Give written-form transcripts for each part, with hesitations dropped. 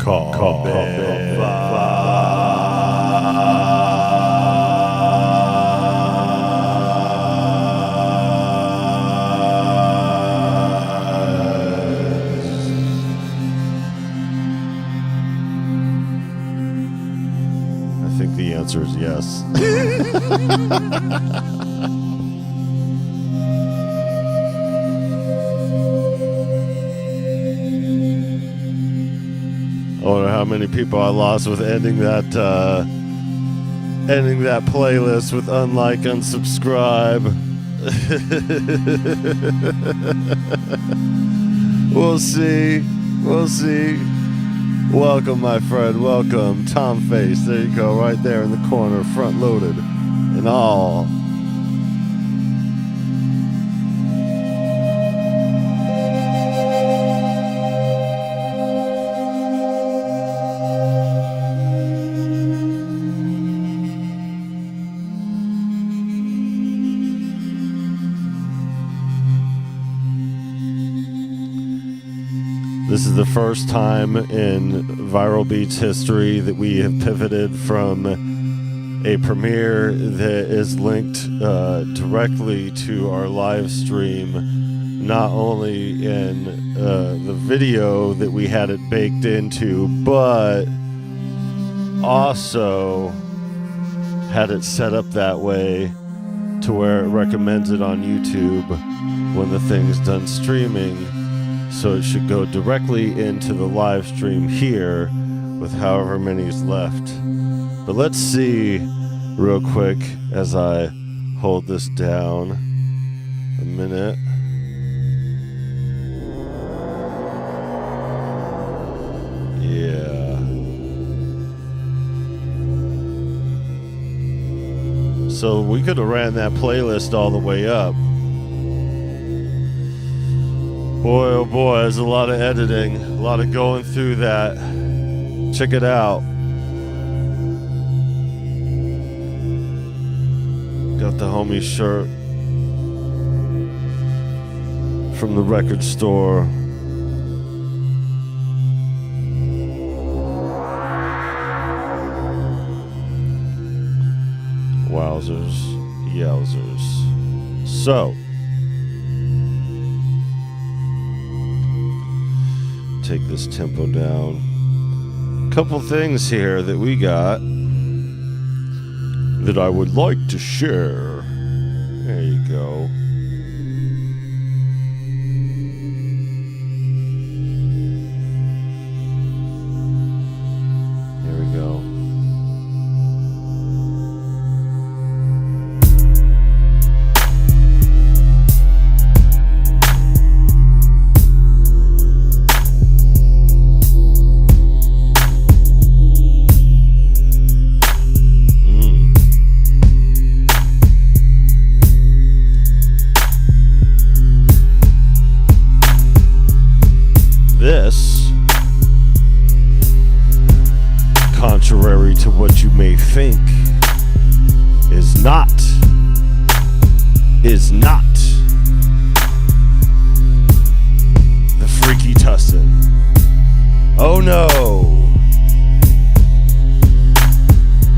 I think the answer is yes. I wonder how many people I lost with ending that playlist with unlike, unsubscribe. We'll see. We'll see. Welcome, my friend. Welcome, Tom Face. There you go, right there in the corner, front loaded and all. This is the first time in Viral Beats history that we have pivoted from a premiere that is linked directly to our live stream, not only in the video that we had it baked into, but also had it set up that way to where it recommends it on YouTube when the thing's done streaming. So it should go directly into the live stream here with however many's left. But let's see real quick as I hold this down a minute. Yeah. So we could have ran that playlist all the way up. Boy, oh boy, there's a lot of editing, a lot of going through that. Check it out. Got the homie shirt from the record store. Wowzers, yowzers. So, take this tempo down. Couple things here that we got that I would like to share. There you go. Here we go. This, contrary to what you may think, is not the freaky Tussinn. Oh no!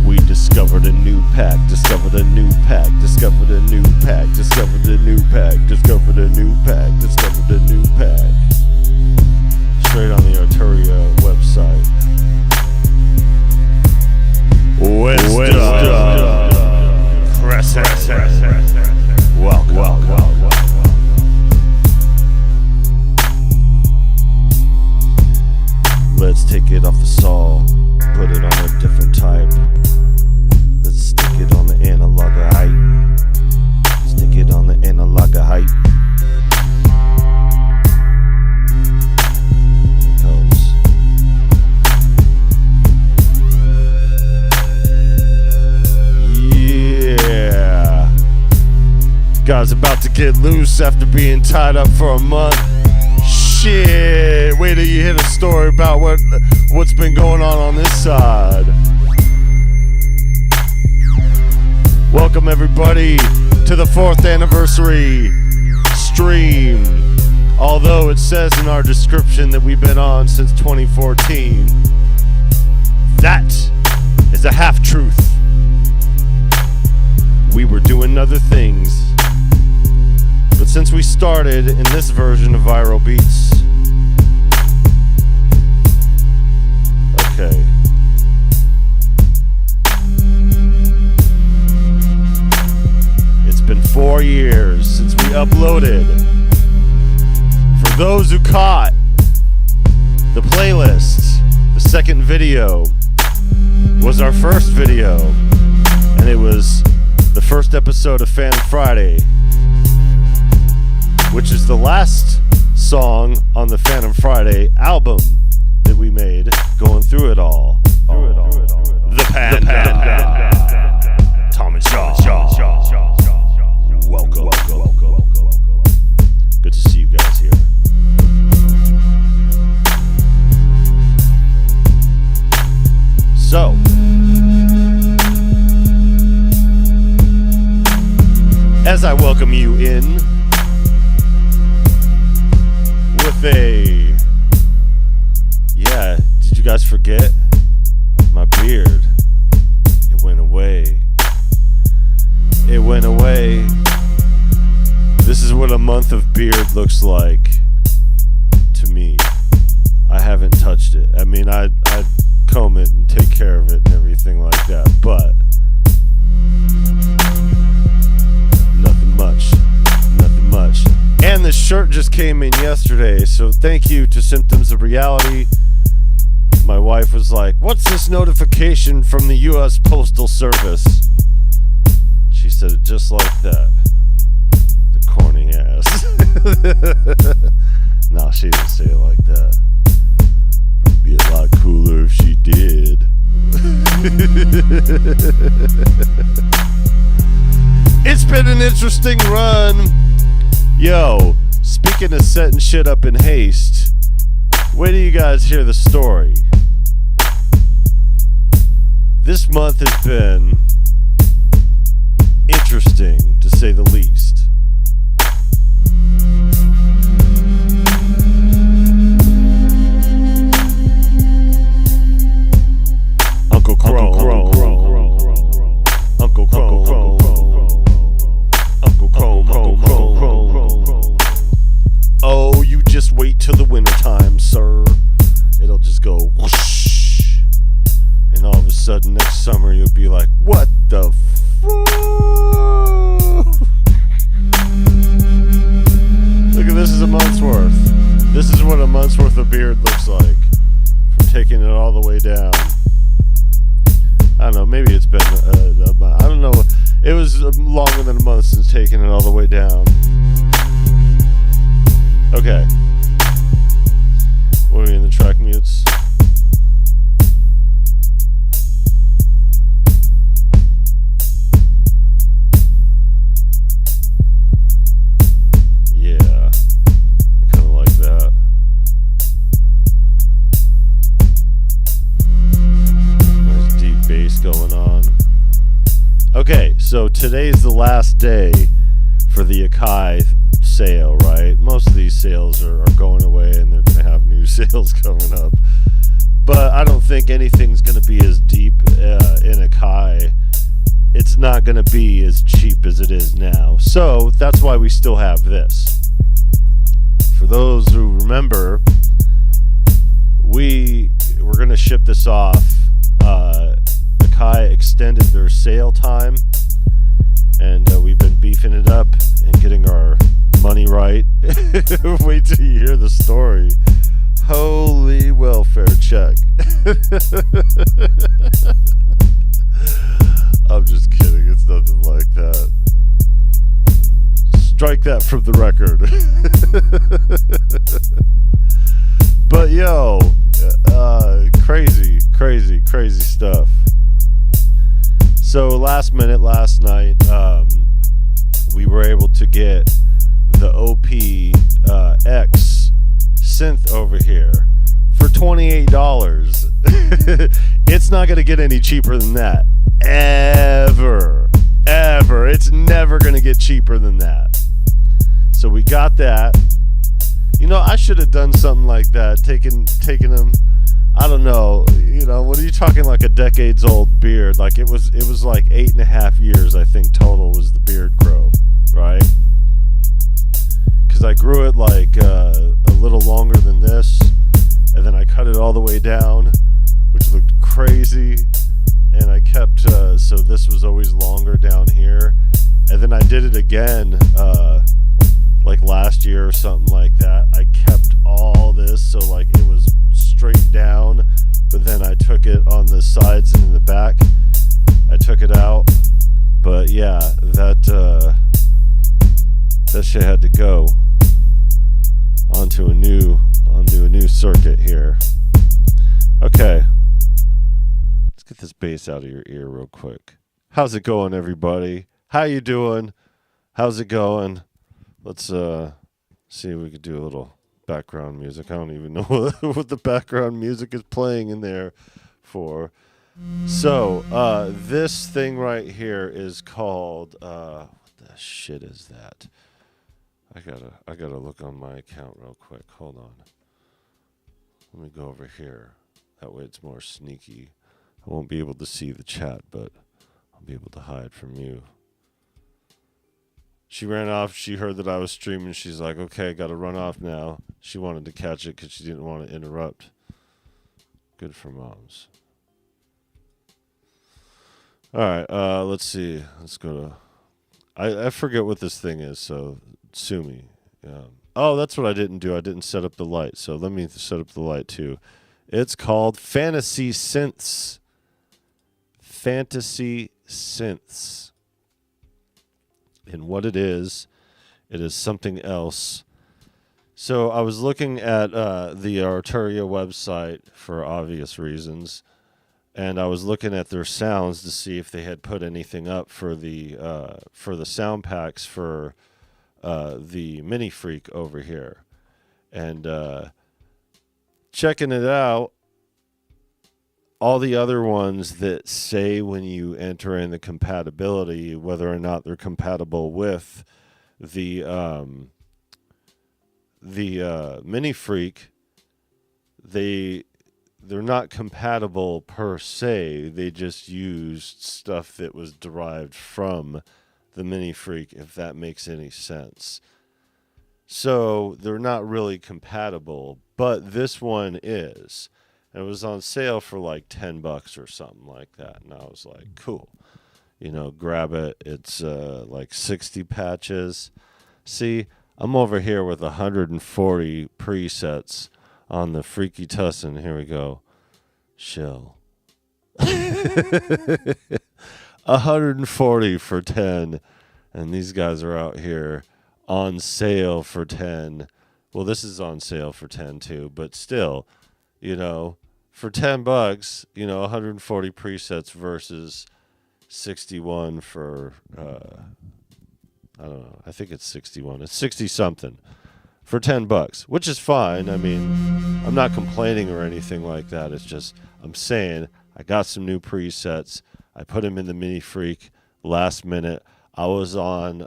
We discovered a new pack, discovered a new pack, discovered a new pack, discovered a new pack, discovered a new pack, discovered a new pack. Straight on the Arteria website. Welcome. Let's take it off the saw, put it on a different type. Let's stick it on the analog height. Stick it on the analog height. Guy's about to get loose after being tied up for a month. Shit, wait till you hear the story about what's been going on this side. Welcome everybody to the 4th anniversary stream. Although it says in our description that we've been on since 2014. That is a half-truth. We were doing other things. But since we started in this version of Viral Beats, okay. It's been 4 years since we uploaded. For those who caught the playlist, the second video was our first video, and it was the first episode of Fantom Friday, which is the last song on the Fantom Friday album that we made, going through it all. The Panda. Tom and Shaw. Welcome. Good to see you guys here. So, as I welcome you in with did you guys forget? My beard. It went away. It went away. This is what a month of beard looks like to me. I haven't touched it. I mean, I'd comb it and take care of it and everything like that, but nothing much. And the shirt just came in yesterday, so thank you to Symptoms of Reality. My wife was like, "What's this notification from the U.S. Postal Service?" She said it just like that. The corny ass. No, she didn't say it like that. It'd be a lot cooler if she did. It's been an interesting run. Yo, speaking of setting shit up in haste, wait till you guys hear the story. This month has been interesting, to say the least. Uncle Chrome. Oh, you just wait till the wintertime, sir. It'll just go whoosh. And all of a sudden next summer you'll be like, what the fuck? Look at this, is a month's worth. This is what a month's worth of beard looks like. From taking it all the way down. I don't know, maybe it's been I don't know. It was longer than a month since taking it all the way down. Okay. What are we in the track mutes? Yeah. I kind of like that. Nice deep bass going on. Okay, so today's the last day for the Akai sale, right? Most of these sales are going away, and they're going to have new sales coming up. But I don't think anything's going to be as deep in Akai. It's not going to be as cheap as it is now. So that's why we still have this. For those who remember, we're going to ship this off. Akai extended their sale time, and we've been beefing it up and getting our money right. Wait till you hear the story. Holy welfare check. I'm just kidding. It's nothing like that. Strike that from the record. But yo, crazy stuff. So last minute, last night, we were able to get the OP-X synth over here for $28. It's not going to get any cheaper than that. Ever. It's never going to get cheaper than that. So we got that. You know, I should have done something like that. Taken them. I don't know. You know, what are you talking, like a decades old beard? Like it was like 8.5 years, I think, total was the beard grow, right? Because I grew it like a little longer than this, and then I cut it all the way down, which looked crazy. And I kept, so this was always longer down here. And then I did it again, like last year or something like that. I kept all this, so like it was straight down, but then I took it on the sides and in the back. I took it out. But yeah, that shit had to go onto a new circuit here. Okay. Let's get this bass out of your ear real quick. How's it going, everybody? How you doing? How's it going? Let's see if we could do a little background music. I don't even know what the background music is playing in there for. So, this thing right here is called what the shit is that? I gotta look on my account real quick. Hold on. Let me go over here. That way it's more sneaky. I won't be able to see the chat, but I'll be able to hide from you. She ran off. She heard that I was streaming. She's like, okay, got to run off now. She wanted to catch it because she didn't want to interrupt. Good for moms. All right, let's see. Let's go to... I forget what this thing is, so sue me. Oh, that's what I didn't do. I didn't set up the light, so let me set up the light too. It's called Fantasy Synths. Fantasy Synths. And what it is something else. So I was looking at the Arturia website for obvious reasons, and I was looking at their sounds to see if they had put anything up for the sound packs for the MiniFreak over here. And checking it out, all the other ones that say when you enter in the compatibility, whether or not they're compatible with the MiniFreak, they're not compatible per se. They just used stuff that was derived from the MiniFreak, if that makes any sense. So they're not really compatible, but this one is. It was on sale for like $10 or something like that. And I was like, cool. You know, grab it. It's like 60 patches. See, I'm over here with 140 presets on the Freaky Tussinn. Here we go. Shill. 140 for 10. And these guys are out here on sale for 10. Well, this is on sale for 10 too. But still, you know, for $10, you know, 140 presets versus 61 for, I don't know. I think it's 61. It's 60 something for $10, which is fine. I mean, I'm not complaining or anything like that. It's just, I'm saying I got some new presets. I put them in the MiniFreak last minute. I was on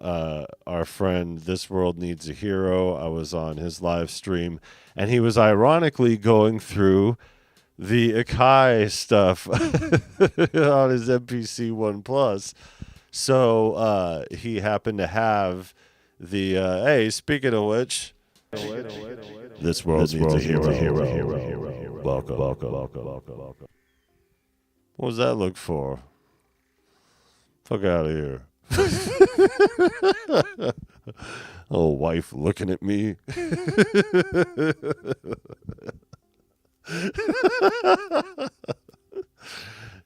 our friend This World Needs a Hero. I was on his live stream, and he was ironically going through the Akai stuff on his MPC 1 Plus. So he happened to have the hey, speaking of which, This World Needs a Hero. Welcome. What was that look for? Fuck out of here. Oh, wife looking at me.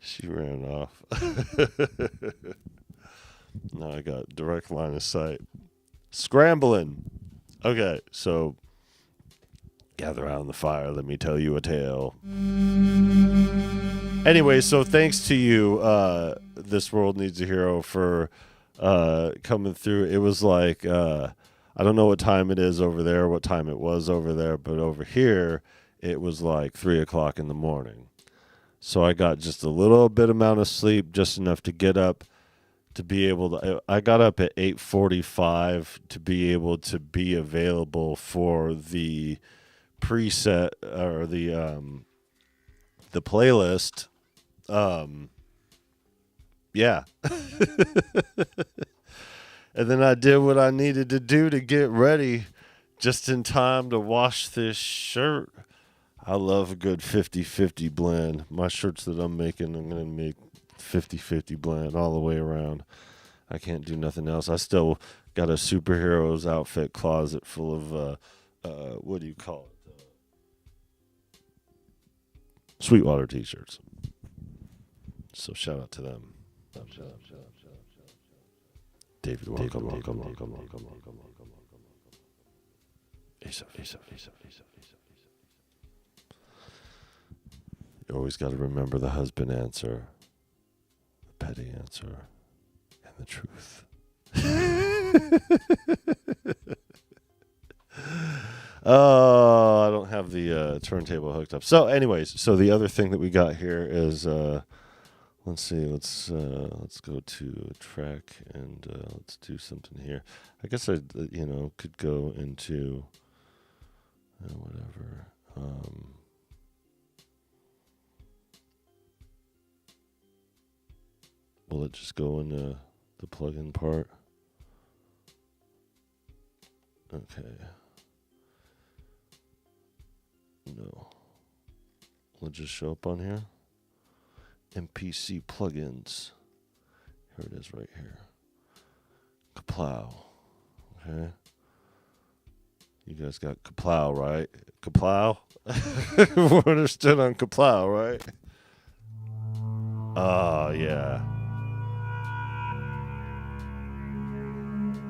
She ran off. Now I got direct line of sight. Scrambling. Okay, so gather around the fire. Let me tell you a tale. Anyway, so thanks to you, This World Needs a Hero, for coming through. It was like, I don't know what time it is over there, what time it was over there, but over here, it was like 3 o'clock in the morning. So I got just a little bit amount of sleep, just enough to get up to be able to, I got up at 8:45 to be able to be available for the preset or the the playlist. Yeah. And then I did what I needed to do to get ready just in time to wash this shirt. I love a good 50-50 blend. My shirts that I'm making, I'm going to make 50-50 blend all the way around. I can't do nothing else. I still got a superheroes outfit closet full of, what do you call it? Sweetwater t-shirts. So shout out to them. David, welcome. You always got to remember the husband answer, the petty answer, and the truth. Oh, I don't have the turntable hooked up. So anyways, so the other thing that we got here is, let's see, let's go to a track and let's do something here. I guess I, could go into whatever. Will it just go into the plug-in part? Okay. No. Will it just show up on here? MPC plugins. Here it is right here. Kaplow. Okay. You guys got Kaplow, right? Kaplow? We're understood on Kaplow, right? Oh, yeah.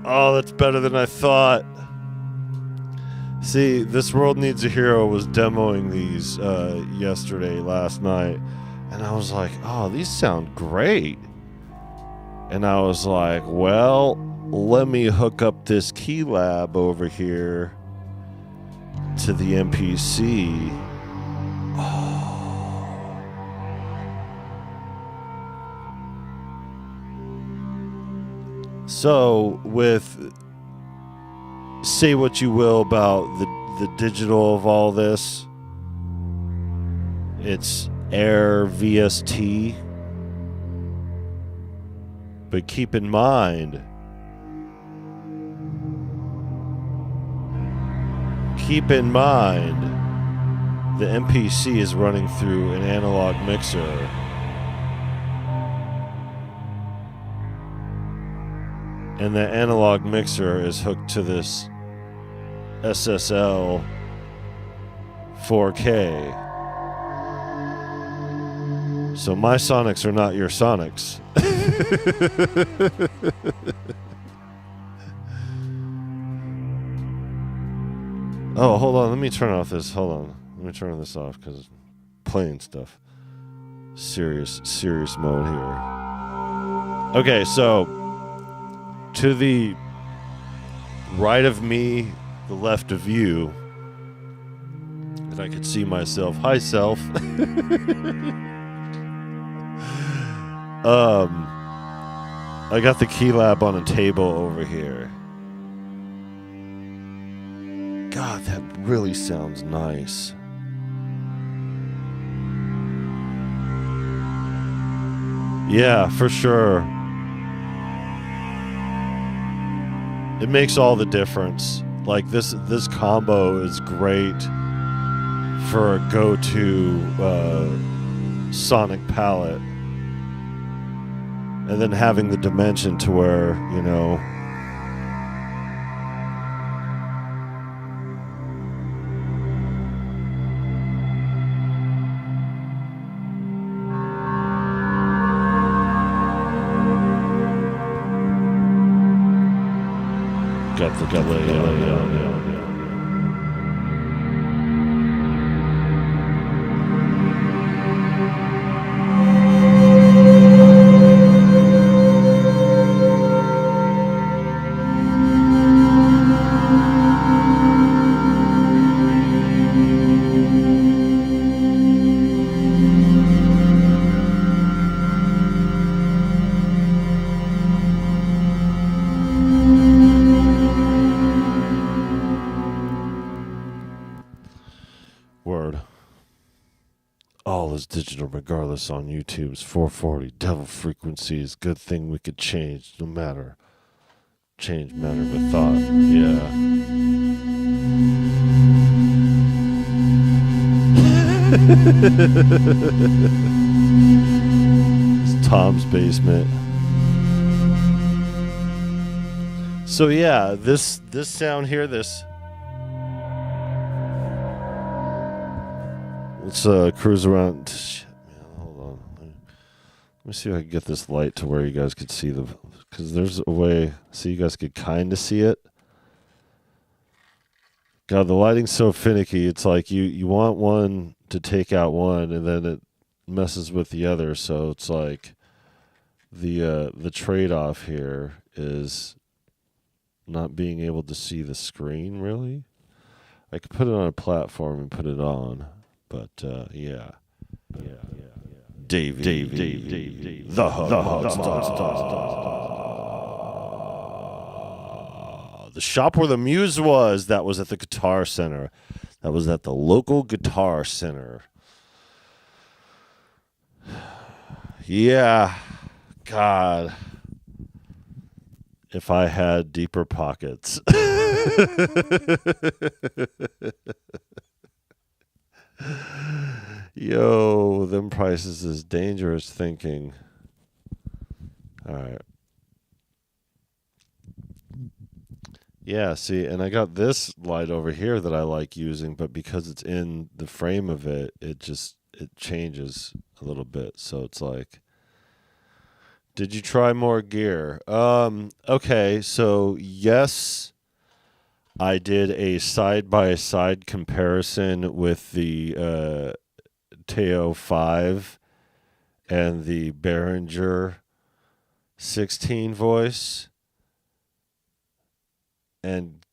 Oh, that's better than I thought. See, This World Needs a Hero was demoing these last night. And I was like, oh, these sound great. And I was like, well, let me hook up this Keylab over here to the MPC. Oh. So, say what you will about the digital of all this, it's Air VST, but keep in mind the MPC is running through an analog mixer, and the analog mixer is hooked to this SSL 4K. So my sonics are not your sonics. Oh, hold on. Let me turn off this. Hold on. Let me turn this off because playing stuff. Serious mode here. Okay, so to the right of me, the left of you, and I could see myself. Hi, self. I got the Keylab on a table over here. God, that really sounds nice. Yeah, for sure. It makes all the difference. Like this combo is great for a go-to sonic palette. And then having the dimension to where, got the delay. all is digital regardless on YouTube's 440 devil frequencies. Good thing we could change no matter. Change matter with thought. Yeah. It's Tom's basement. So yeah, this sound here, this. Let's cruise around. Shit, man, hold on. Let me see if I can get this light to where you guys could see the. Because there's a way so you guys could kind of see it. God, the lighting's so finicky. It's like you want one to take out one, and then it messes with the other. So it's like the trade-off here is not being able to see the screen, really. I could put it on a platform and put it on. But, yeah. Davey, the shop where the muse was, that was at the Guitar Center. That was at the local Guitar Center. Yeah. God. If I had deeper pockets. Yo, them prices is dangerous thinking. All right. Yeah, see, and I got this light over here that I like using, but because it's in the frame of it, it changes a little bit. So it's like, did you try more gear? Okay, so yes, I did a side-by-side comparison with the Teo 5 and the Behringer 16 voice. And,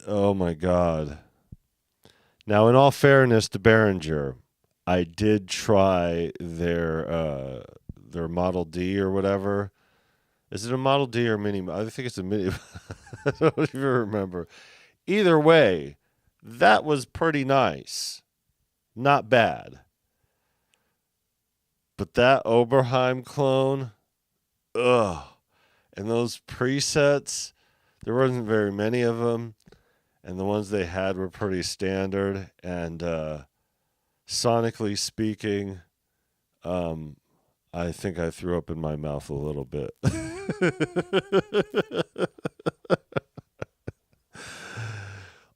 oh my God. Now, in all fairness to Behringer, I did try their Model D or whatever. Is it a Model D or Mini? I think it's a Mini. I don't even remember. Either way, that was pretty nice. Not bad. But that Oberheim clone, ugh. And those presets, there wasn't very many of them. And the ones they had were pretty standard. And sonically speaking, I think I threw up in my mouth a little bit.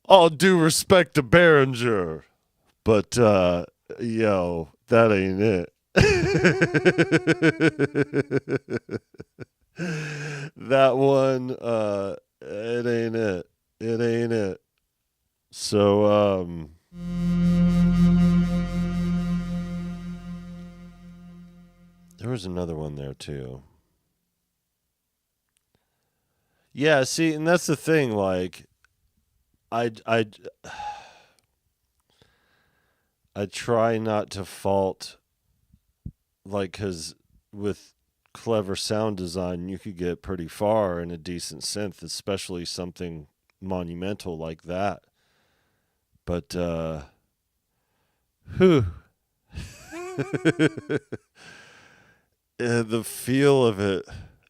All due respect to Behringer, but yo, that ain't it. That one, it ain't it. It ain't it. So, there was another one there too. Yeah, see, and that's the thing, like, I try not to fault, like, because with clever sound design, you could get pretty far in a decent synth, especially something monumental like that. But, whew. The feel of it,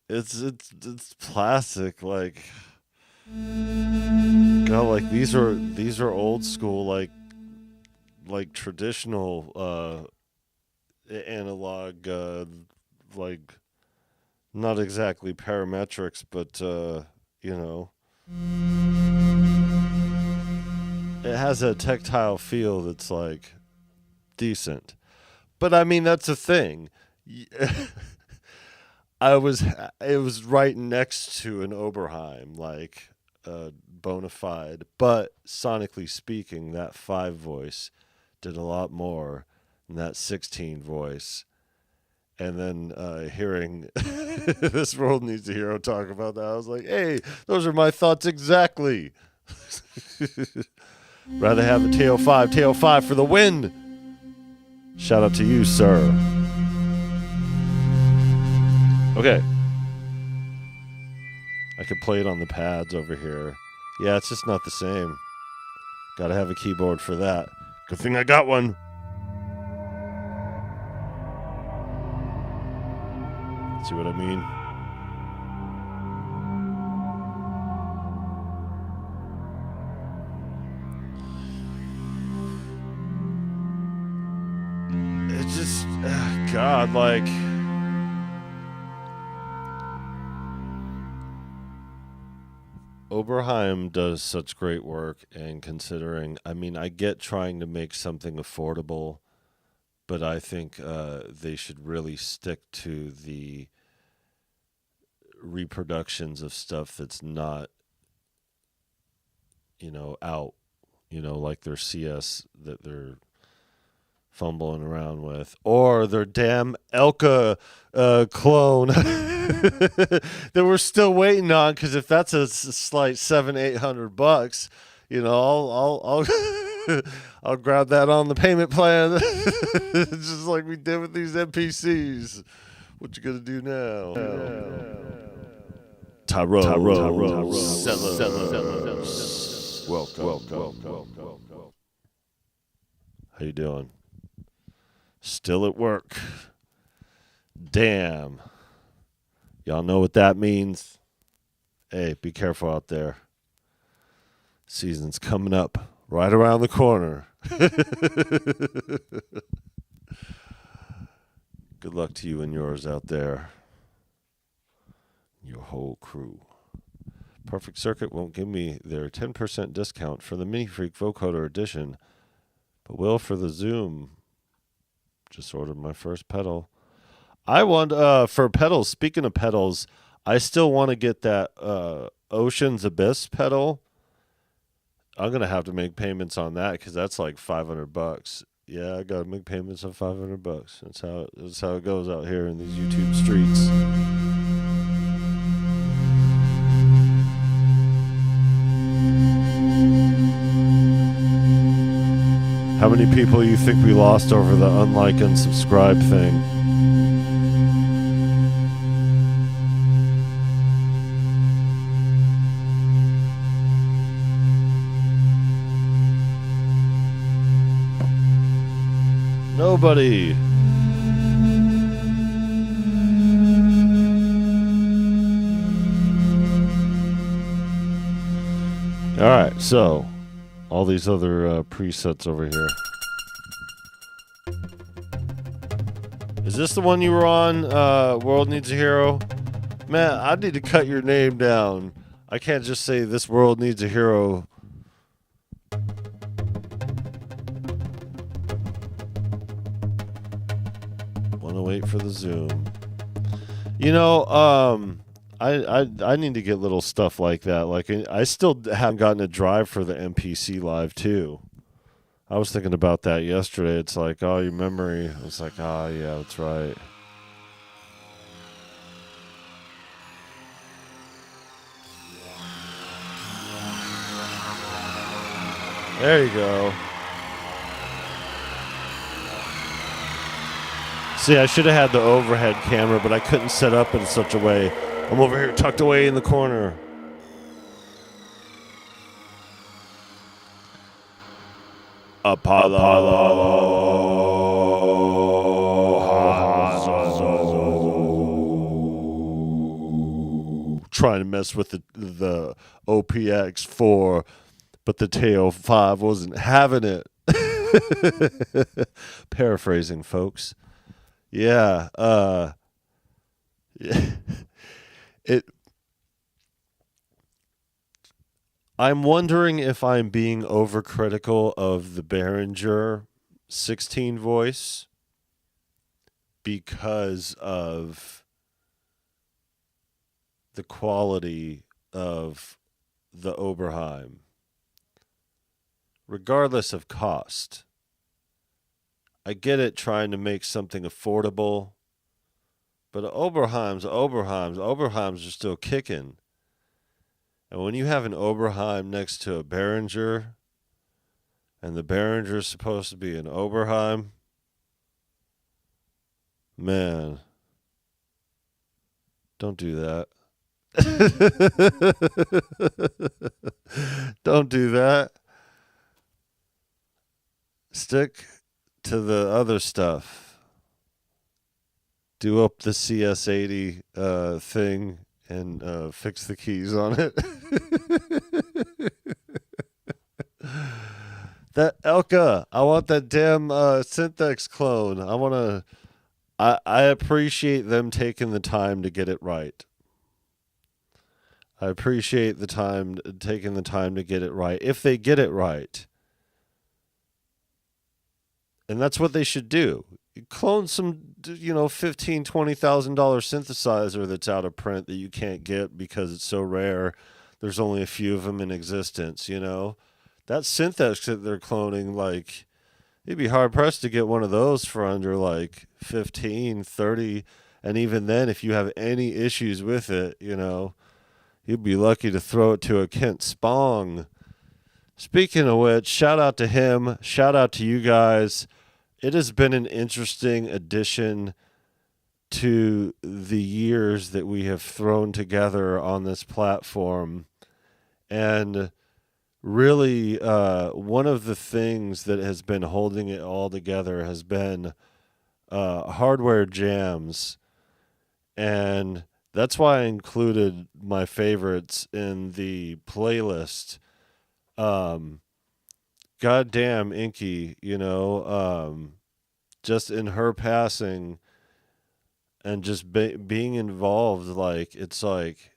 it's plastic, like, God, like these are old school, like traditional analog, like not exactly parametrics, but you know, it has a tactile feel that's like decent. But I mean, that's a thing. It was right next to an Oberheim, like bona fide, but sonically speaking, that 5 voice did a lot more than that 16 voice. And then hearing This World Needs a Hero talk about that, I was like, hey, those are my thoughts exactly. Rather have the Teo 5 for the win. Shout out to you, sir. Okay. I could play it on the pads over here. Yeah, it's just not the same. Gotta have a keyboard for that. Good thing I got one. See what I mean? It's just, God, like, Oberheim does such great work, and considering, I mean, I get trying to make something affordable, but I think they should really stick to the reproductions of stuff that's not, out, like their CS that they're fumbling around with, or their damn Elka clone that we're still waiting on. Because if that's a slight $700-800, I'll I'll grab that on the payment plan, just like we did with these NPCs. What you gonna do now? Tyro. Welcome. How you doing? Still at work. Damn. Y'all know what that means? Hey, be careful out there. Season's coming up right around the corner. Good luck to you and yours out there. Your whole crew. Perfect Circuit won't give me their 10% discount for the MiniFreak vocoder edition, but will for the Zoom. Just ordered my first pedal. I want, for pedals, speaking of pedals, I still want to get that Ocean's Abyss pedal. I'm going to have to make payments on that because that's like $500. Yeah, I got to make payments of $500. That's how it goes out here in these YouTube streets. How many people you think we lost over the unlike and subscribe thing? Nobody. All right, so all these other presets over here. Is this the one you were on? World Needs a Hero? Man, I need to cut your name down. I can't just say this world needs a hero. Want to wait for the Zoom. I need to get little stuff like that. Like, I still haven't gotten a drive for the MPC Live too. I was thinking about that yesterday. It's like, oh, your memory. It's like, oh, yeah, that's right. There you go. See, I should have had the overhead camera, but I couldn't set up in such a way. I'm over here tucked away in the corner. Apollo. Trying to mess with the OPX4, but the TO5 wasn't having it. Paraphrasing, folks. Yeah. I'm wondering if I'm being overcritical of the Behringer 16 voice because of the quality of the Oberheim, regardless of cost. I get it, trying to make something affordable, but Oberheims are still kicking. And when you have an Oberheim next to a Behringer, and the Behringer is supposed to be an Oberheim, man, don't do that. Don't do that. Stick to the other stuff. do up the CS80 thing and fix the keys on it. That Elka, I want that damn Synthex clone. I appreciate them taking the time to get it right. I appreciate taking the time to get it right. If they get it right. And that's what they should do. Clone some, $15,000, $20,000 synthesizer that's out of print that you can't get because it's so rare. There's only a few of them in existence, That Synthex that they're cloning, like, you'd be hard-pressed to get one of those for under, like, 15, 30. And even then, if you have any issues with it, you'd be lucky to throw it to a Kent Spong. Speaking of which, shout out to him. Shout out to you guys. It has been an interesting addition to the years that we have thrown together on this platform. And really, one of the things that has been holding it all together has been hardware jams. And that's why I included my favorites in the playlist. Goddamn Inky, just in her passing and just being involved, like, it's like,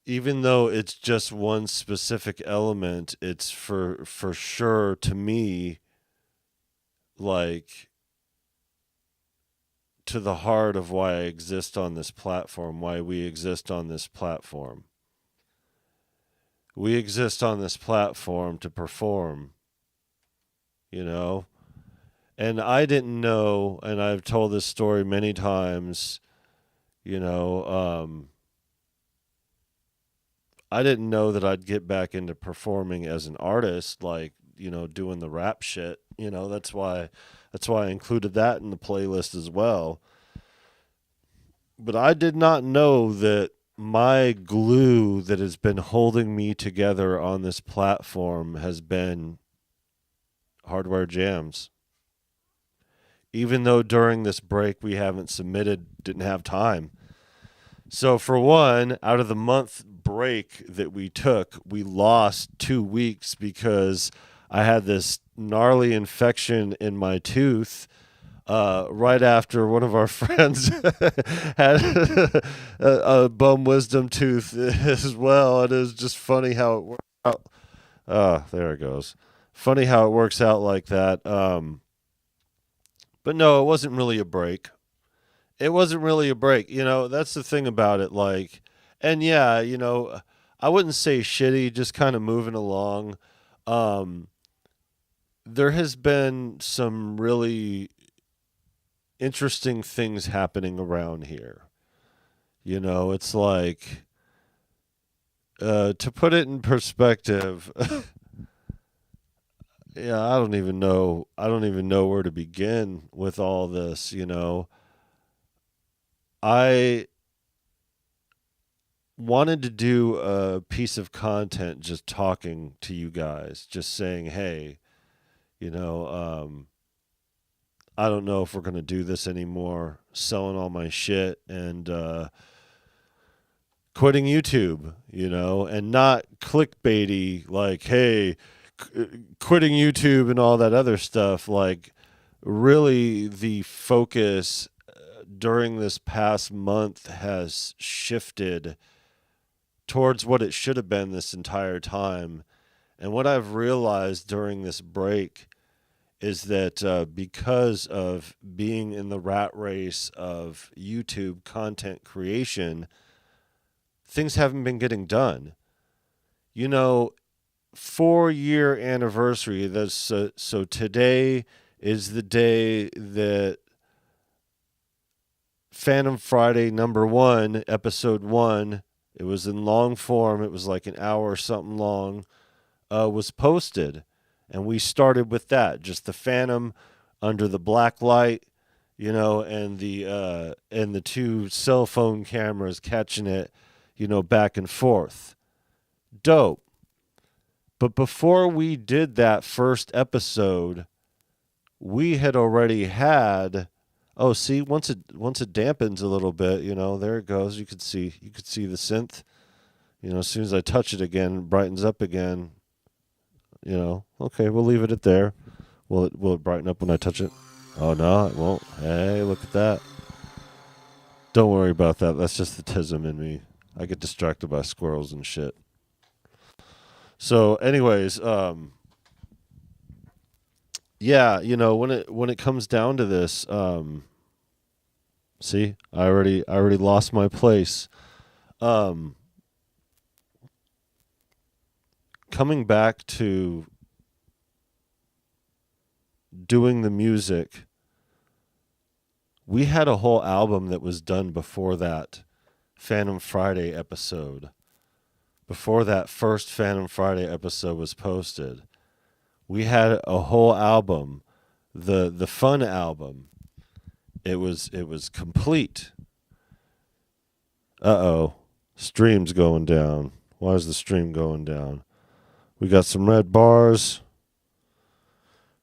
even though it's just one specific element, it's for sure to me, like, to the heart of why I exist on this platform, why we exist on this platform. We exist on this platform to perform, And I didn't know, and I've told this story many times, I didn't know that I'd get back into performing as an artist, like, doing the rap shit. That's why I included that in the playlist as well. But I did not know that my glue that has been holding me together on this platform has been hardware jams. Even though during this break we haven't submitted, didn't have time. So for one, out of the month break that we took, we lost 2 weeks because I had this gnarly infection in my tooth right after one of our friends had a bum wisdom tooth as well. And it was just funny how it worked out. There it goes. Funny how it works out like that. But no, it wasn't really a break. It wasn't really a break. That's the thing about it. Like, and yeah, I wouldn't say shitty, just kind of moving along. There has been some really interesting things happening around here. It's like, to put it in perspective, yeah, I don't even know where to begin with all this, I wanted to do a piece of content just talking to you guys, just saying, hey, I don't know if we're going to do this anymore, selling all my shit and quitting YouTube, and not clickbaity, like, hey, quitting YouTube and all that other stuff. Like, really the focus during this past month has shifted towards what it should have been this entire time. And what I've realized during this break is that because of being in the rat race of YouTube content creation, things haven't been getting done. 4-year anniversary. So today is the day that Fantom Friday #1, episode 1, it was in long form, it was like an hour or something long, was posted. And we started with that, just the Fantom under the black light, and the 2 cell phone cameras catching it, back and forth. Dope. But before we did that first episode, we had already had Oh, see, once it dampens a little bit, there it goes. You could see the synth. As soon as I touch it again, it brightens up again. Okay, we'll leave it at there. Will it brighten up when I touch it? Oh no, it won't. Hey, look at that. Don't worry about that. That's just the tism in me. I get distracted by squirrels and shit. So, anyways, yeah, when it comes down to this, see, I already lost my place. Coming back to doing the music, we had a whole album that was done before that Phantom Friday episode. Before that first Phantom Friday episode was posted, we had a whole album, the fun album. It was complete. Uh-oh. Stream's going down. Why is the stream going down? We got some red bars.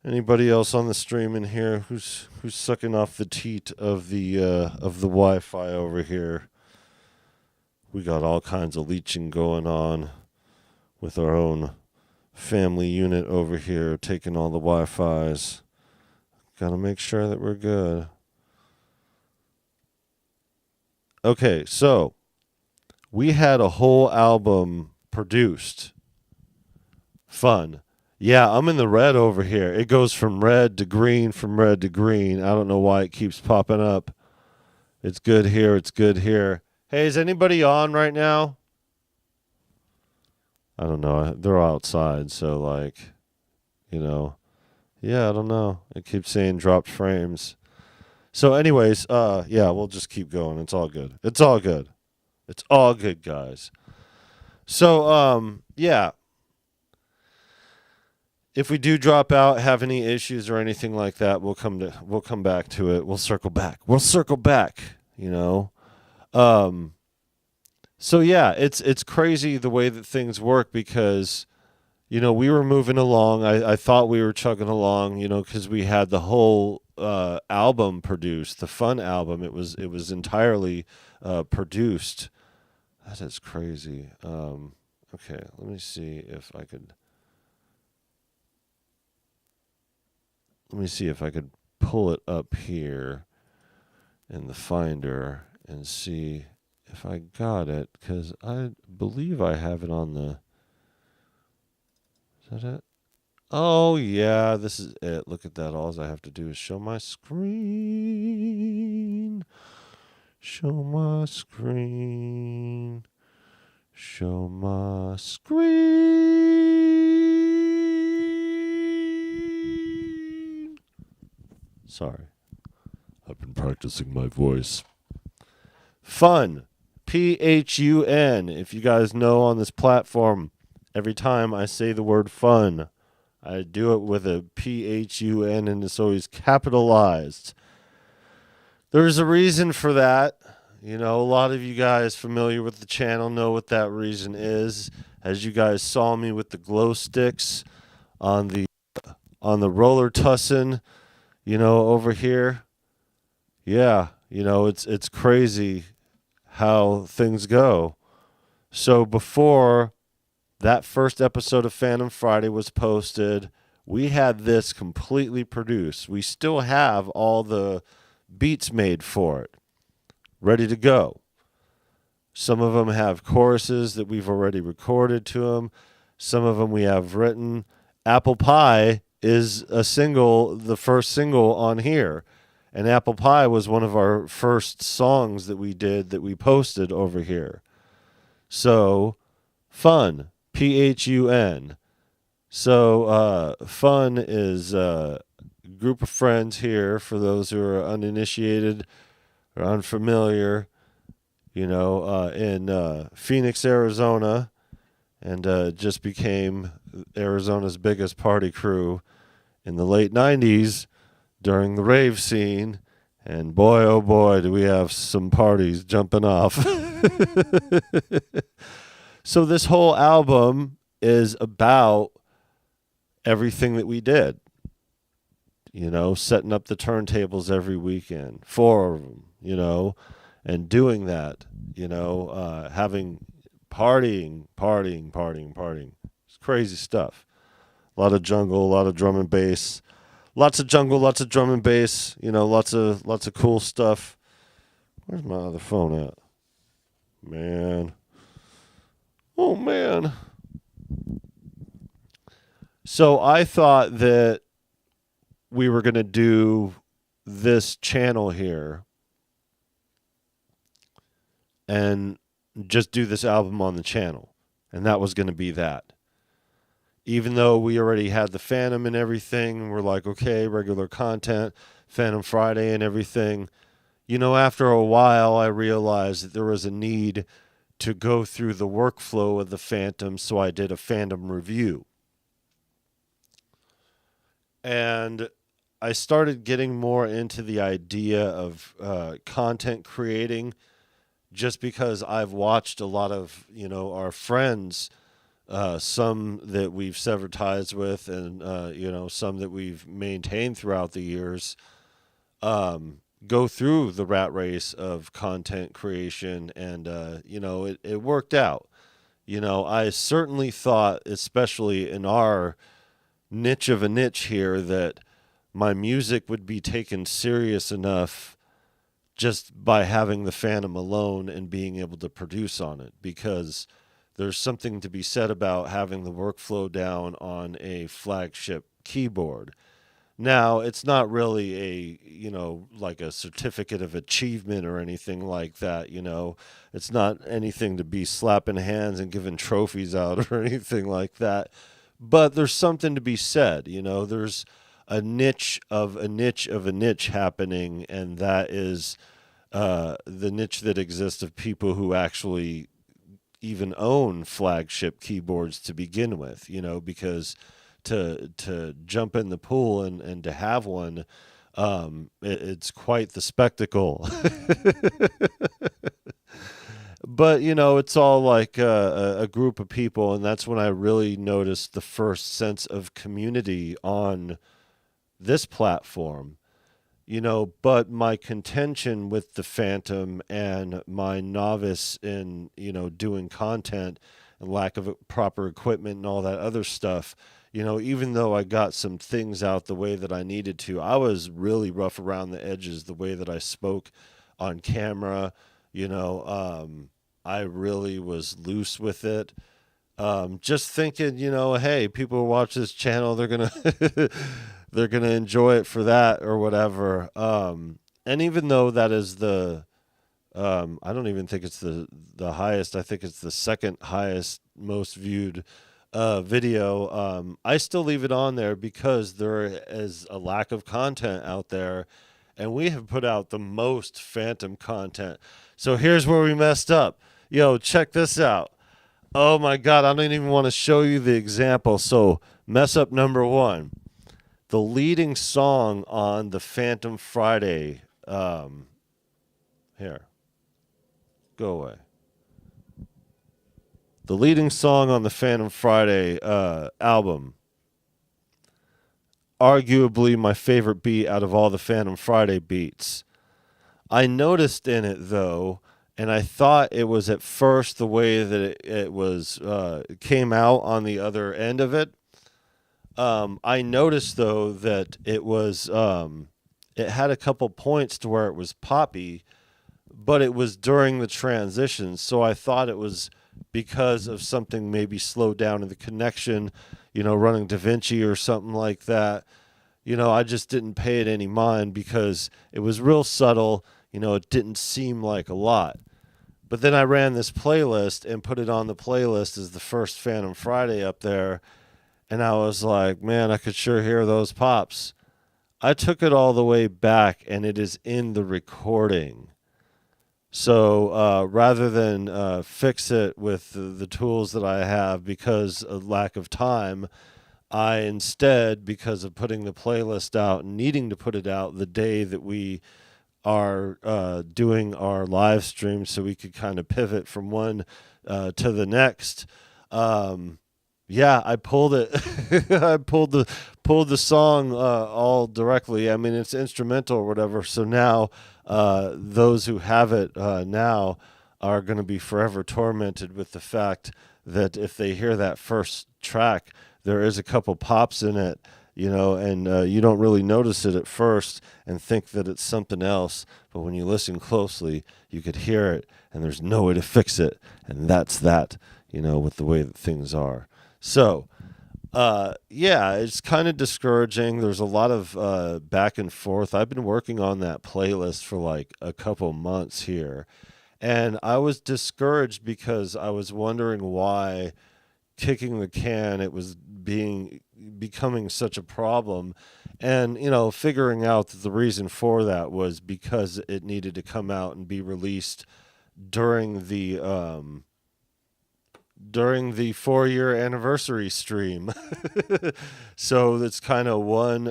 Anybody else on the stream in here who's sucking off the teat of the Wi-Fi over here? We got all kinds of leeching going on with our own family unit over here taking all the Wi-Fis. Got to make sure that we're good. Okay, so we had a whole album produced. Fun. Yeah, I'm in the red over here. It goes from red to green, from red to green. I don't know why it keeps popping up. It's good here. It's good here. Hey, is anybody on right now? I don't know. They're outside, so yeah, I don't know. It keeps saying dropped frames. So anyways, yeah, we'll just keep going. It's all good. It's all good. It's all good, guys. So, yeah. If we do drop out, have any issues or anything like that, we'll come back to it. We'll circle back. So yeah, it's crazy the way that things work because, we were moving along. I thought we were chugging along, because we had the whole album produced, the fun album. It was entirely produced. That is crazy. Okay, let me see if I could. Let me see if I could pull it up here in the Finder and see if I got it, because I believe I have it on the... Is that it? Oh, yeah, this is it. Look at that. All I have to do is show my screen. Show my screen. Show my screen. Sorry. I've been practicing my voice. Fun. Phun. If you guys know on this platform, every time I say the word fun, I do it with a Phun and it's always capitalized. There's a reason for that. A lot of you guys familiar with the channel know what that reason is. As you guys saw me with the glow sticks on the roller Tussinn, over here. Yeah, it's crazy how things go. So before that first episode of Phantom Friday was posted, we had this completely produced. We still have all the beats made for it, ready to go. Some of them have choruses that we've already recorded to them. Some of them we have written. Apple Pie is the first single on here. And Apple Pie was one of our first songs that we did that we posted over here. So, fun. Phun. So, fun is a group of friends here for those who are uninitiated or unfamiliar, in Phoenix, Arizona, and just became Arizona's biggest party crew in the late 90s during the rave scene. And boy, oh boy, do we have some parties jumping off. So this whole album is about everything that we did. setting up the turntables every weekend, 4 of them, and doing that, having partying. It's crazy stuff. A lot of jungle, a lot of drum and bass. Lots of jungle, lots of drum and bass, lots of cool stuff. Where's my other phone at? Man. Oh, man. So I thought that we were going to do this channel here and just do this album on the channel. And that was going to be that. Even though we already had the Fantom and everything, we're like, okay, regular content, Fantom Friday and everything. After a while, I realized that there was a need to go through the workflow of the Fantom, so I did a Fantom review. And I started getting more into the idea of content creating just because I've watched a lot of, our friends, some that we've severed ties with and, some that we've maintained throughout the years, go through the rat race of content creation. And, it worked out. I certainly thought, especially in our niche of a niche here, that my music would be taken serious enough just by having the Fantom alone and being able to produce on it, because there's something to be said about having the workflow down on a flagship keyboard. Now, it's not really like a certificate of achievement or anything like that, It's not anything to be slapping hands and giving trophies out or anything like that. But there's something to be said, There's a niche of a niche of a niche happening, and that is the niche that exists of people who actually even own flagship keyboards to begin with, because to jump in the pool and to have one, it's quite the spectacle. But, it's all like a group of people, and that's when I really noticed the first sense of community on this platform. But my contention with the Fantom and my novice in, doing content and lack of proper equipment and all that other stuff, even though I got some things out the way that I needed to, I was really rough around the edges, the way that I spoke on camera, I really was loose with it. Just thinking, hey, people who watch this channel, they're going to they're going to enjoy it for that or whatever. And even though that is the I don't even think it's the highest, I think it's the second highest most viewed video, I still leave it on there because there is a lack of content out there, and we have put out the most Fantom content. So here's where we messed up. Check this out. Oh my God, I don't even want to show you the example. So mess up number 1. The leading song on the Fantom Friday, here, go away. The leading song on the Fantom Friday album, arguably my favorite beat out of all the Fantom Friday beats. I noticed in it, though, and I thought it was at first the way that it was came out on the other end of it. I noticed, though, that it was it had a couple points to where it was poppy, but it was during the transition, so I thought it was because of something maybe slowed down in the connection, running DaVinci or something like that. I just didn't pay it any mind because it was real subtle. It didn't seem like a lot. But then I ran this playlist and put it on the playlist as the first Fantom Friday up there, and I was like, man, I could sure hear those pops. I took it all the way back, and it is in the recording. So rather than fix it with the tools that I have because of lack of time, I instead, because of putting the playlist out and needing to put it out the day that we are doing our live stream so we could kind of pivot from one to the next, Yeah, I pulled it. I pulled the song all directly. I mean, it's instrumental or whatever. So now, those who have it now are going to be forever tormented with the fact that if they hear that first track, there is a couple pops in it, and you don't really notice it at first and think that it's something else. But when you listen closely, you could hear it, and there's no way to fix it, and that's that. With the way that things are. So, yeah, it's kind of discouraging. There's a lot of back and forth. I've been working on that playlist for like a couple months here, and I was discouraged because I was wondering why kicking the can it was becoming such a problem, and figuring out that the reason for that was because it needed to come out and be released during the 4-year anniversary stream. So it's kind of one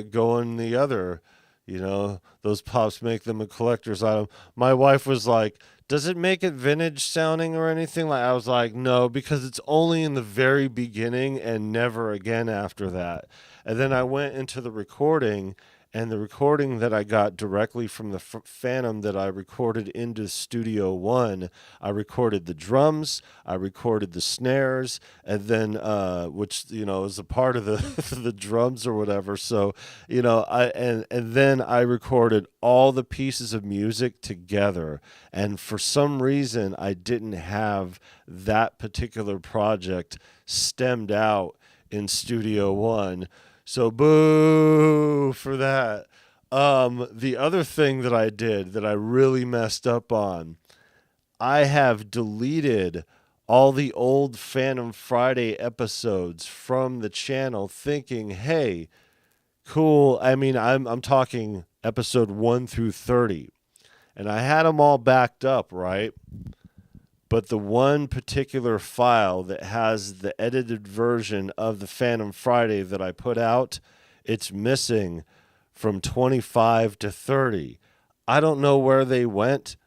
going the other. Those pops make them a collector's item. My wife was like, does it make it vintage sounding or anything? Like, I was like, no, because it's only in the very beginning and never again after that. And then I went into the recording, and the recording that I got directly from the Fantom that I recorded into Studio One, I recorded the drums, I recorded the snares, and then which is a part of the the drums or whatever. So and then I recorded all the pieces of music together, and for some reason I didn't have that particular project stemmed out in Studio One. So boo for that. The other thing that I did that I really messed up on, I have deleted all the old Phantom Friday episodes from the channel, thinking, hey, cool. I mean, I'm talking episode 1 through 30, and I had them all backed up, right? But the one particular file that has the edited version of the Phantom Friday that I put out, it's missing from 25 to 30. I don't know where they went.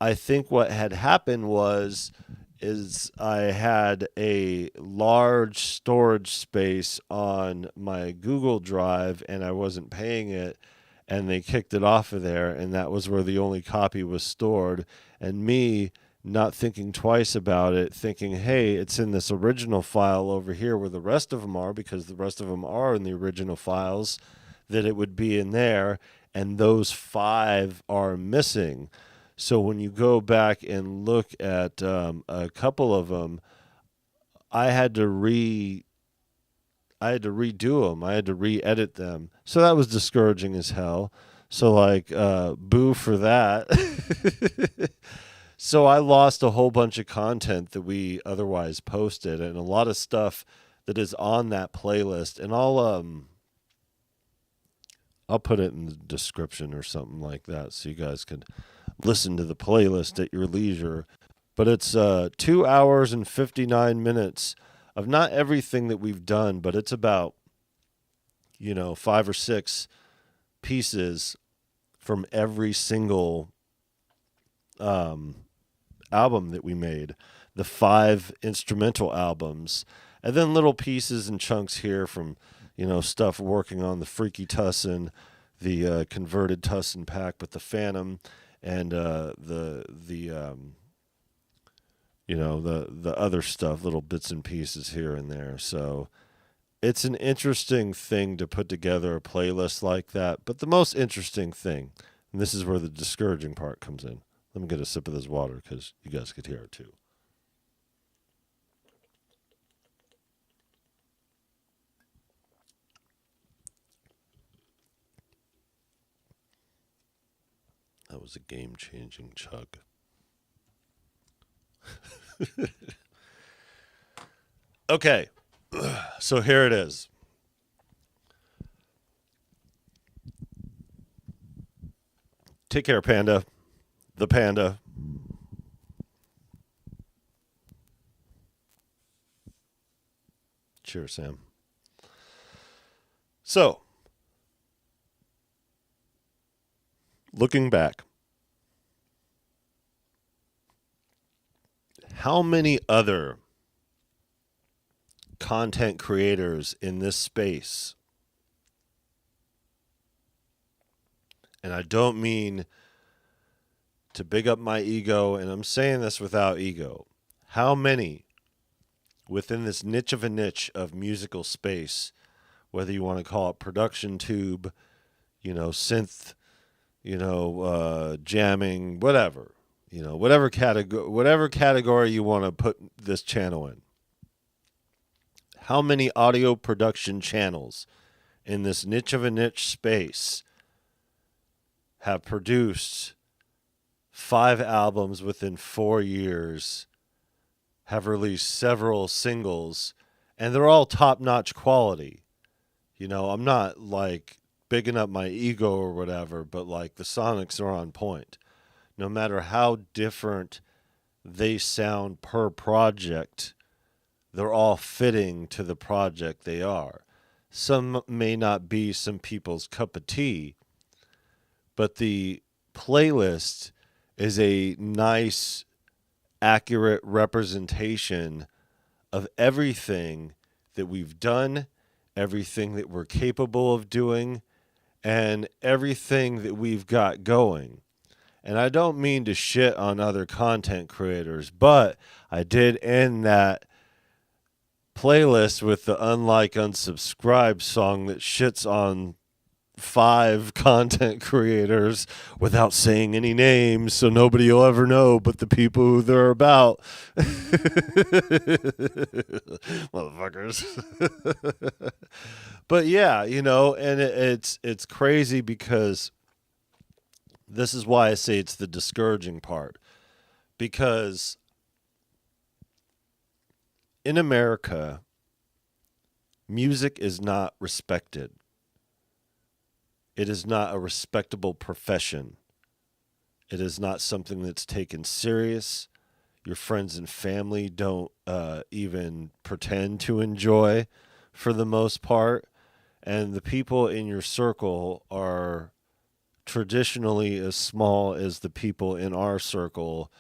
I think what had happened is I had a large storage space on my Google Drive, and I wasn't paying it, and they kicked it off of there, and that was where the only copy was stored. And me not thinking twice about it, thinking, hey, it's in this original file over here where the rest of them are, because the rest of them are in the original files, that it would be in there, and those 5 are missing. So when you go back and look at a couple of them, I had to redo them. I had to re-edit them. So that was discouraging as hell. So like, boo for that. So I lost a whole bunch of content that we otherwise posted, and a lot of stuff that is on that playlist. And I'll put it in the description or something like that, so you guys can listen to the playlist at your leisure. But it's 2 hours and 59 minutes of not everything that we've done, but it's about 5 or 6 pieces from every single album that we made, the 5 instrumental albums, and then little pieces and chunks here from stuff working on the Freaky Tussinn, the converted Tussinn pack with the Fantom, and the other stuff, little bits and pieces here and there. So it's an interesting thing to put together a playlist like that. But the most interesting thing, and this is where the discouraging part comes in. Let me get a sip of this water because you guys could hear it too. That was a game-changing chug. Okay, so here it is. Take care, Panda. The Panda. Cheers, Sam. So, looking back, how many other content creators in this space, and I don't mean to big up my ego, and I'm saying this without ego, how many within this niche of a niche of musical space, whether you want to call it production tube, synth, jamming, whatever, whatever category you want to put this channel in. How many audio production channels in this niche of a niche space have produced 5 albums within 4 years, have released several singles, and they're all top-notch quality? I'm not like bigging up my ego or whatever, but like the sonics are on point. No matter how different they sound per project, they're all fitting to the project they are. Some may not be some people's cup of tea, but the playlist is a nice, accurate representation of everything that we've done, everything that we're capable of doing, and everything that we've got going. And I don't mean to shit on other content creators, but I did end that playlist with the Unlike Unsubscribe song that shits on 5 content creators without saying any names, so nobody will ever know but the people who they're about. Motherfuckers. But yeah, and it's crazy, because this is why I say it's the discouraging part. Because in America, music is not respected. It is not a respectable profession. It is not something that's taken serious. Your friends and family don't even pretend to enjoy, for the most part. And the people in your circle are traditionally as small as the people in our circle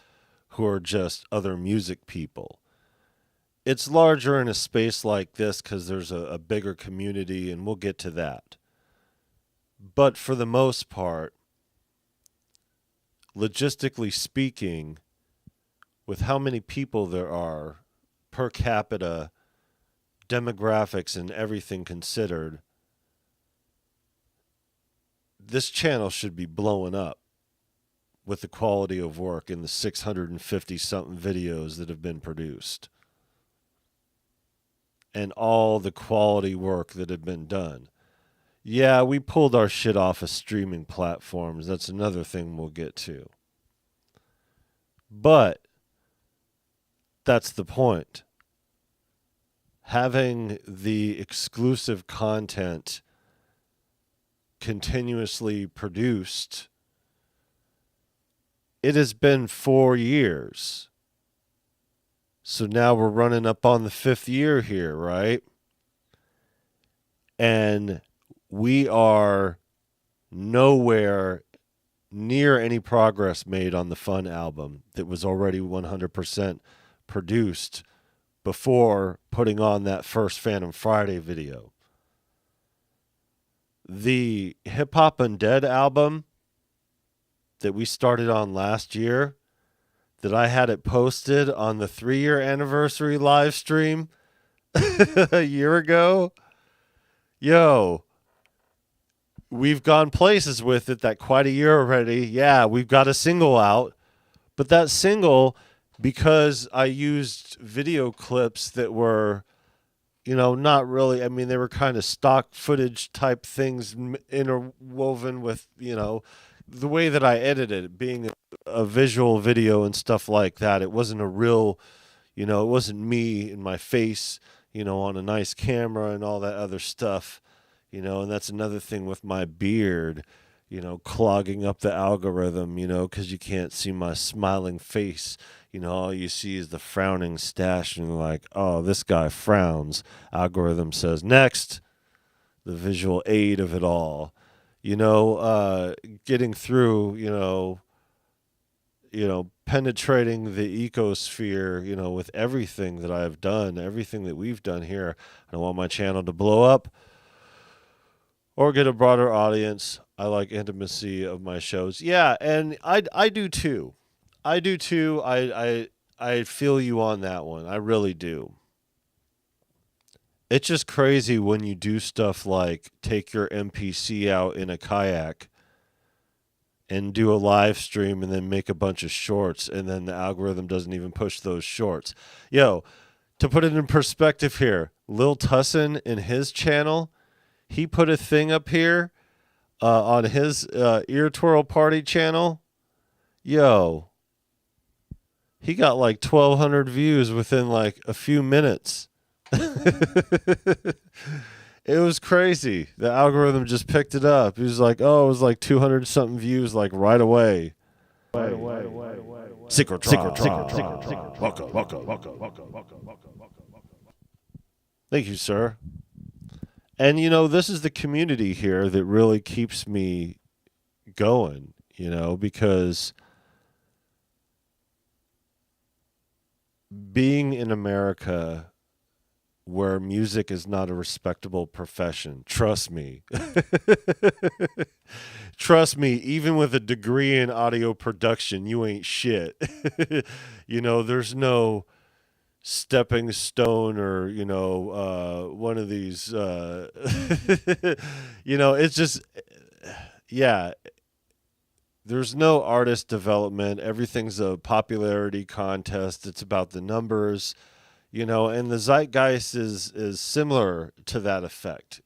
who are just other music people. It's larger in a space like this because there's a bigger community, and we'll get to that. But for the most part, logistically speaking, with how many people there are per capita, demographics, and everything considered, this channel should be blowing up with the quality of work in the 650-something videos that have been produced, and all the quality work that had been done. Yeah, we pulled our shit off of streaming platforms. That's another thing we'll get to. But that's the point. Having the exclusive content continuously produced, it has been 4 years. So now we're running up on the 5th year here, right? And we are nowhere near any progress made on the Fun album that was already 100% produced before putting on that first Phantom Friday video. The Hip Hop Undead album that we started on last year, that I had it posted on the 3-year anniversary live stream a year ago. Yo, we've gone places with it that quite a year already. Yeah, we've got a single out. But that single, because I used video clips that were, not really, they were kind of stock footage type things interwoven with, the way that I edited it, being a visual video and stuff like that. It wasn't a real, it wasn't me in my face, on a nice camera and all that other stuff. And that's another thing with my beard, clogging up the algorithm, because you can't see my smiling face. All you see is the frowning stash, and you're like, oh, this guy frowns. Algorithm says, next. The visual aid of it all. Getting through, penetrating the ecosphere, with everything that I've done, everything that we've done here. I don't want my channel to blow up or get a broader audience. I like intimacy of my shows. Yeah, and I do too. I do too. I feel you on that one. I really do. It's just crazy when you do stuff like take your MPC out in a kayak and do a live stream and then make a bunch of shorts, and then the algorithm doesn't even push those shorts. Yo, to put it in perspective here, Lil Tussinn in his channel, he put a thing up here on his Ear Twirl Party channel. Yo, he got like 1,200 views within like a few minutes. It was crazy. The algorithm just picked it up. He was like, oh, it was like 200 something views like right away. Secret. Welcome. Thank you, sir. And this is the community here that really keeps me going, because being in America where music is not a respectable profession, trust me. Trust me, even with a degree in audio production, you ain't shit. There's no stepping stone or, one of these, it's just, yeah, there's no artist development. Everything's a popularity contest. It's about the numbers. And the zeitgeist is similar to that effect,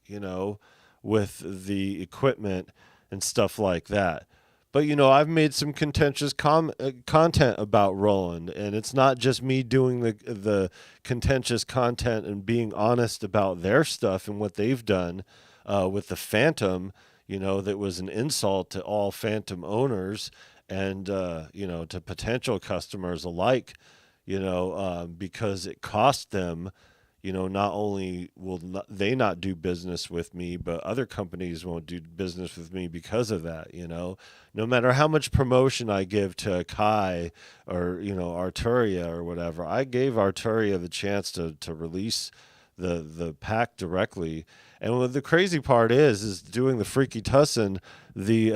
with the equipment and stuff like that. But, I've made some contentious content about Roland, and it's not just me doing the contentious content and being honest about their stuff and what they've done with the Fantom, that was an insult to all Fantom owners and, to potential customers alike. Because it cost them, not only will they not do business with me, but other companies won't do business with me because of that. No matter how much promotion I give to Kai or, Arturia or whatever, I gave Arturia the chance to release the pack directly. And what the crazy part is doing the Freaky Tussinn, the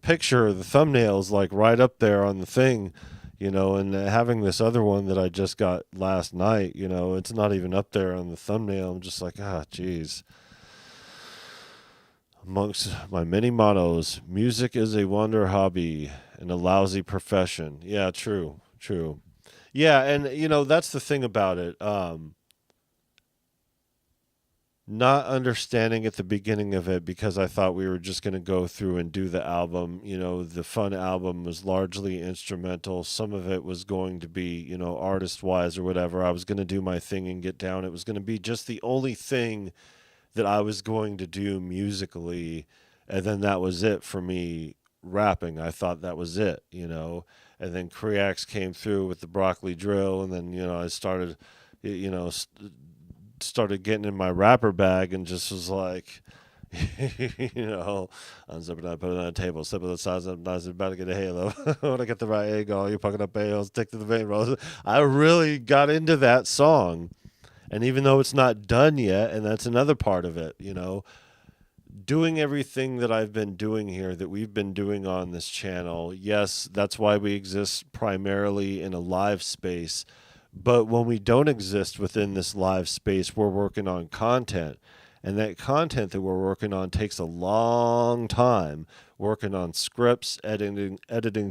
picture, the thumbnail's like right up there on the thing, and having this other one that I just got last night, it's not even up there on the thumbnail. I'm just like, geez. Amongst my many mottos, music is a wonder hobby and a lousy profession. Yeah, true. Yeah, and, that's the thing about it. Not understanding at the beginning of it because I thought we were just going to go through and do the album. The Fun album was largely instrumental. Some of it was going to be, artist-wise or whatever. I was going to do my thing and get down. It was going to be just the only thing that I was going to do musically, and then that was it for me rapping. I thought that was it, and then Creax came through with the broccoli drill, and then, I started, started getting in my rapper bag and just was like, unzip it, I put it on a table, slip it to the sides, I'm about to get a halo. When I get the right angle, you're fucking up bales, stick to the vein rolls. I really got into that song. And even though it's not done yet, and that's another part of it, doing everything that I've been doing here, that we've been doing on this channel, yes, that's why we exist primarily in a live space. But when we don't exist within this live space, we're working on content. And that content that we're working on takes a long time, working on scripts, editing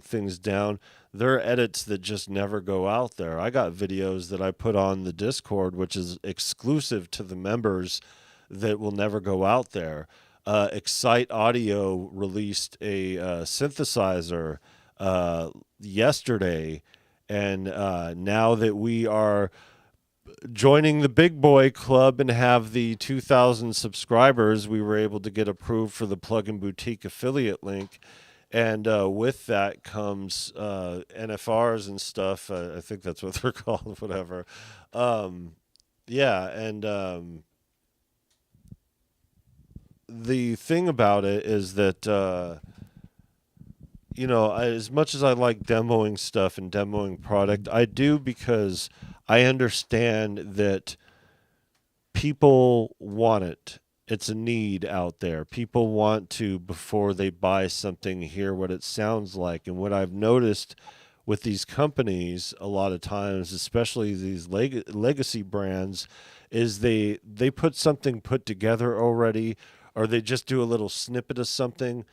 things down. There are edits that just never go out there. I got videos that I put on the Discord, which is exclusive to the members, that will never go out there. Excite Audio released a synthesizer yesterday, and now that we are joining the big boy club and have the 2,000 subscribers, we were able to get approved for the Plugin Boutique affiliate link. And with that comes NFRs and stuff. I think that's what they're called, whatever. Yeah, and the thing about it is that as much as I like demoing stuff and demoing product, I do because I understand that people want it. It's a need out there. People want to, before they buy something, hear what it sounds like. And what I've noticed with these companies a lot of times, especially these legacy brands, is they put something put together already, or they just do a little snippet of something,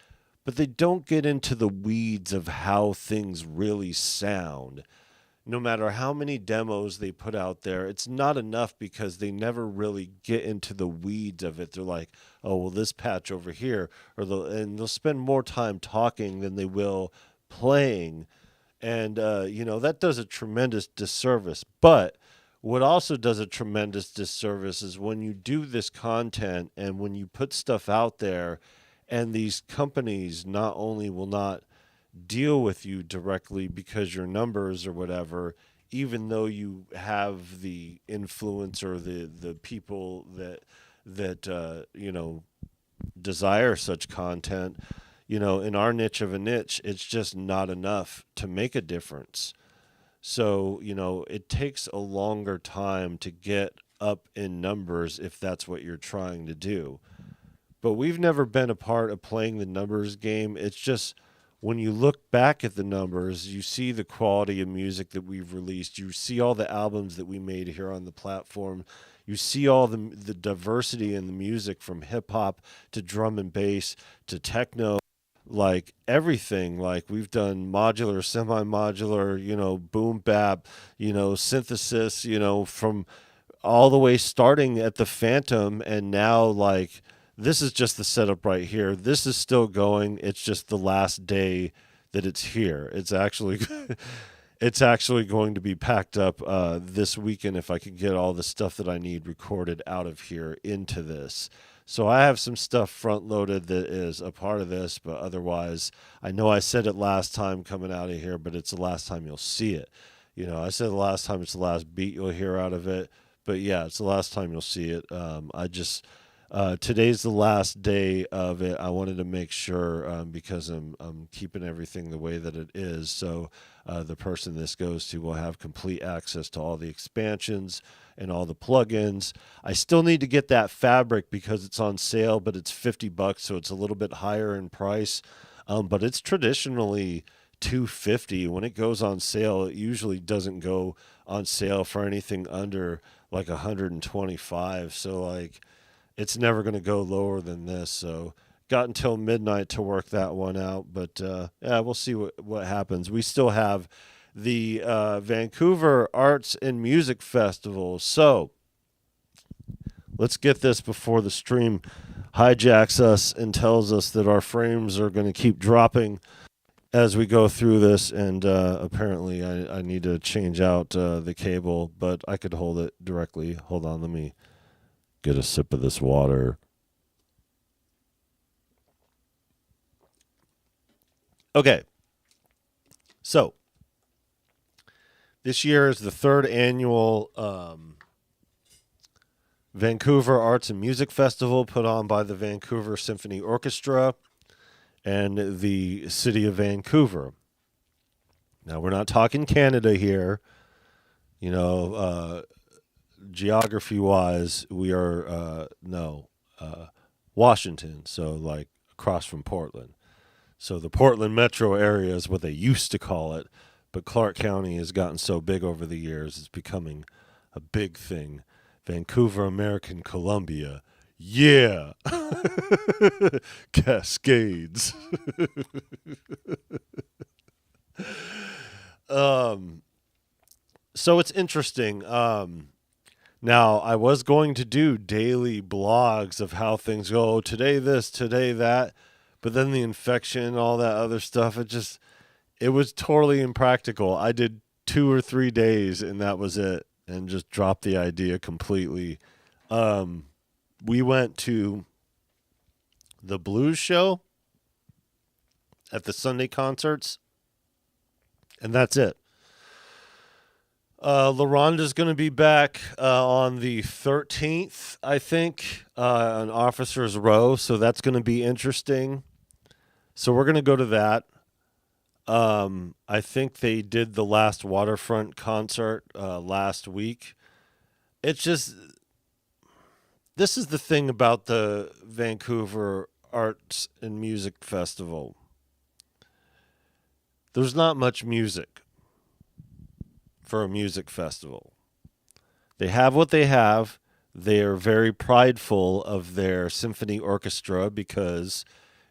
but they don't get into the weeds of how things really sound. No matter how many demos they put out there, it's not enough because they never really get into the weeds of it. They're like, oh, well, this patch over here, and they'll spend more time talking than they will playing. And, that does a tremendous disservice. But what also does a tremendous disservice is when you do this content and when you put stuff out there, and these companies not only will not deal with you directly because your numbers or whatever, even though you have the influence or the people that desire such content, in our niche of a niche, it's just not enough to make a difference. So, it takes a longer time to get up in numbers if that's what you're trying to do. But we've never been a part of playing the numbers game. It's just when you look back at the numbers, you see the quality of music that we've released. You see all the albums that we made here on the platform. You see all the diversity in the music, from hip hop to drum and bass to techno, like everything. Like we've done modular, semi modular, boom bap, synthesis, from all the way starting at the Fantom, and now like this is just the setup right here. This is still going. It's just the last day that it's here. It's actually it's actually going to be packed up this weekend if I can get all the stuff that I need recorded out of here into this. So I have some stuff front loaded that is a part of this, but otherwise, I know I said it last time coming out of here, but it's the last time you'll see it. I said the last time it's the last beat you'll hear out of it, but yeah, it's the last time you'll see it. Today's the last day of it. I wanted to make sure because I'm keeping everything the way that it is. So the person this goes to will have complete access to all the expansions and all the plugins. I still need to get that fabric because it's on sale, but it's $50, so it's a little bit higher in price. But it's traditionally $250. When it goes on sale, it usually doesn't go on sale for anything under like $125. So like, it's never going to go lower than this. So got until midnight to work that one out. But yeah, we'll see what happens. We still have the Vancouver Arts and Music Festival. So let's get this before the stream hijacks us and tells us that our frames are going to keep dropping as we go through this. And apparently I need to change out the cable, but I could hold it directly. Hold on, let me get a sip of this water. Okay. So, this year is the third annual Vancouver Arts and Music Festival put on by the Vancouver Symphony Orchestra and the city of Vancouver. Now, we're not talking Canada here. Geography-wise, we are, Washington, so like across from Portland. So the Portland metro area is what they used to call it, but Clark County has gotten so big over the years, it's becoming a big thing. Vancouver, American Columbia. Yeah. Cascades. So it's interesting. Now, I was going to do daily blogs of how things go. Today this, today that. But then the infection, all that other stuff, it was totally impractical. I did 2 or 3 days and that was it. And just dropped the idea completely. We went to the blues show at the Sunday concerts. And that's it. LaRonda's going to be back on the 13th, I think, on Officers Row. So that's going to be interesting. So we're going to go to that. I think they did the last waterfront concert last week. It's just, this is the thing about the Vancouver Arts and Music Festival. There's not much music for a music festival. They have what they have. They are very prideful of their symphony orchestra because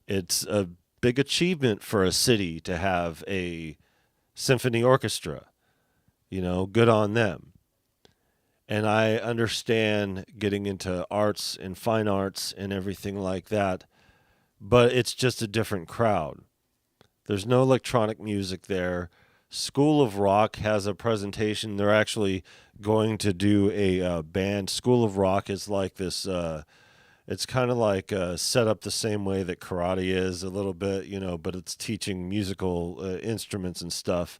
it's a big achievement for a city to have a symphony orchestra. You know, good on them. And I understand getting into arts and fine arts and everything like that, but it's just a different crowd. There's no electronic music there. School of Rock has a presentation. They're actually going to do a band. School of Rock is like this. It's kind of like set up the same way that karate is a little bit, you know, but it's teaching musical instruments and stuff.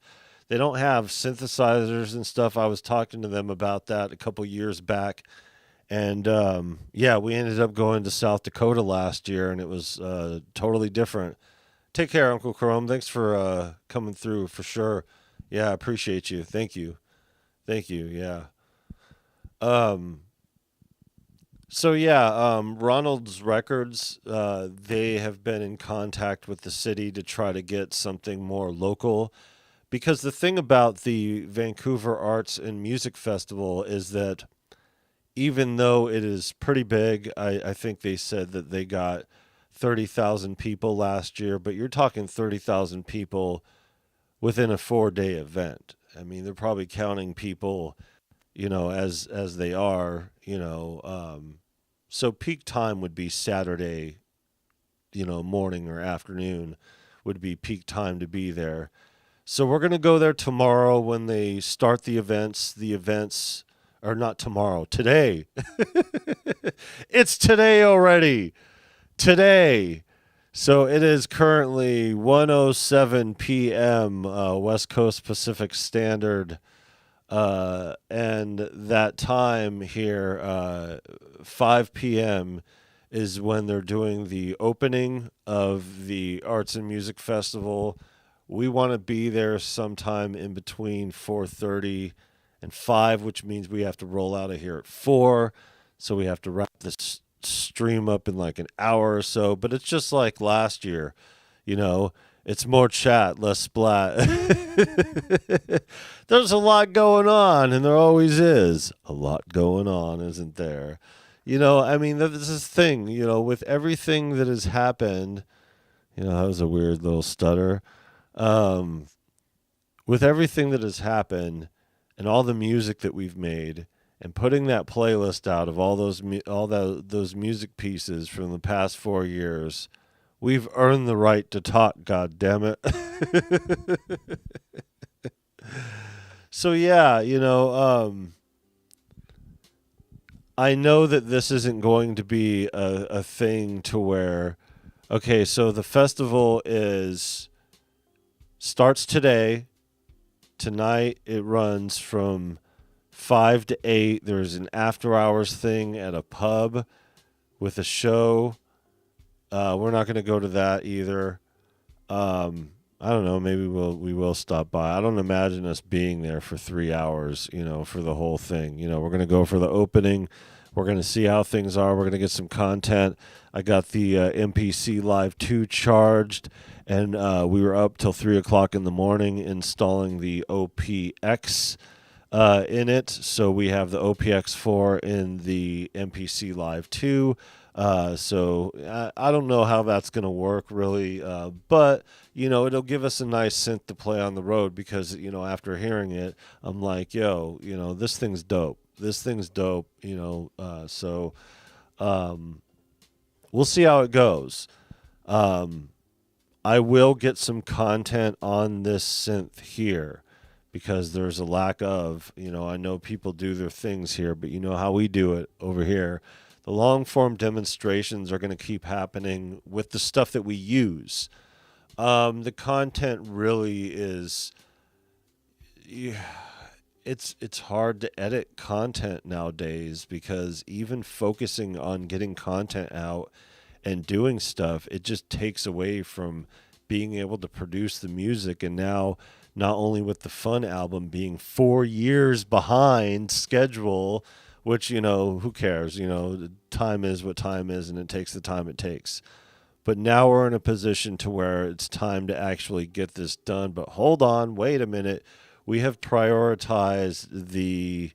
They don't have synthesizers and stuff. I was talking to them about that a couple years back. And yeah, we ended up going to South Dakota last year, and it was totally different. Take care, Uncle Chrome. Thanks for coming through for sure. Yeah, I appreciate you. Thank you. Thank you. Yeah. So yeah, Ronald's Records, they have been in contact with the city to try to get something more local. Because the thing about the Vancouver Arts and Music Festival is that even though it is pretty big, I think they said that they got 30,000 people last year, but you're talking 30,000 people within a 4-day event. I mean, they're probably counting people, you know, as they are, you know. So peak time would be Saturday, you know, morning or afternoon would be peak time to be there. So we're going to go there tomorrow when they start the events. The events are not tomorrow, today. It's today already. Today. So it is currently 1:07 p.m. West Coast Pacific Standard. And that time here, 5 p.m. is when they're doing the opening of the Arts and Music Festival. We want to be there sometime in between 4:30 and 5, which means we have to roll out of here at 4. So we have to wrap this stream up in like an hour or so. But it's just like last year, you know, it's more chat, less splat. There's a lot going on, and there always is a lot going on, isn't there? You know, I mean, this is the thing, you know, with everything that has happened, you know, that was a weird little stutter. With everything that has happened and all the music that we've made and putting that playlist out of all those music pieces from the past 4 years, we've earned the right to talk, God damn it. So yeah, you know, I know that this isn't going to be a thing to where, okay, so the festival starts today. Tonight it runs from 5 to 8. There's an after hours thing at a pub with a show. We're not going to go to that either. I don't know. Maybe we will stop by. I don't imagine us being there for 3 hours, you know, for the whole thing. You know, we're going to go for the opening. We're going to see how things are. We're going to get some content. I got the MPC Live 2 charged, and we were up till 3 o'clock in the morning installing the OPX in it. So we have the OPX4 in the MPC Live 2. So I don't know how that's going to work really, but, you know, it'll give us a nice synth to play on the road because, you know, after hearing it, I'm like, yo, you know, this thing's dope. This thing's dope, you know, so we'll see how it goes. I will get some content on this synth here because there's a lack of, you know, I know people do their things here, but you know how we do it over here. The long-form demonstrations are going to keep happening with the stuff that we use. The content really is, it's hard to edit content nowadays because even focusing on getting content out and doing stuff, it just takes away from being able to produce the music, and now not only with the Fun album being 4 years behind schedule, which, you know, who cares? You know, time is what time is, and it takes the time it takes. But now we're in a position to where it's time to actually get this done. But hold on, wait a minute. We have prioritized the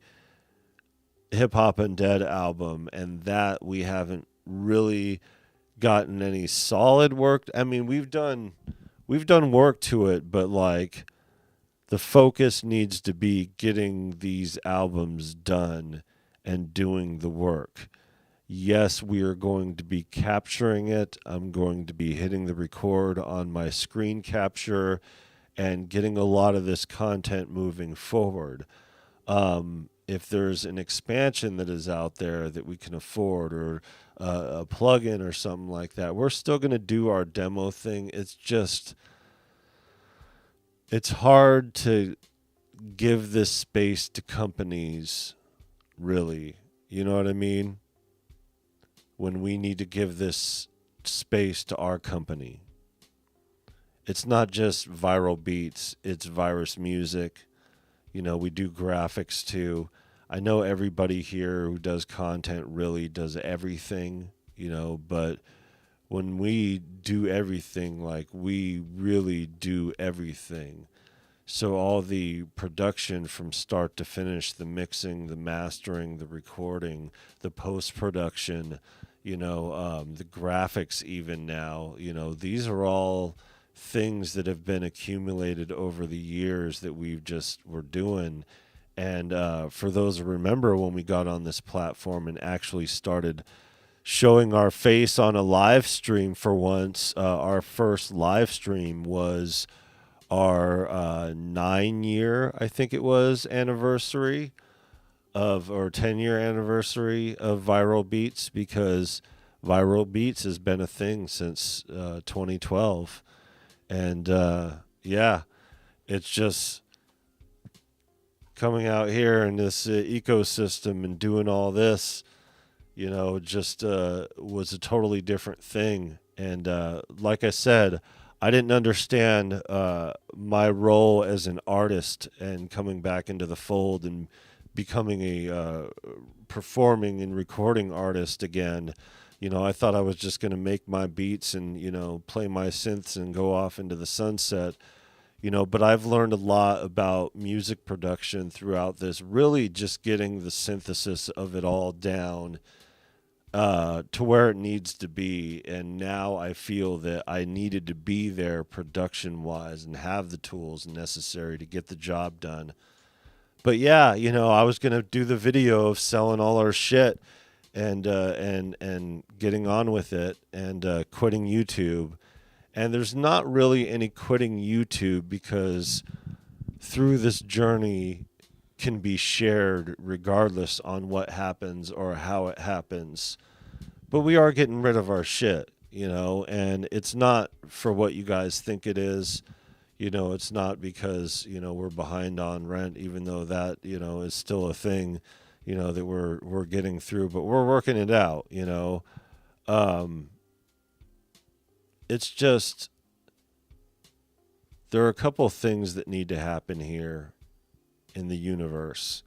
Hip Hop Undead album, and that we haven't really gotten any solid work. I mean, we've done work to it, but like the focus needs to be getting these albums done and doing the work. Yes, we are going to be capturing it. I'm going to be hitting the record on my screen capture and getting a lot of this content moving forward. If there's an expansion that is out there that we can afford, or a plugin or something like that, we're still going to do our demo thing. It's hard to give this space to companies, really. You know what I mean? When we need to give this space to our company. It's not just Viral Beats, it's Virus Music. You know, we do graphics too. I know everybody here who does content really does everything, you know, but when we do everything, like we really do everything. So all the production from start to finish, the mixing, the mastering, the recording, the post-production, you know, the graphics even now, you know, these are all things that have been accumulated over the years that we're doing. And for those who remember when we got on this platform and actually started showing our face on a live stream for once, our first live stream was our 9-year, I think it was, anniversary of, or 10-year anniversary of Viral Beats, because Viral Beats has been a thing since 2012. And yeah, it's just coming out here in this ecosystem and doing all this, you know, just was a totally different thing. And like I said, I didn't understand my role as an artist and coming back into the fold and becoming a performing and recording artist again. You know, I thought I was just going to make my beats and, you know, play my synths and go off into the sunset, you know, but I've learned a lot about music production throughout this, really just getting the synthesis of it all down to where it needs to be. And now I feel that I needed to be there production-wise and have the tools necessary to get the job done. But yeah, you know, I was going to do the video of selling all our shit and getting on with it and quitting YouTube. And there's not really any quitting YouTube, because through this journey can be shared regardless on what happens or how it happens. But we are getting rid of our shit, you know, and it's not for what you guys think it is. You know, it's not because, you know, we're behind on rent, even though that, you know, is still a thing, you know, that we're getting through, but we're working it out, you know. It's just, there are a couple of things that need to happen here in the universe.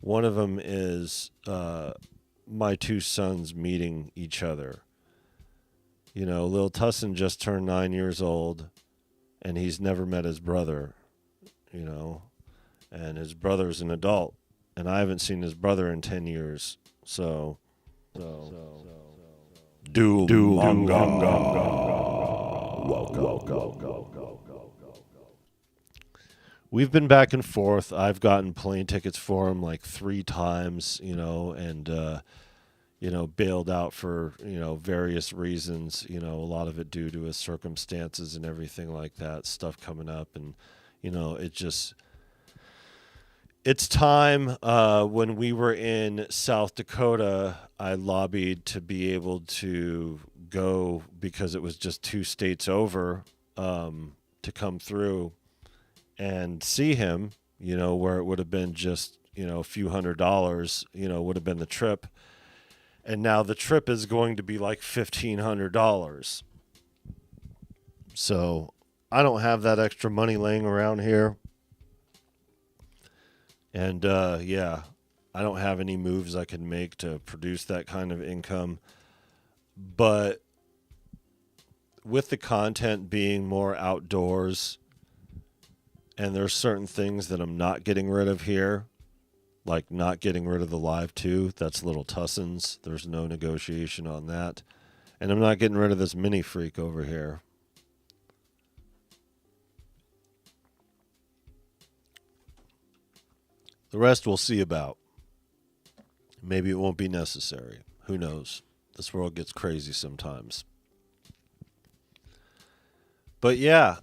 One of them is my two sons meeting each other. You know, little Tussinn just turned 9 years old, and he's never met his brother, you know, and his brother's an adult, and I haven't seen his brother in 10 years. So we've been back and forth. I've gotten plane tickets for him like 3 times, you know, and you know, bailed out for, you know, various reasons, you know, a lot of it due to his circumstances and everything like that, stuff coming up. And, you know, it's time. When we were in South Dakota, I lobbied to be able to go, because it was just 2 states over, to come through and see him, you know, where it would have been just, you know, a few $100s, you know, would have been the trip. And now the trip is going to be like $1,500. So I don't have that extra money laying around here. And yeah, I don't have any moves I can make to produce that kind of income. But with the content being more outdoors, and there's certain things that I'm not getting rid of here, like not getting rid of the Live 2. That's little Tussins. There's no negotiation on that. And I'm not getting rid of this MiniFreak over here. The rest we'll see about. Maybe it won't be necessary. Who knows? This world gets crazy sometimes. But yeah,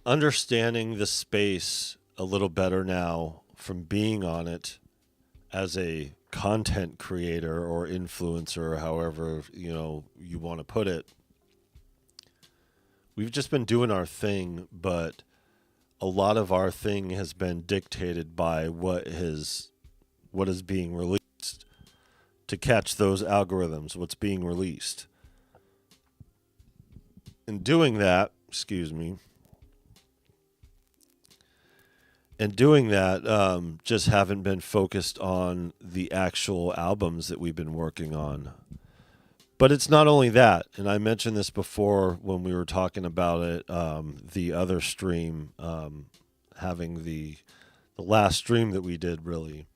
understanding the space a little better now from being on it as a content creator or influencer, however, you want to put it. We've just been doing our thing, but a lot of our thing has been dictated by what is being released to catch those algorithms, what's being released. In doing that, just haven't been focused on the actual albums that we've been working on. But it's not only that, and I mentioned this before when we were talking about it, the other stream, having the last stream that we did, really.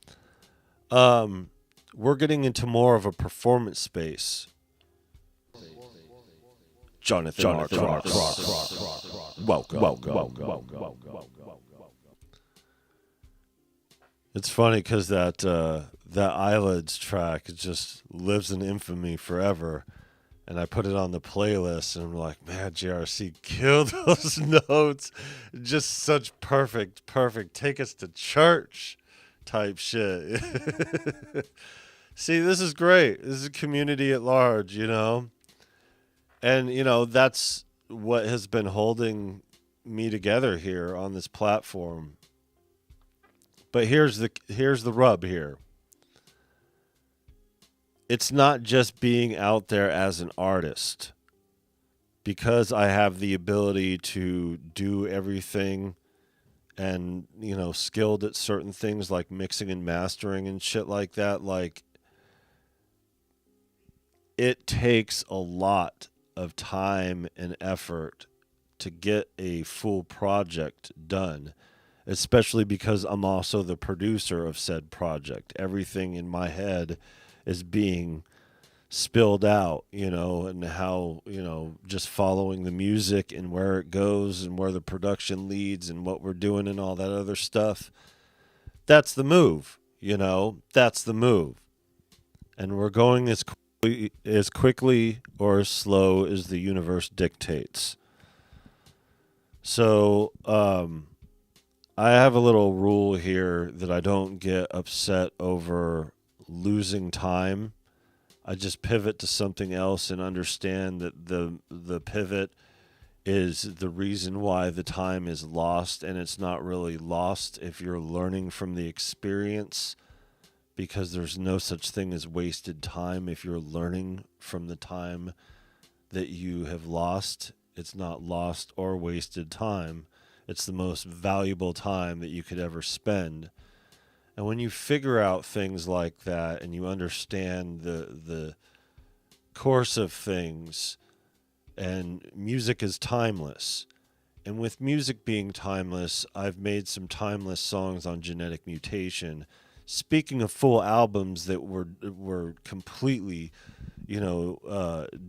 We're getting into more of a performance space. Jonathan. Welcome. It's funny because that Eyelids track just lives in infamy forever. And I put it on the playlist, and I'm like, man, JRC killed those notes. Just such perfect, take us to church type shit. See, this is great. This is a community at large, And, that's what has been holding me together here on this platform. But here's the rub here. It's not just being out there as an artist. Because I have the ability to do everything and, skilled at certain things like mixing and mastering and shit like that. Like, it takes a lot of time and effort to get a full project done, especially because I'm also the producer of said project. Everything in my head is being spilled out, and how, just following the music and where it goes and where the production leads and what we're doing and all that other stuff. That's the move, that's the move. And we're going as quickly or as slow as the universe dictates. So, I have a little rule here that I don't get upset over losing time. I just pivot to something else and understand that the pivot is the reason why the time is lost, and it's not really lost if you're learning from the experience, because there's no such thing as wasted time. If you're learning from the time that you have lost, it's not lost or wasted time. It's the most valuable time that you could ever spend. And when you figure out things like that and you understand the course of things, and music is timeless. And with music being timeless, I've made some timeless songs on Genetic Mutation. Speaking of full albums that were completely,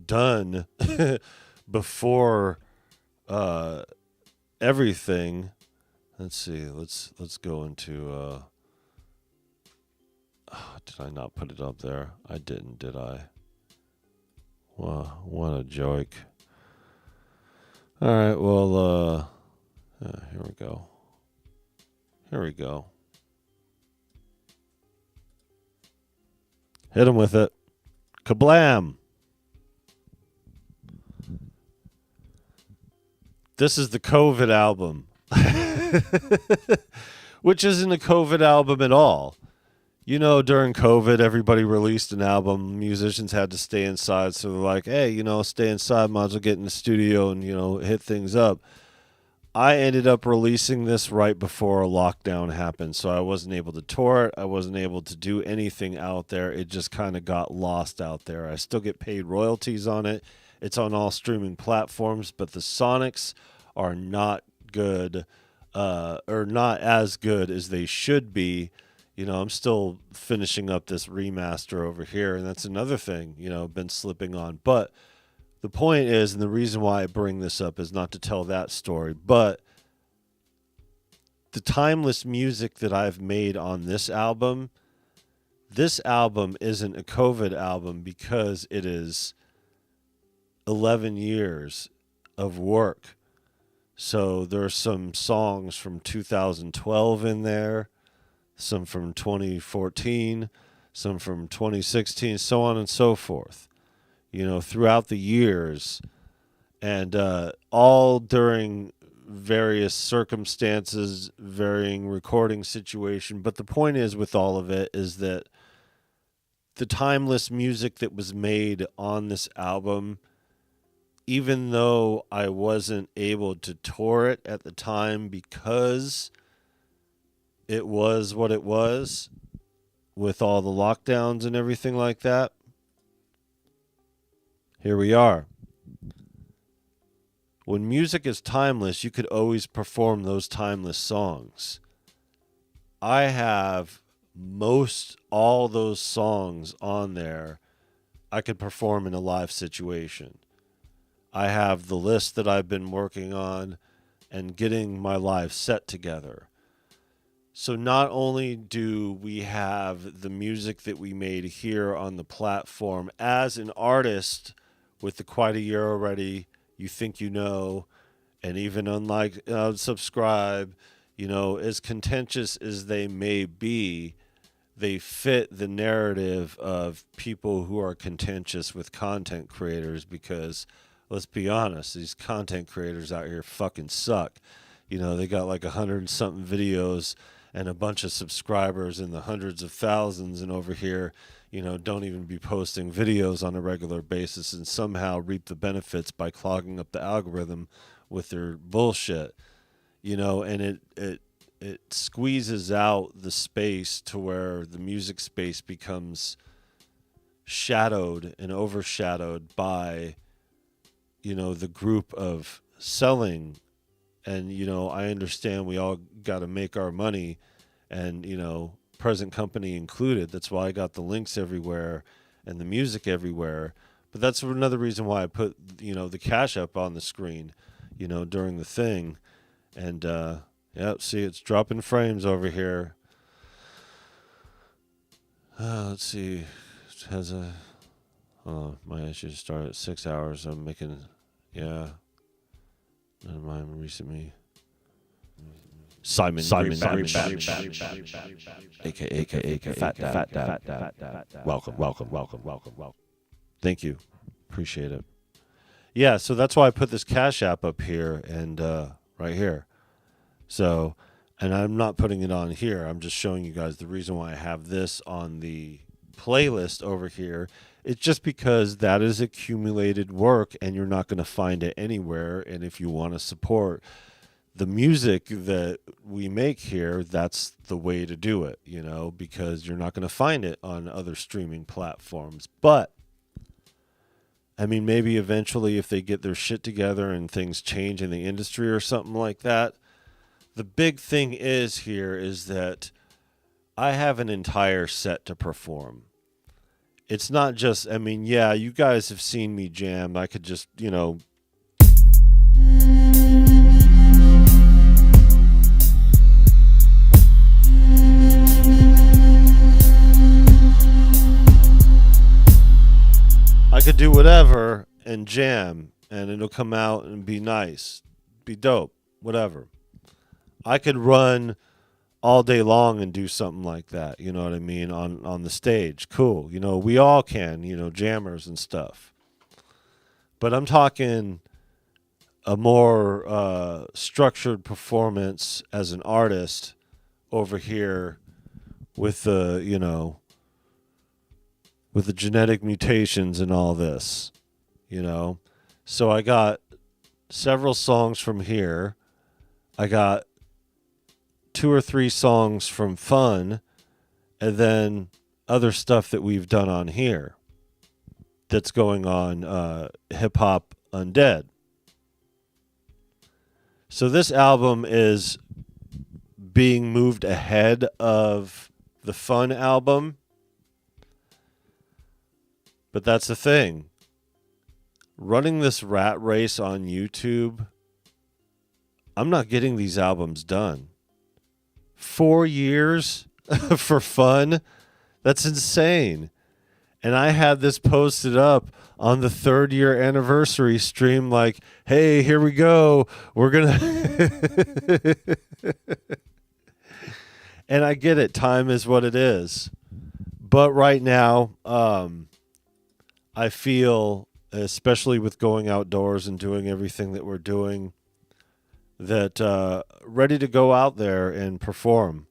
done before everything. Let's see. Let's go into. Did I not put it up there? I didn't, did I? Wow, what a joke. All right, well, here we go. Hit him with it. Kablam! This is the COVID album. Which isn't a COVID album at all. You know, during COVID, everybody released an album. Musicians had to stay inside, so they're like, hey, you know, stay inside, might as well get in the studio and, you know, hit things up. I ended up releasing this right before a lockdown happened, so I wasn't able to tour it. I wasn't able to do anything out there. It just kind of got lost out there. I still get paid royalties on it. It's on all streaming platforms, but the sonics are not good, or not as good as they should be. You know, I'm still finishing up this remaster over here, and that's another thing, you know, been slipping on. But the point is, and the reason why I bring this up is not to tell that story, but the timeless music that I've made on this album isn't a COVID album because it is 11 years of work. So there's some songs from 2012 in there, some from 2014, some from 2016, so on and so forth, you know, throughout the years, and all during various circumstances, varying recording situation. But the point is with all of it is that the timeless music that was made on this album, even though I wasn't able to tour it at the time because it was what it was with all the lockdowns and everything like that, here we are. When music is timeless, you could always perform those timeless songs. I have all those songs on there I could perform in a live situation. I have the list that I've been working on and getting my live set together. So not only do we have the music that we made here on the platform as an artist with the Quite a Year Already, You Think You Know, and even unlike Subscribe, you know, as contentious as they may be, they fit the narrative of people who are contentious with content creators because, let's be honest, these content creators out here fucking suck. You know, they got like 100-something videos and a bunch of subscribers in the hundreds of thousands, and over here, you know, don't even be posting videos on a regular basis and somehow reap the benefits by clogging up the algorithm with their bullshit, you know, and it squeezes out the space to where the music space becomes shadowed and overshadowed by, you know, the group of selling. And, you know, I understand we all got to make our money, and, you know, present company included. That's why I got the links everywhere and the music everywhere. But that's another reason why I put, you know, the Cash App on the screen, you know, during the thing. And, yeah, see, it's dropping frames over here. Let's see. It has a, oh, my issue started at 6 hours. I'm making, yeah. Never mind, recently. Simon, aka Fat Dad. Welcome. Thank you, appreciate it. Yeah, so that's why I put this Cash App up here and right here. So, and I'm not putting it on here. I'm just showing you guys the reason why I have this on the playlist over here. It's just because that is accumulated work and you're not going to find it anywhere. And if you want to support the music that we make here, that's the way to do it, you know, because you're not going to find it on other streaming platforms. But, I mean, maybe eventually if they get their shit together and things change in the industry or something like that. The big thing is here is that I have an entire set to perform. It's not just, I mean, yeah, you guys have seen me jam. I could just, you know, I could do whatever and jam, and it'll come out and be nice, be dope, whatever. I could run all day long and do something like that, you know what I mean, on the stage. Cool. You know, we all can, you know, jammers and stuff. But I'm talking a more structured performance as an artist over here with the, with the genetic mutations and all this, So I got several songs from here. I got 2 or 3 songs from Fun, and then other stuff that we've done on here that's going on Hip Hop Undead. So this album is being moved ahead of the Fun album. But that's the thing. Running this rat race on YouTube, I'm not getting these albums done. 4 years for Fun? That's insane. And I had this posted up on the 3rd year anniversary stream like, hey, here we go. We're going to... And I get it. Time is what it is. But right now, I feel, especially with going outdoors and doing everything that we're doing, that ready to go out there and perform.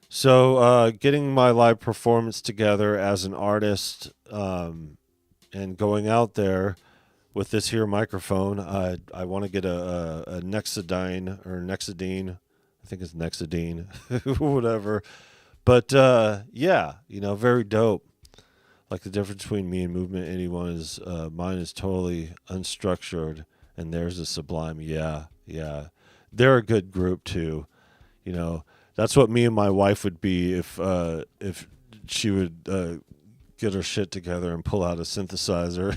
So getting my live performance together as an artist and going out there with this here microphone, I want to get a Nexidine or Nexidine. I think it's Nexidine, whatever. But yeah, very dope. Like the difference between me and Movement 81 is mine is totally unstructured and theirs is sublime. Yeah. They're a good group too. That's what me and my wife would be if she would get her shit together and pull out a synthesizer.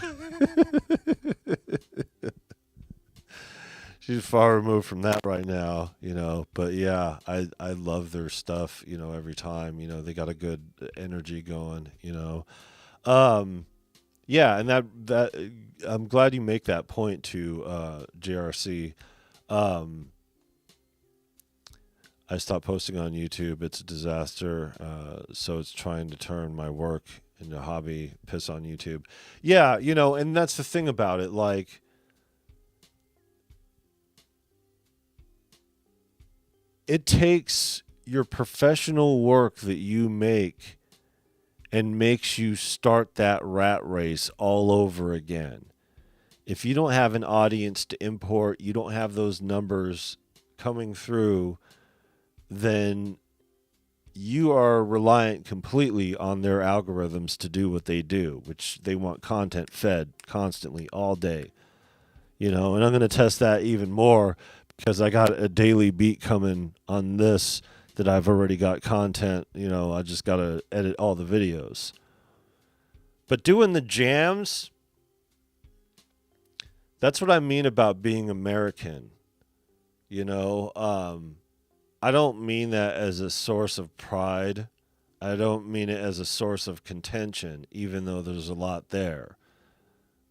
She's far removed from that right now, But yeah, I love their stuff, every time. They got a good energy going, Yeah, and that I'm glad you make that point to JRC. I stopped posting on YouTube. It's a disaster. So it's trying to turn my work into a hobby, piss on YouTube. Yeah, and that's the thing about it. Like, it takes your professional work that you make and makes you start that rat race all over again. If you don't have an audience to import, you don't have those numbers coming through, then you are reliant completely on their algorithms to do what they do, which they want content fed constantly all day. And I'm going to test that even more because I got a daily beat coming on this that I've already got content. I just got to edit all the videos. But doing the jams, that's what I mean about being American. I don't mean that as a source of pride. I don't mean it as a source of contention, even though there's a lot there.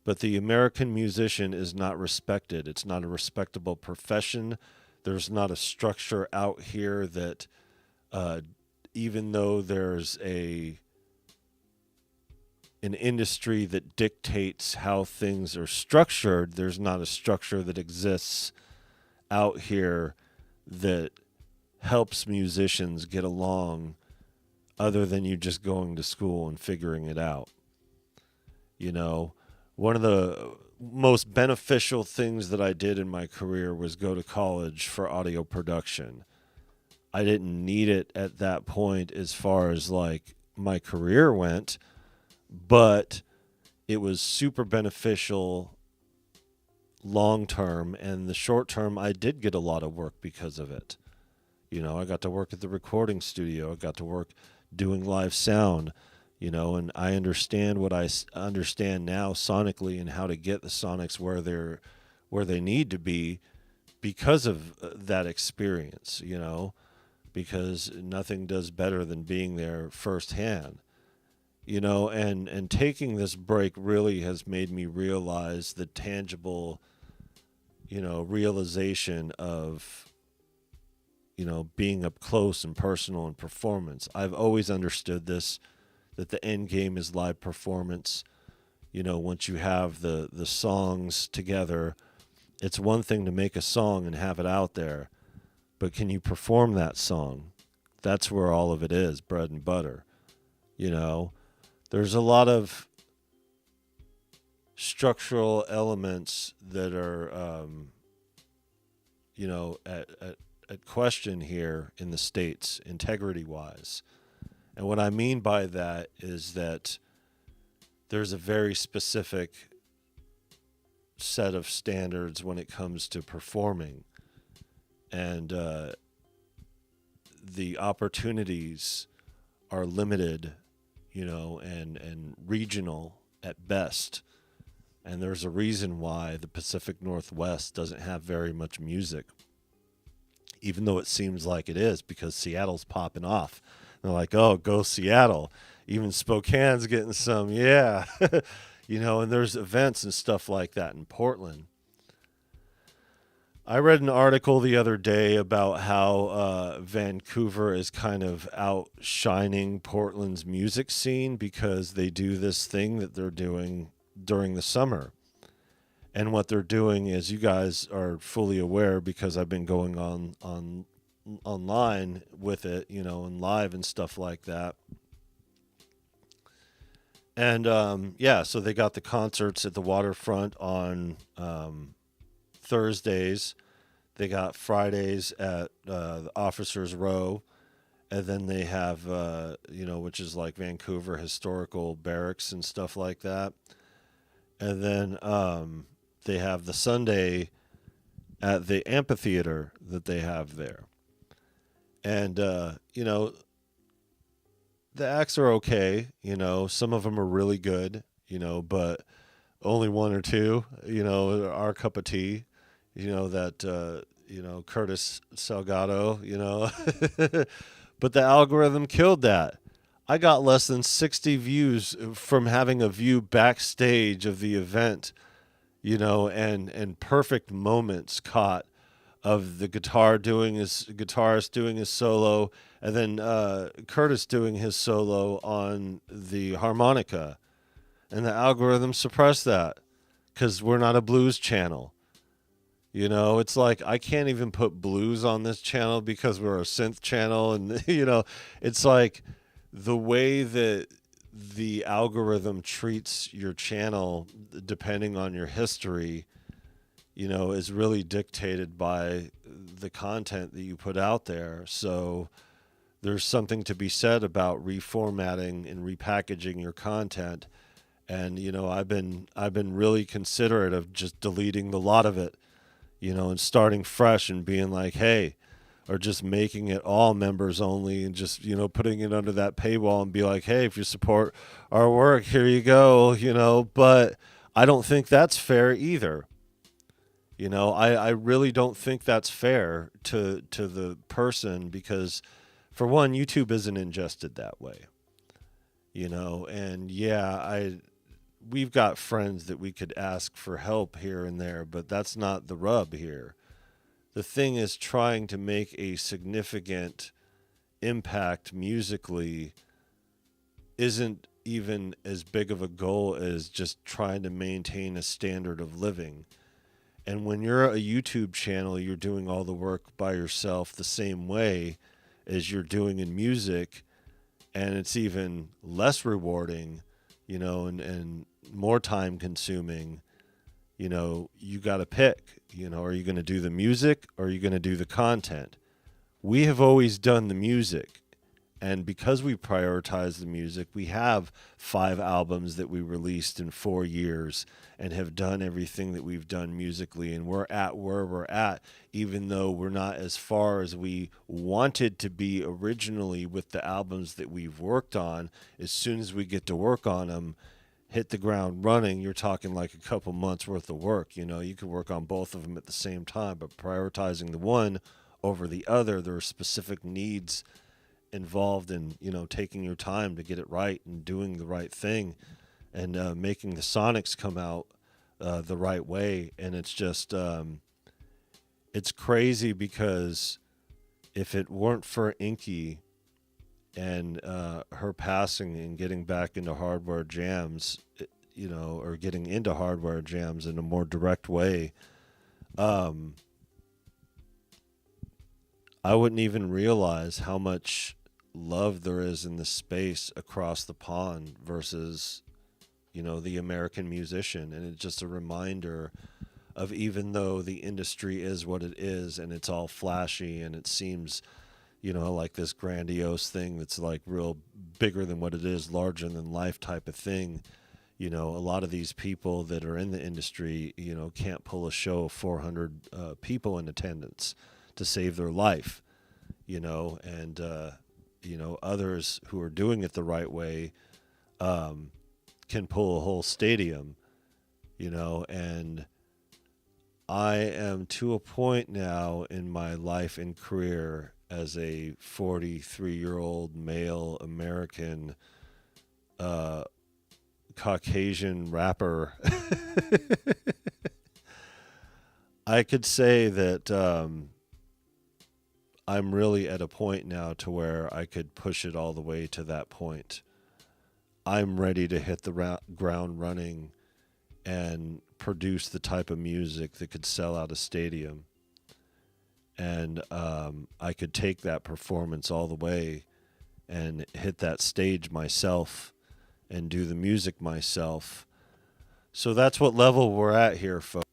But the American musician is not respected. It's not a respectable profession. There's not a structure out here that, even though there's an industry that dictates how things are structured, there's not a structure that exists out here that helps musicians get along other than you just going to school and figuring it out. One of the most beneficial things that I did in my career was go to college for audio production. I didn't need it at that point as far as like my career went, but it was super beneficial long term, and the short term I did get a lot of work because of it. I got to work at the recording studio. I got to work doing live sound, and I understand what I understand now sonically and how to get the sonics where they need to be because of that experience, because nothing does better than being there firsthand, and taking this break really has made me realize the tangible, realization of, being up close and personal and performance. I've always understood this, that the end game is live performance. Once you have the songs together, it's one thing to make a song and have it out there, but can you perform that song? That's where all of it is, bread and butter. You know, there's a lot of structural elements that are, you know, at question here in the States, integrity-wise. And what I mean by that is that there's a very specific set of standards when it comes to performing. And the opportunities are limited, you know, and regional at best. And there's a reason why the Pacific Northwest doesn't have very much music, even though it seems like it is, because Seattle's popping off. They're like, oh, go Seattle. Even Spokane's getting some, yeah. You know, and there's events and stuff like that in Portland. I read an article the other day about how Vancouver is kind of outshining Portland's music scene because they do this thing that they're doing during the summer. And what they're doing is, you guys are fully aware because I've been going on online with it, you know, and live and stuff like that. And yeah, so they got the concerts at the waterfront on Thursdays. They got Fridays at the Officers Row. And then they have, you know, which is like Vancouver Historical Barracks and stuff like that. And then they have the Sunday at the amphitheater that they have there. And, you know, the acts are okay. You know, some of them are really good, you know, but only one or two, you know, are our cup of tea. You know, that, you know, Curtis Salgado, you know. But the algorithm killed that. I got less than 60 views from having a view backstage of the event, you know, and perfect moments caught of the guitarist doing his solo, and then Curtis doing his solo on the harmonica. And the algorithm suppressed that because we're not a blues channel. You know, it's like I can't even put blues on this channel because we're a synth channel. And, you know, it's like the way that the algorithm treats your channel, depending on your history, you know, is really dictated by the content that you put out there. So there's something to be said about reformatting and repackaging your content. And, you know, I've been really considerate of just deleting the lot of it, you know, and starting fresh and being like, hey, or just making it all members only and just, you know, putting it under that paywall and be like, hey, if you support our work, here you go, you know. But I don't think that's fair either. You know, I really don't think that's fair to the person because, for one, YouTube isn't ingested that way. You know, and yeah, we've got friends that we could ask for help here and there, but that's not the rub here. The thing is, trying to make a significant impact musically isn't even as big of a goal as just trying to maintain a standard of living. And when you're a YouTube channel, you're doing all the work by yourself the same way as you're doing in music, and it's even less rewarding, you know, and more time consuming. You know, you got to pick, you know, are you going to do the music or are you going to do the content? We have always done the music. And because we prioritize the music, we have 5 albums that we released in 4 years and have done everything that we've done musically. And we're at where we're at, even though we're not as far as we wanted to be originally with the albums that we've worked on. As soon as we get to work on them, hit the ground running, you're talking like a couple months worth of work. You know, you could work on both of them at the same time, but prioritizing the one over the other, there are specific needs involved in, you know, taking your time to get it right and doing the right thing and making the sonics come out the right way. And it's just, it's crazy because if it weren't for Inky and her passing and getting back into hardware jams, you know, or getting into hardware jams in a more direct way, I wouldn't even realize how much love there is in the space across the pond versus, the American musician. And it's just a reminder of, even though the industry is what it is and it's all flashy and it seems, like this grandiose thing that's like real bigger than what it is, larger than life type of thing. A lot of these people that are in the industry, can't pull a show of 400 people in attendance to save their life, and, others who are doing it the right way can pull a whole stadium, and I am to a point now in my life and career as a 43-year-old male American Caucasian rapper. I could say that I'm really at a point now to where I could push it all the way to that point. I'm ready to hit the ground running and produce the type of music that could sell out a stadium. And I could take that performance all the way and hit that stage myself and do the music myself. So that's what level we're at here, folks.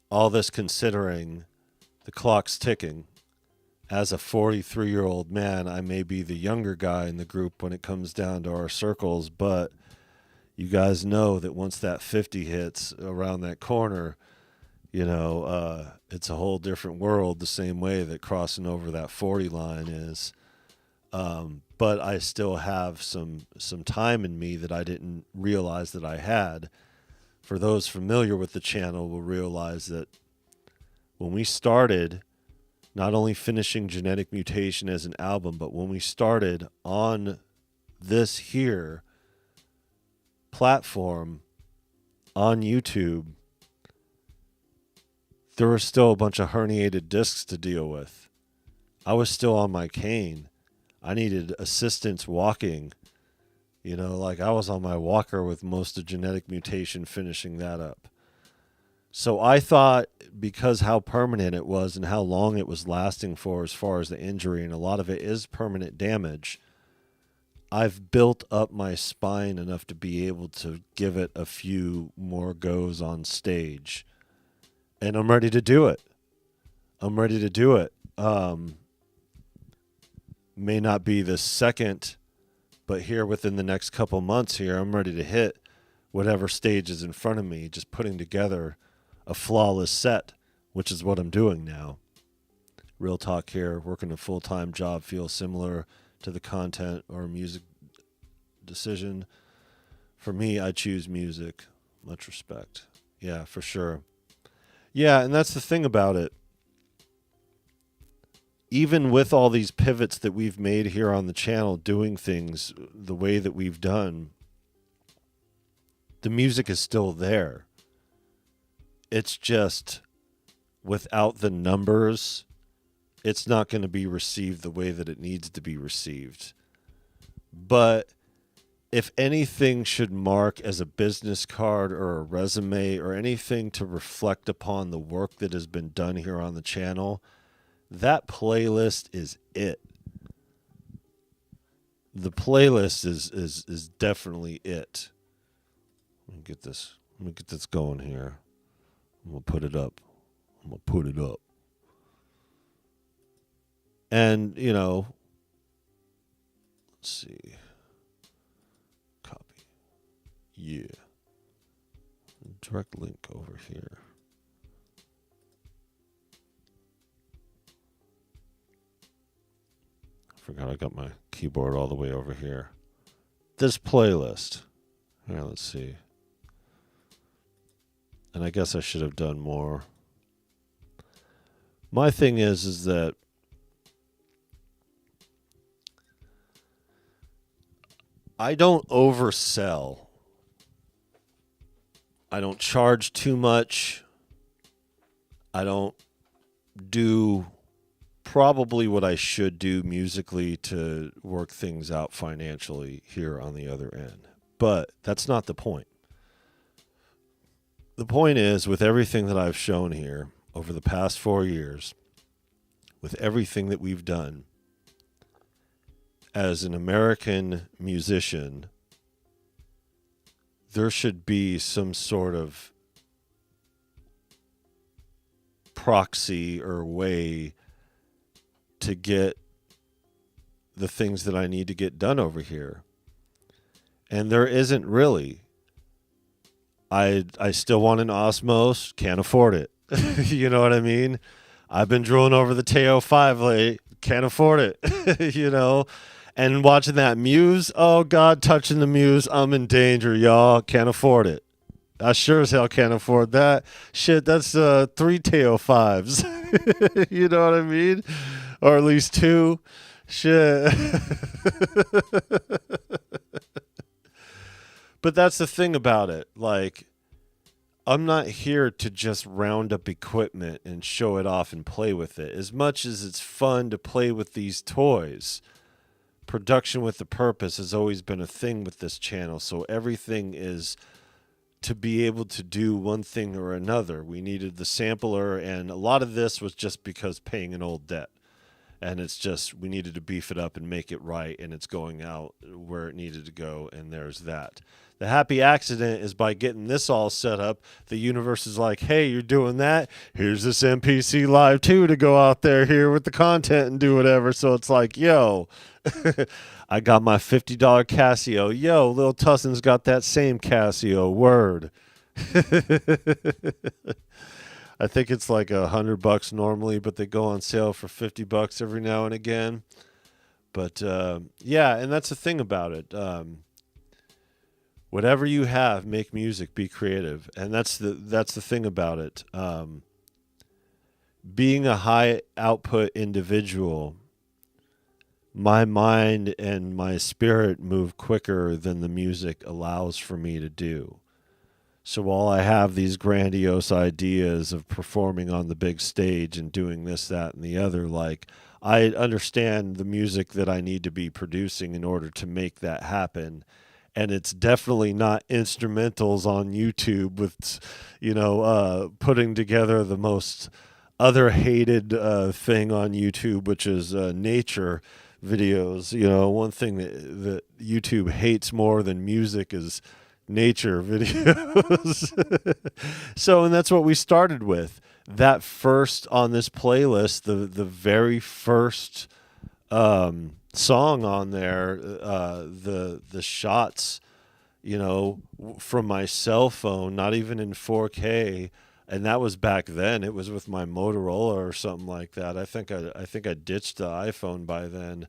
All this considering, the clock's ticking. As a 43-year-old man, I may be the younger guy in the group when it comes down to our circles, but you guys know that once that 50 hits around that corner, it's a whole different world, the same way that crossing over that 40 line is. But I still have some time in me that I didn't realize that I had. For those familiar with the channel will realize that when we started, not only finishing Genetic Mutation as an album, but when we started on this here platform on YouTube, there were still a bunch of herniated discs to deal with. I was still on my cane. I needed assistance walking. I was on my walker with most of Genetic Mutation finishing that up. So I thought, because how permanent it was and how long it was lasting for as far as the injury, and a lot of it is permanent damage, I've built up my spine enough to be able to give it a few more goes on stage. And I'm ready to do it. May not be the second, but here within the next couple months here, I'm ready to hit whatever stage is in front of me, just putting together a flawless set, which is what I'm doing now. Real talk here, working a full-time job feels similar to the content or music decision. For me, I choose music. Much respect. Yeah, for sure. Yeah, and that's the thing about it. Even with all these pivots that we've made here on the channel, doing things the way that we've done, the music is still there. It's just, without the numbers, it's not going to be received the way that it needs to be received. But if anything should mark as a business card or a resume or anything to reflect upon the work that has been done here on the channel, that playlist is it. The playlist is definitely it. Let me get this going here. I'm gonna put it up. And let's see. Copy. Yeah. Direct link over here. Forgot I got my keyboard all the way over here. This playlist. Here, let's see. And I guess I should have done more. My thing is that I don't oversell. I don't charge too much. I don't do probably what I should do musically to work things out financially here on the other end. But that's not the point. the point is, with everything that I've shown here over the past 4 years, with everything that we've done, as an American musician, there should be some sort of proxy or way to get the things that I need to get done over here. And there isn't really. I still want an Osmos, can't afford it. You know what I mean? I've been drooling over the Teo 5 late, can't afford it. You know? And watching that Muse, oh God, touching the Muse, I'm in danger, y'all. Can't afford it. I sure as hell can't afford that. Shit, that's 3 Teo 5s. You know what I mean? Or at least 2. Shit. But that's the thing about it. Like, I'm not here to just round up equipment and show it off and play with it. As much as it's fun to play with these toys, production with a purpose has always been a thing with this channel. So everything is to be able to do one thing or another. We needed the sampler, and a lot of this was just because paying an old debt. And it's just, we needed to beef it up and make it right, and it's going out where it needed to go, and there's that. The happy accident is by getting this all set up, the universe is like, hey, you're doing that, here's this MPC Live 2 to go out there here with the content and do whatever. So it's like, yo, I got my $50 Casio. Yo, Lil Tussins got that same Casio. Word. I think it's like $100 normally, but they go on sale for $50 every now and again. But yeah, and that's the thing about it. Whatever you have, make music, be creative, and that's the thing about it. Being a high output individual, my mind and my spirit move quicker than the music allows for me to do. So while I have these grandiose ideas of performing on the big stage and doing this, that, and the other, like, I understand the music that I need to be producing in order to make that happen. And it's definitely not instrumentals on YouTube with, you know, putting together the most other hated thing on YouTube, which is nature videos. You know, one thing that YouTube hates more than music is nature videos. So, and that's what we started with. That first on this playlist, the very first song on there, the shots, you know, from my cell phone, not even in 4K, and that was back then. It was with my Motorola or something like that. I think I ditched the iPhone by then.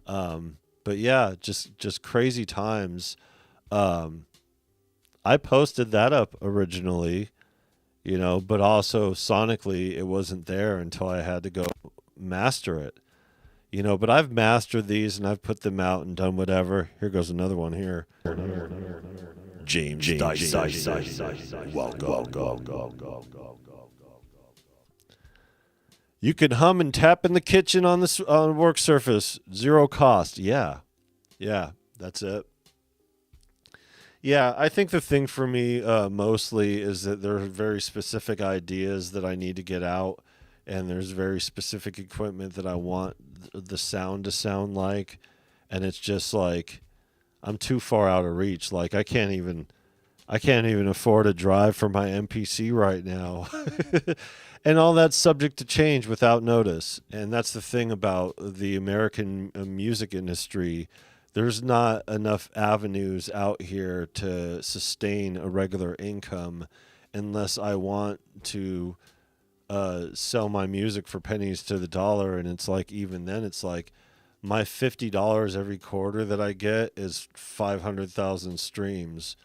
But yeah, just crazy times. I posted that up originally, you know, but also sonically it wasn't there until I had to go master it. You know, but I've mastered these and I've put them out and done whatever. Here goes another one here. James. Welcome. You can hum and tap in the kitchen on the work surface. 0 cost. Yeah, that's it. Yeah, I think the thing for me mostly is that there are very specific ideas that I need to get out. And there's very specific equipment that I want the sound to sound like. And it's just like, I'm too far out of reach. Like, I can't even afford a drive for my MPC right now. And all that's subject to change without notice. And that's the thing about the American music industry. There's not enough avenues out here to sustain a regular income unless I want to sell my music for pennies to the dollar. And it's like, even then, it's like my $50 every quarter that I get is 500,000 streams.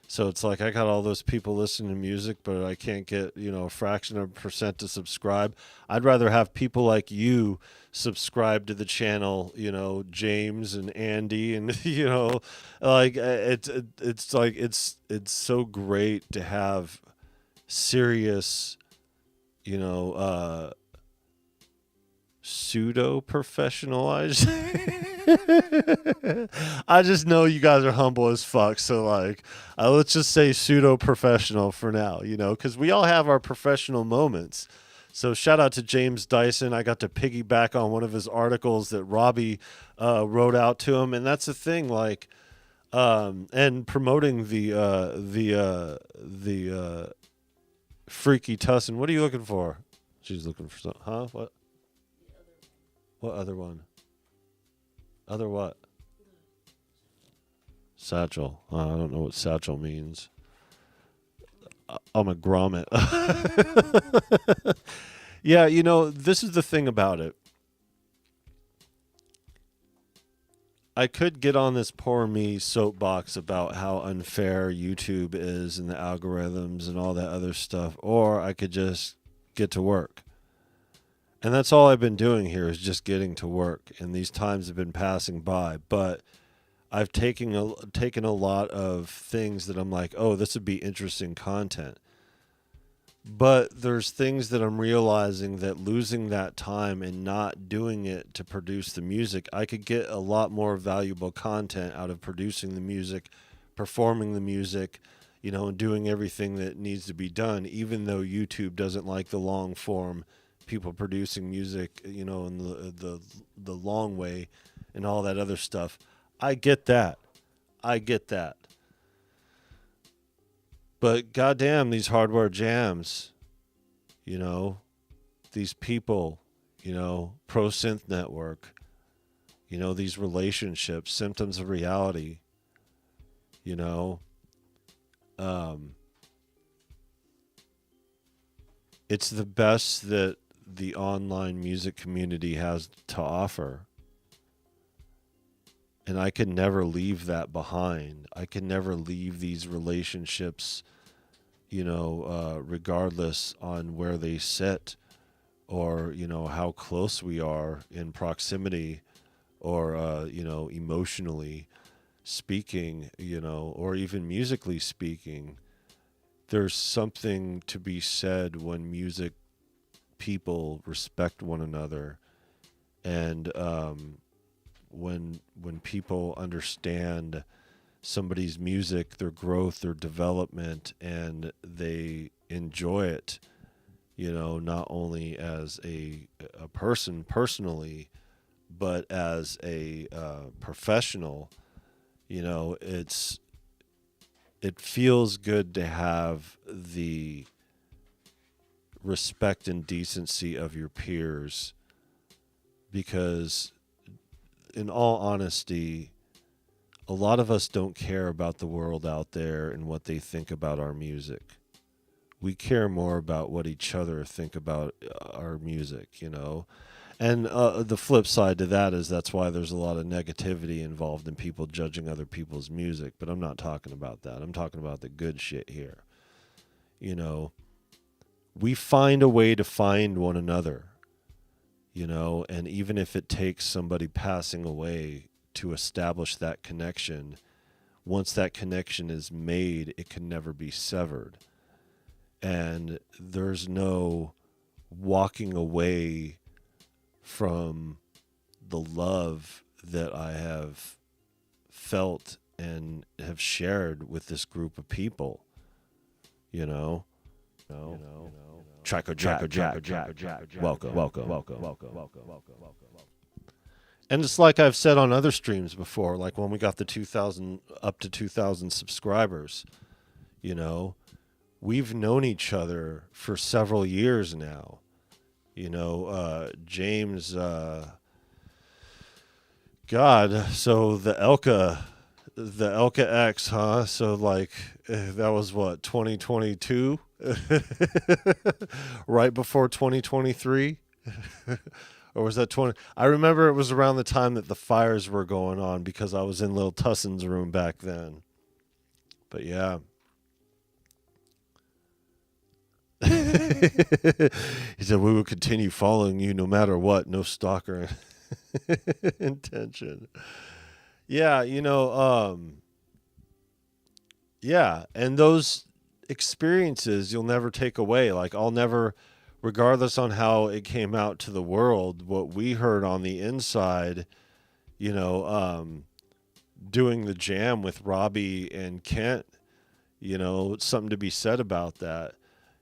So it's like, I got all those people listening to music, but I can't get, you know, a fraction of a percent to subscribe. I'd rather have people like you subscribe to the channel, you know, James and Andy, and you know, like it's like it's so great to have serious, you know, pseudo professionalized. I just know you guys are humble as fuck, so like, let's just say pseudo professional for now, you know, because we all have our professional moments. So shout out to James Dyson. I got to piggyback on one of his articles that Robbie wrote out to him, and that's the thing, like, and promoting the freaky Tussinn. What are you looking for? She's looking for something. Huh? What? What other one? Other what? Satchel. I don't know what satchel means. I'm a grommet. Yeah, you know, this is the thing about it. I could get on this poor me soapbox about how unfair YouTube is and the algorithms and all that other stuff, or I could just get to work. And that's all I've been doing here is just getting to work, and these times have been passing by. But I've taken a lot of things that I'm like, oh, this would be interesting content. But there's things that I'm realizing that losing that time and not doing it to produce the music, I could get a lot more valuable content out of producing the music, performing the music, you know, and doing everything that needs to be done, even though YouTube doesn't like the long form, people producing music, you know, in the long way and all that other stuff. I get that. But goddamn, these hardware jams, you know, these people, you know, Pro Synth Network, you know, these relationships, symptoms of reality, you know, it's the best that the online music community has to offer. And I can never leave that behind. I can never leave these relationships, you know, regardless on where they sit or, you know, how close we are in proximity or, you know, emotionally speaking, you know, or even musically speaking. There's something to be said when music people respect one another and, when people understand somebody's music, their growth, their development, and they enjoy it, you know, not only as a person personally, but as a professional, you know, it feels good to have the respect and decency of your peers, because in all honesty, a lot of us don't care about the world out there and what they think about our music. We care more about what each other think about our music, you know. And the flip side to that is that's why there's a lot of negativity involved in people judging other people's music. But I'm not talking about that. I'm talking about the good shit here. You know, we find a way to find one another. You know, and even if it takes somebody passing away to establish that connection, once that connection is made, it can never be severed. And there's no walking away from the love that I have felt and have shared with this group of people, you know. Tracker Jack. Welcome. And it's like I've said on other streams before, like when we got the up to 2,000 subscribers, you know, we've known each other for several years now. You know, James, God, so the Elka X, huh? So like that was what, 2022? Right before 2023? Or was that 20? I remember it was around the time that the fires were going on because I was in little Tussinn's room back then. But yeah. He said, we will continue following you no matter what. No stalker intention. Yeah, you know, yeah. And those experiences you'll never take away. Like I'll never regardless on how it came out to the world, what we heard on the inside, you know, doing the jam with Robbie and Kent, you know, something to be said about that.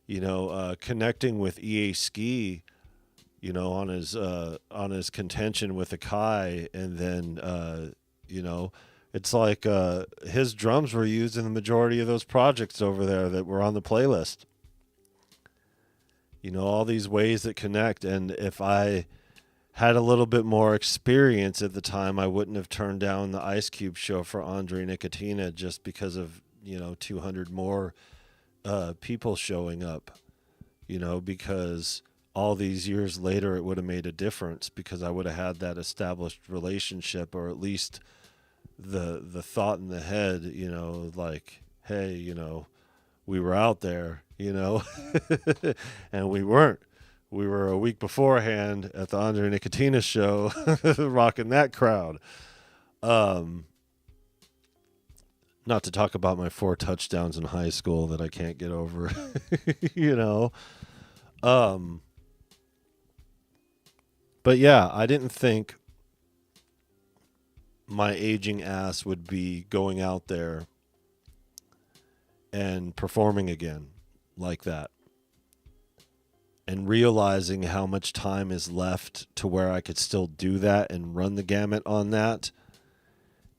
You know, connecting with EA Ski, you know, on his contention with Akai, and then you know, it's like his drums were used in the majority of those projects over there that were on the playlist. You know, all these ways that connect, and if I had a little bit more experience at the time, I wouldn't have turned down the Ice Cube show for Andre Nicotina just because of, you know, 200 more people showing up, you know, because all these years later it would have made a difference because I would have had that established relationship, or at least the thought in the head, you know, like, hey, you know, we were out there, you know, and we weren't. We were a week beforehand at the Andre Nicotina show, rocking that crowd. Not to talk about my 4 touchdowns in high school that I can't get over, you know. But yeah, I didn't think my aging ass would be going out there and performing again like that, and realizing how much time is left to where I could still do that and run the gamut on that.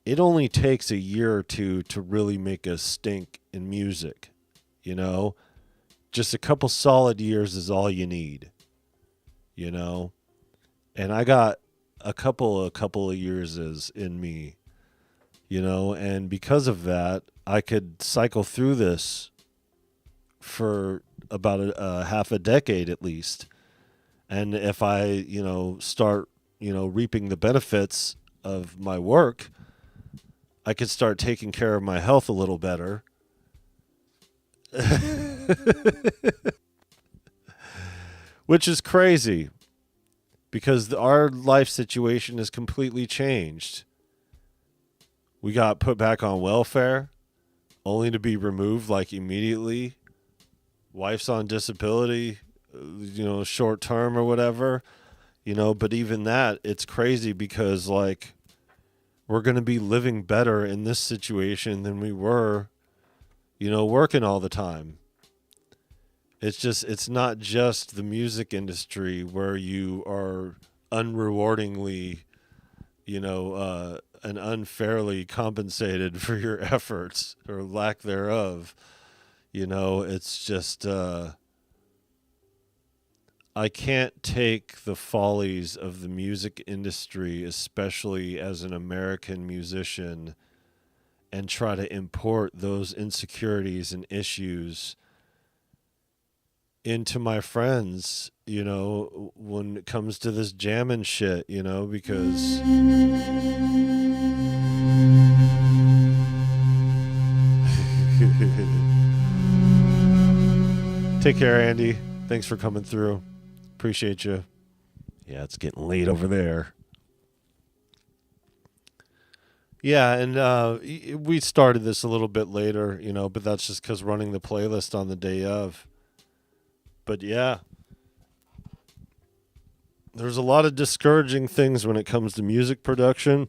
It only takes a year or two to really make a stink in music, you know? Just a couple solid years is all you need, you know? And I got a couple of years in me, you know? And because of that, I could cycle through this for about a half a decade at least. And if I, you know, start, you know, reaping the benefits of my work, I could start taking care of my health a little better. Which is crazy because our life situation has completely changed. We got put back on welfare only to be removed like immediately. Wife's on disability, you know, short term or whatever, you know, but even that, it's crazy because like we're going to be living better in this situation than we were, you know, working all the time. It's just, it's not just the music industry where you are unrewardingly, you know, and unfairly compensated for your efforts or lack thereof. You know, it's just, I can't take the follies of the music industry, especially as an American musician, and try to import those insecurities and issues into my friends, you know, when it comes to this jamming shit, you know, because take care, Andy. Thanks for coming through. Appreciate you. Yeah, it's getting late over there. Yeah, and we started this a little bit later, you know, but that's just because running the playlist on the day of. But yeah, there's a lot of discouraging things when it comes to music production.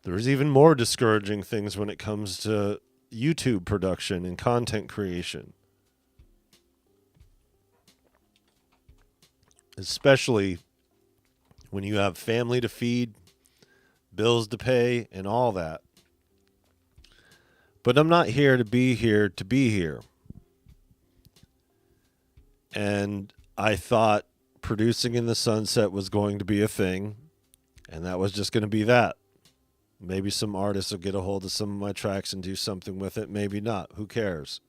There's even more discouraging things when it comes to YouTube production and content creation. Especially when you have family to feed, bills to pay, and all that. But I'm not here to be here to be here. And I thought producing in the sunset was going to be a thing, and that was just going to be that. Maybe some artists will get a hold of some of my tracks and do something with it. Maybe not. Who cares?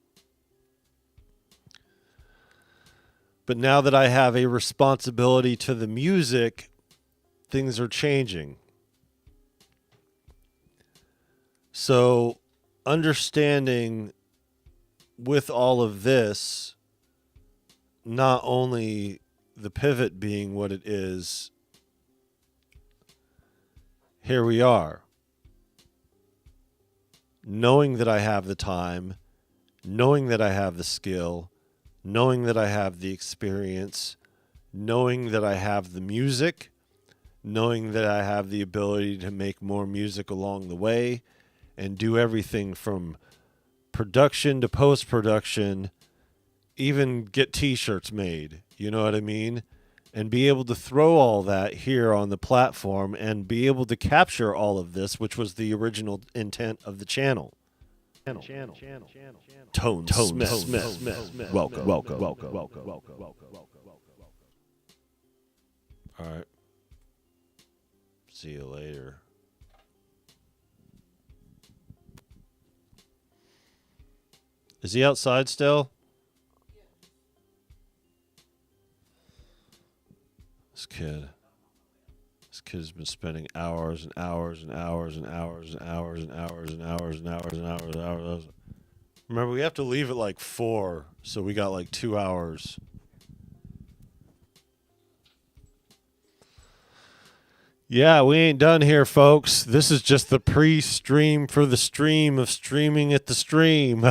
But now that I have a responsibility to the music, things are changing. So, understanding with all of this, not only the pivot being what it is, here we are. Knowing that I have the time, knowing that I have the skill, knowing that I have the experience, knowing that I have the music, knowing that I have the ability to make more music along the way and do everything from production to post-production, even get t-shirts made, you know what I mean? And be able to throw all that here on the platform and be able to capture all of this, which was the original intent of the channel. Tone Smith. Welcome. All right. See you later. Is he outside still? This kid's been spending hours and hours and hours and hours and hours and hours and hours and hours and hours and hours. Remember, we have to leave at like 4, so we got like 2 hours. Yeah, we ain't done here, folks. This is just the pre-stream for the stream of streaming at the stream.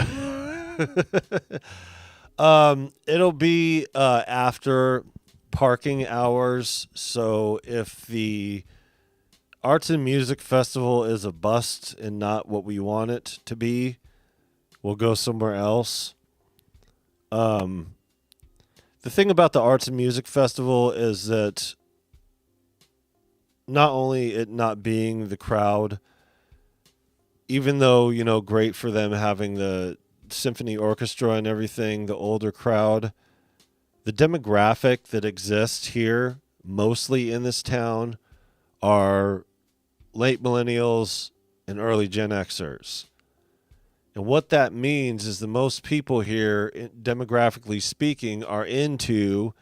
It'll be after parking hours, so if the Arts and Music Festival is a bust and not what we want it to be, we'll go somewhere else. The thing about the Arts and Music Festival is that not only it not being the crowd, even though, you know, great for them having the symphony orchestra and everything, the older crowd, the demographic that exists here, mostly in this town, are late millennials and early Gen Xers. And what that means is the most people here, demographically speaking, are into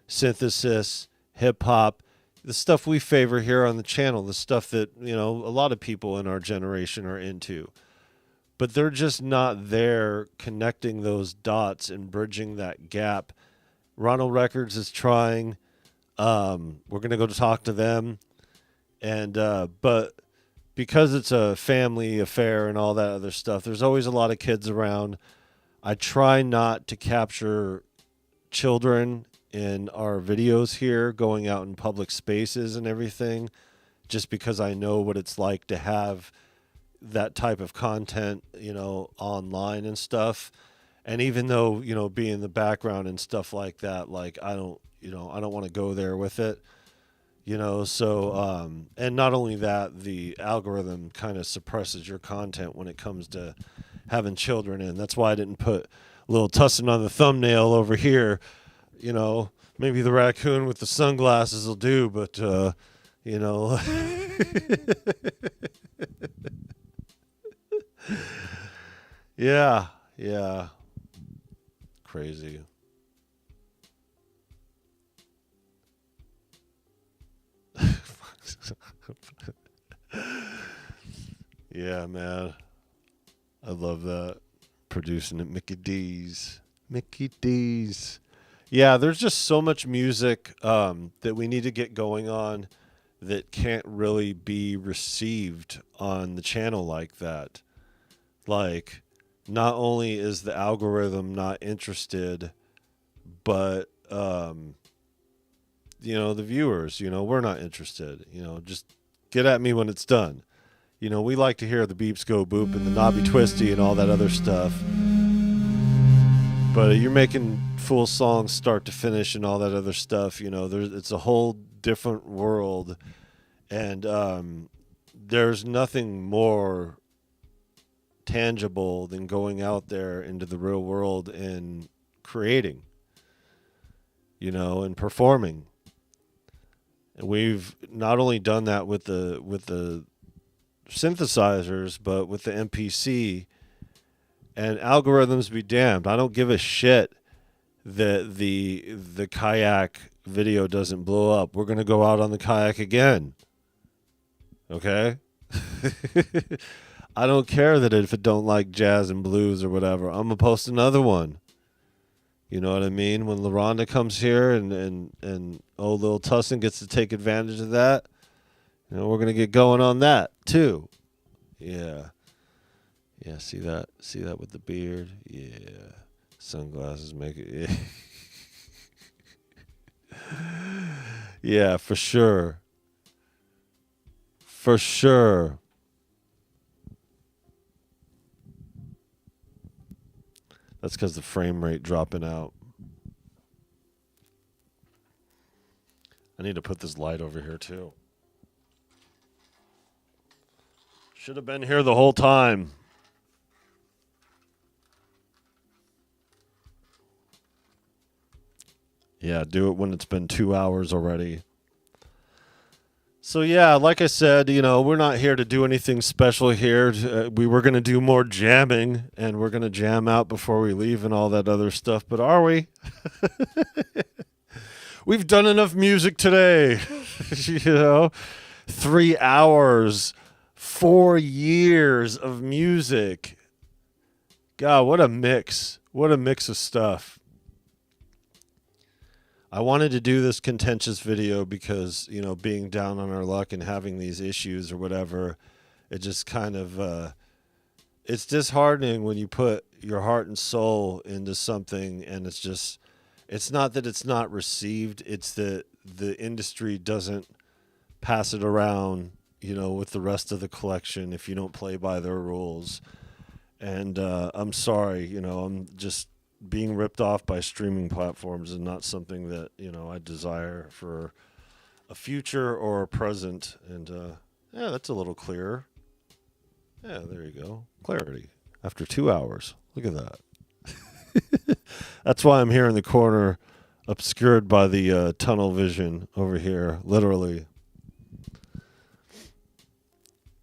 synthesis, hip-hop, the stuff we favor here on the channel, the stuff that, you know, a lot of people in our generation are into. But they're just not there connecting those dots and bridging that gap. Ronald Records is trying. We're going to go talk to them. And but because it's a family affair and all that other stuff, there's always a lot of kids around. I try not to capture children in our videos here, going out in public spaces and everything, just because I know what it's like to have that type of content, you know, online and stuff. And even though, you know, be in the background and stuff like that, like I don't want to go there with it, you know. So and not only that, the algorithm kind of suppresses your content when it comes to having children in. That's why I didn't put little Tussinn on the thumbnail over here. You know, maybe the raccoon with the sunglasses will do, but you know. Yeah. Crazy. Yeah, man. I love that. Producing at Mickey D's. Yeah, there's just so much music that we need to get going on that can't really be received on the channel like that. Like, not only is the algorithm not interested, but, you know, the viewers, you know, we're not interested. You know, just get at me when it's done. You know, we like to hear the beeps go boop and the knobby twisty and all that other stuff. But you're making full songs start to finish and all that other stuff. You know, it's a whole different world. And there's nothing more tangible than going out there into the real world and creating, you know, and performing. And we've not only done that with the synthesizers, but with the MPC. And algorithms be damned. I don't give a shit that the kayak video doesn't blow up. We're going to go out on the kayak again. Okay? I don't care that if it don't like jazz and blues or whatever. I'm going to post another one. You know what I mean? When LaRonda comes here and old little Tussinn gets to take advantage of that, you know, we're going to get going on that too. Yeah. Yeah, see that? See that with the beard? Yeah. Sunglasses make it. Yeah, for sure. For sure. That's because the frame rate dropping out. I need to put this light over here too. Should have been here the whole time. Yeah, do it when it's been 2 hours already. So yeah, like I said, we're not here to do anything special here. We were going to do more jamming, and we're going to jam out before we leave and all that other stuff. But are we? We've done enough music today. 3 hours, 4 years of music. God, what a mix. What a mix of stuff. I wanted to do this contentious video because, being down on our luck and having these issues or whatever, it just kind of, it's disheartening when you put your heart and soul into something and it's not that it's not received, it's that the industry doesn't pass it around, with the rest of the collection if you don't play by their rules. And I'm sorry, I'm just being ripped off by streaming platforms is not something that, I desire for a future or a present. And yeah, that's a little clearer. Yeah, there you go. Clarity after 2 hours. Look at that. That's why I'm here in the corner, obscured by the tunnel vision over here, literally.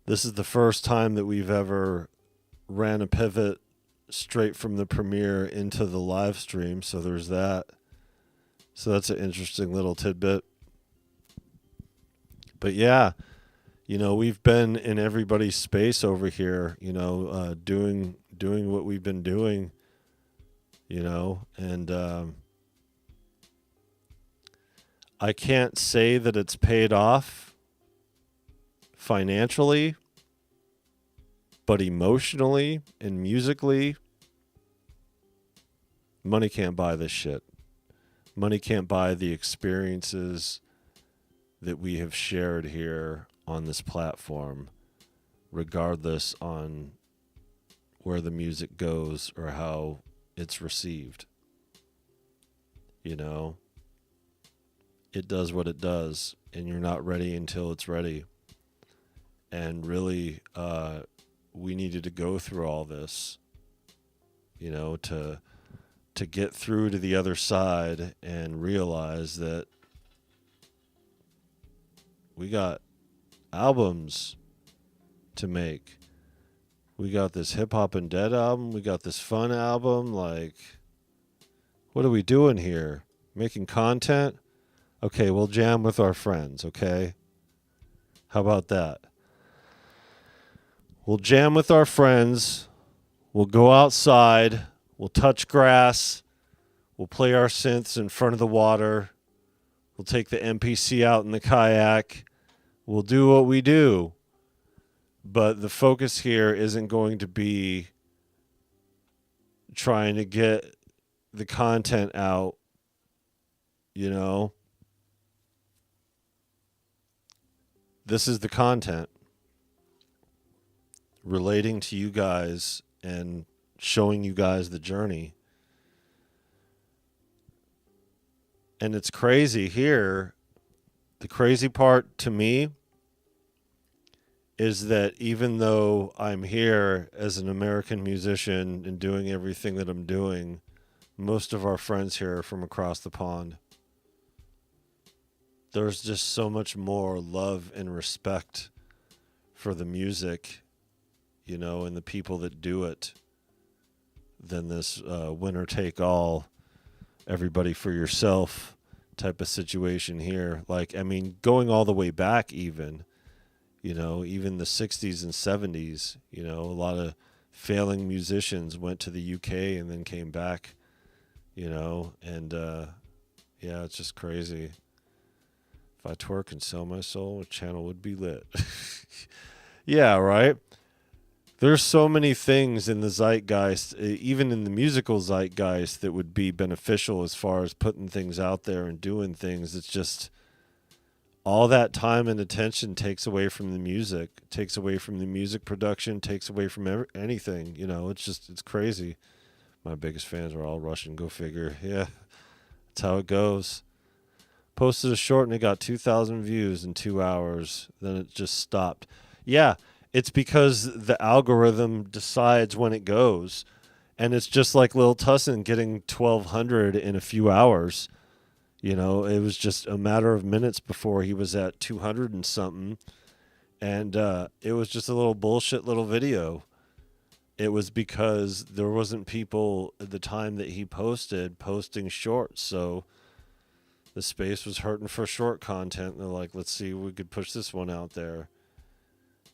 This is the first time that we've ever ran a pivot straight from the premiere into the live stream, so there's that. So that's an interesting little tidbit. But yeah, we've been in everybody's space over here, doing what we've been doing, and I can't say that it's paid off financially, but emotionally and musically, money can't buy this shit. Money can't buy the experiences that we have shared here on this platform, regardless on where the music goes or how it's received. It does what it does, and you're not ready until it's ready. And really, we needed to go through all this, to get through to the other side and realize that we got albums to make. We got this Hip Hop and Dead album. We got this fun album. Like, what are we doing here? Making content? Okay, we'll jam with our friends, okay? How about that? We'll jam with our friends. We'll go outside. We'll touch grass. We'll play our synths in front of the water. We'll take the MPC out in the kayak. We'll do what we do. But the focus here isn't going to be trying to get the content out, This is the content. Relating to you guys and showing you guys the journey. And it's crazy here. The crazy part to me is that even though I'm here as an American musician and doing everything that I'm doing, most of our friends here are from across the pond. There's just so much more love and respect for the music, and the people that do it than this winner take all, everybody for yourself type of situation here. Like, going all the way back even the 60s and 70s, a lot of failing musicians went to the UK and then came back, and yeah, it's just crazy. If I twerk and sell my soul, the channel would be lit. Yeah, right? There's so many things in the zeitgeist, even in the musical zeitgeist, that would be beneficial as far as putting things out there and doing things. It's just all that time and attention takes away from the music, takes away from the music production, takes away from anything. You know, it's crazy. My biggest fans are all Russian. Go figure. Yeah, that's how it goes. Posted a short and it got 2,000 views in 2 hours. Then it just stopped. Yeah, it's because the algorithm decides when it goes. And it's just like Lil Tussinn getting 1,200 in a few hours. You know, it was just a matter of minutes before he was at 200 and something. And it was just a little bullshit little video. It was because there wasn't people at the time that he posting shorts. So the space was hurting for short content. They're like, let's see if we could push this one out there.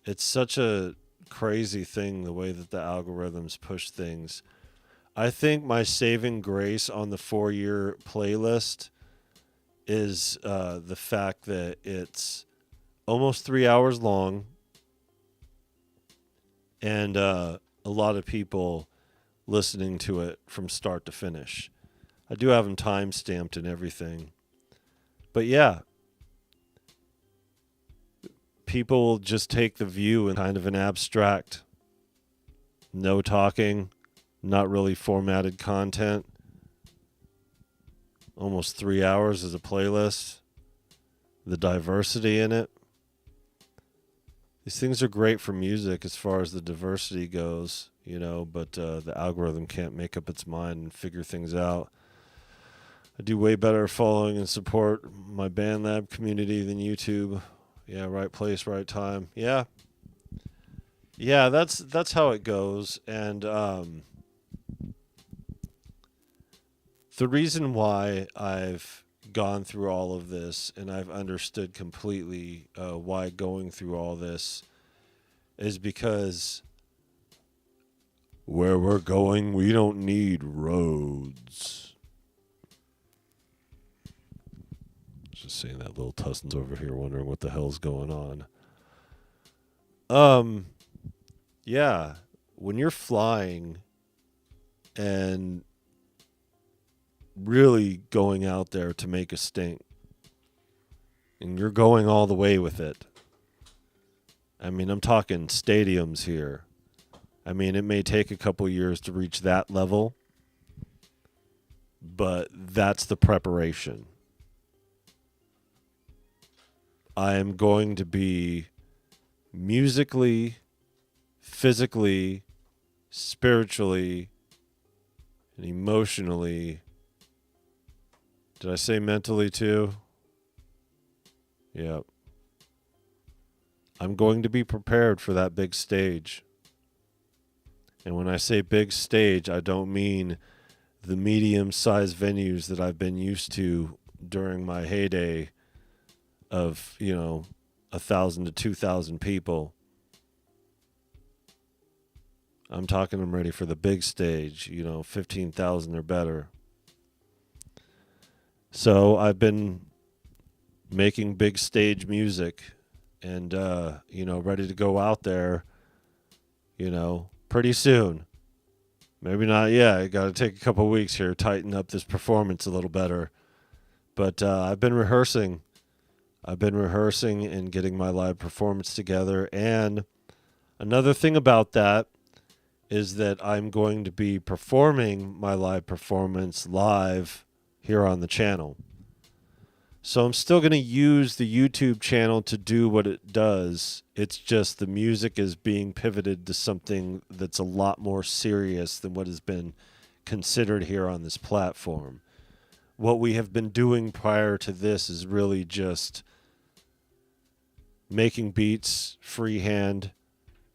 It's such a crazy thing, the way that the algorithms push things. I think my saving grace on the 4-year playlist is the fact that it's almost 3 hours long, and a lot of people listening to it from start to finish. I do have them time stamped and everything. But yeah, people will just take the view in kind of an abstract, no talking, not really formatted content. Almost 3 hours as a playlist. The diversity in it. These things are great for music as far as the diversity goes, you know, but the algorithm can't make up its mind and figure things out. I do way better following and support my BandLab community than YouTube. Yeah, right place, right time. Yeah. Yeah, that's how it goes. And the reason why I've gone through all of this and I've understood completely why going through all this is because where we're going, we don't need roads. Just saying that little Tussinn's over here wondering what the hell's going on. Yeah, when you're flying and really going out there to make a stink, and you're going all the way with it. I mean, I'm talking stadiums here. I mean, it may take a couple years to reach that level, but that's the preparation. I am going to be musically, physically, spiritually, and emotionally. Did I say mentally too? Yep. I'm going to be prepared for that big stage. And when I say big stage, I don't mean the medium-sized venues that I've been used to during my heyday of, 1,000 to 2,000 people. I'm talking I'm ready for the big stage, 15,000 or better. So I've been making big stage music and, ready to go out there, pretty soon. Maybe not yet. I got to take a couple weeks here, tighten up this performance a little better. But I've been rehearsing. And getting my live performance together. And another thing about that is that I'm going to be performing my live performance live here on the channel. So I'm still going to use the YouTube channel to do what it does. It's just the music is being pivoted to something that's a lot more serious than what has been considered here on this platform. What we have been doing prior to this is really just making beats freehand,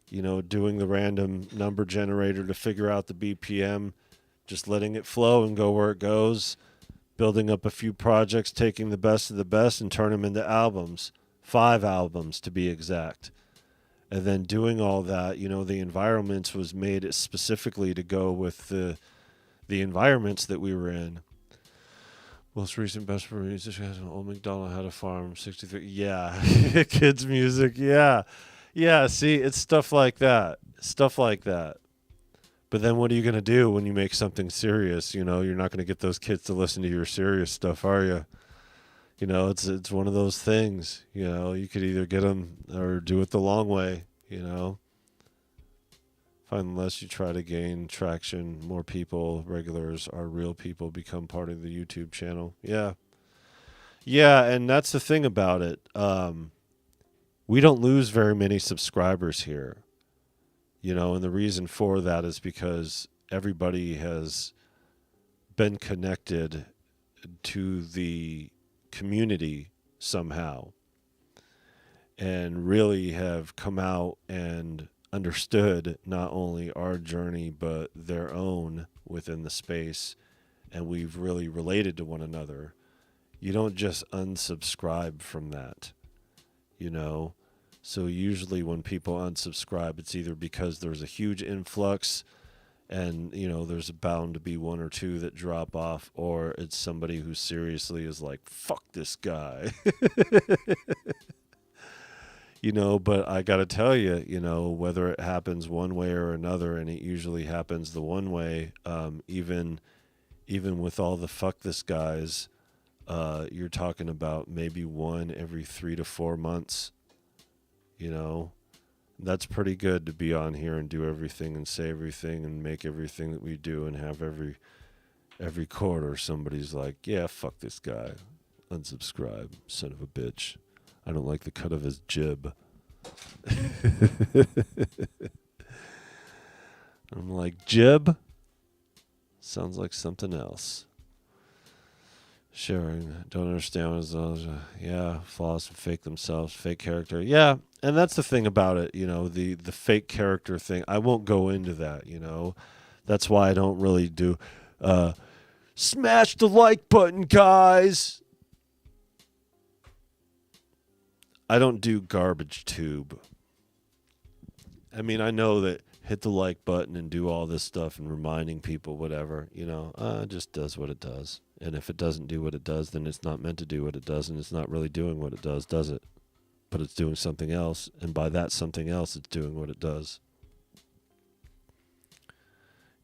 doing the random number generator to figure out the BPM, just letting it flow and go where it goes. Building up a few projects, taking the best of the best and turn them into albums. 5 albums to be exact. And then doing all that, the environments was made specifically to go with the environments that we were in. Most recent best for musician, Old MacDonald had a farm, 63. Yeah, kids music, yeah. Yeah, see, it's stuff like that. Stuff like that. But then what are you going to do when you make something serious? You know, you're not going to get those kids to listen to your serious stuff, are you? You know, it's one of those things. You know, you could either get them or do it the long way, you know. Unless you try to gain traction, more people, regulars, are real people, become part of the YouTube channel. Yeah. Yeah, and that's the thing about it. We don't lose very many subscribers here. You know, and the reason for that is because everybody has been connected to the community somehow and really have come out and understood not only our journey but their own within the space, and we've really related to one another. You don't just unsubscribe from that, you know. So usually when people unsubscribe, it's either because there's a huge influx and, you know, there's bound to be one or two that drop off, or it's somebody who seriously is like, fuck this guy. You know, but I got to tell you, you know, whether it happens one way or another, and it usually happens the one way, even with all the fuck this guys, you're talking about maybe one every 3 to 4 months. You know, that's pretty good to be on here and do everything and say everything and make everything that we do, and have every quarter somebody's like, yeah, fuck this guy, unsubscribe, son of a bitch. I don't like the cut of his jib. I'm like, jib? Sounds like something else. Sharing, don't understand what those, yeah, false and fake themselves, fake character. Yeah, and that's the thing about it, you know, the fake character thing. I won't go into that, you know. That's why I don't really do, smash the like button, guys. I don't do garbage tube. I mean, I know that hit the like button and do all this stuff and reminding people, whatever, you know, it just does what it does. And if it doesn't do what it does, then it's not meant to do what it does, and it's not really doing what it does it? But it's doing something else, and by that something else, it's doing what it does.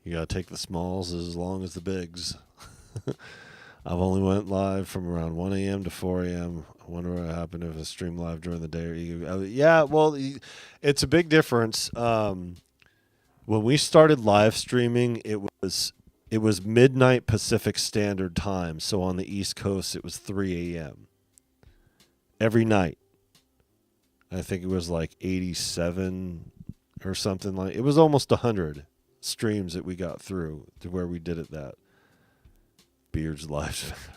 You gotta take the smalls as long as the bigs. I've only went live from around 1 a.m. to 4 a.m. I wonder what happened if I stream live during the day. Yeah, well, it's a big difference. When we started live streaming, it was midnight Pacific Standard Time. So on the East Coast, it was 3 a.m. every night. I think it was like 87 or something like. It was almost 100 streams that we got through to where we did it that. Beard's live.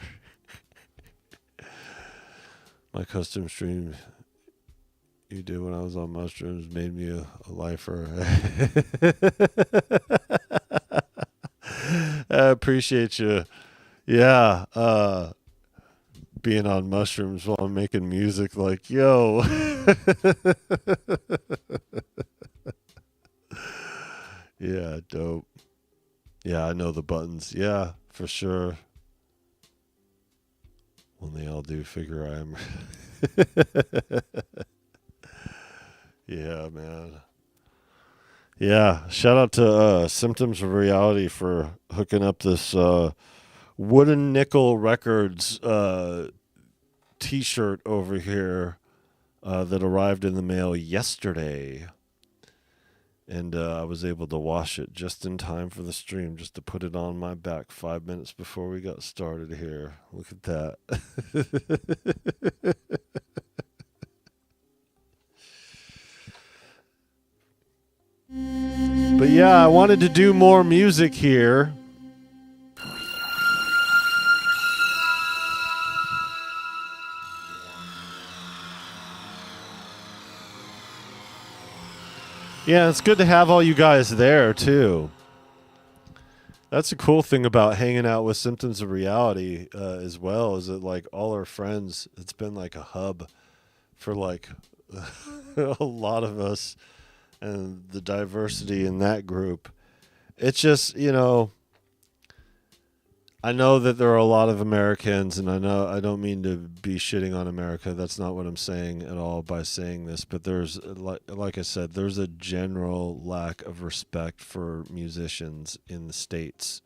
My custom stream you did when I was on mushrooms made me a lifer. I appreciate you. Yeah. Being on mushrooms while I'm making music, like, yo. Yeah, dope. Yeah, I know the buttons. Yeah, for sure. When they all do figure I'm. Yeah, man. Yeah, shout out to Symptoms of Reality for hooking up this Wooden Nickel Records t-shirt over here that arrived in the mail yesterday. And I was able to wash it just in time for the stream, just to put it on my back 5 minutes before we got started here. Look at that. But yeah, I wanted to do more music here. Yeah, it's good to have all you guys there, too. That's a cool thing about hanging out with Symptoms of Reality as well, is that, like, all our friends, it's been like a hub for, like, a lot of us and the diversity in that group. It's just, you know, I know that there are a lot of Americans, and I know I don't mean to be shitting on America. That's not what I'm saying at all by saying this. But there's, like I said, there's a general lack of respect for musicians in the States.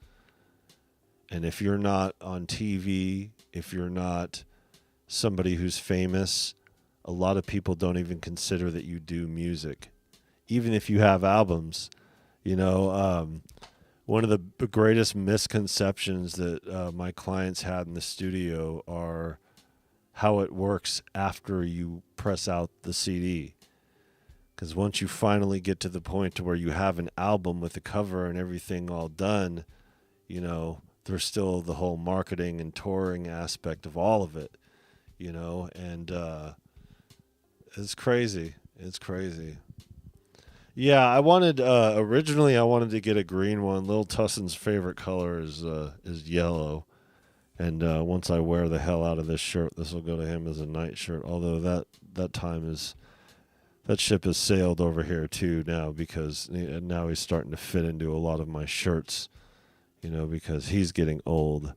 And if you're not on TV, if you're not somebody who's famous, a lot of people don't even consider that you do music, even if you have albums. You know, one of the greatest misconceptions that my clients had in the studio are how it works after you press out the CD. Because once you finally get to the point to where you have an album with a cover and everything all done, you know, there's still the whole marketing and touring aspect of all of it, you know, and it's crazy. It's crazy. Yeah, I wanted originally I wanted to get a green one. Little Tusson's favorite color is yellow, and once I wear the hell out of this shirt, this will go to him as a night shirt. Although that ship has sailed over here too now, because now he's starting to fit into a lot of my shirts, you know, because he's getting old.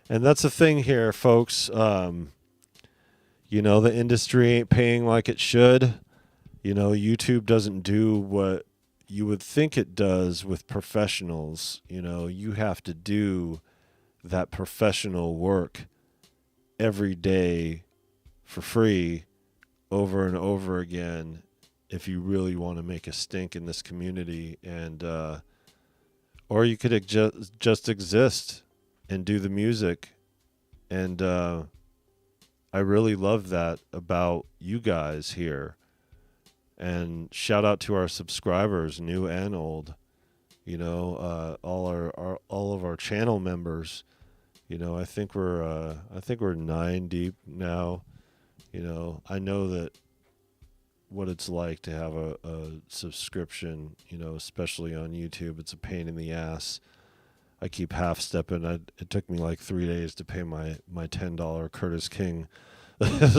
And that's the thing here, folks. You know, the industry ain't paying like it should. You know, YouTube doesn't do what you would think it does with professionals. You know, you have to do that professional work every day for free over and over again if you really want to make a stink in this community. And or you could just exist and do the music. And I really love that about you guys here. And shout out to our subscribers, new and old. You know, all of our channel members. You know, I think we're 9 deep now. You know, I know that what it's like to have a subscription. You know, especially on YouTube, it's a pain in the ass. I keep half stepping. It took me like 3 days to pay my $10 Curtis King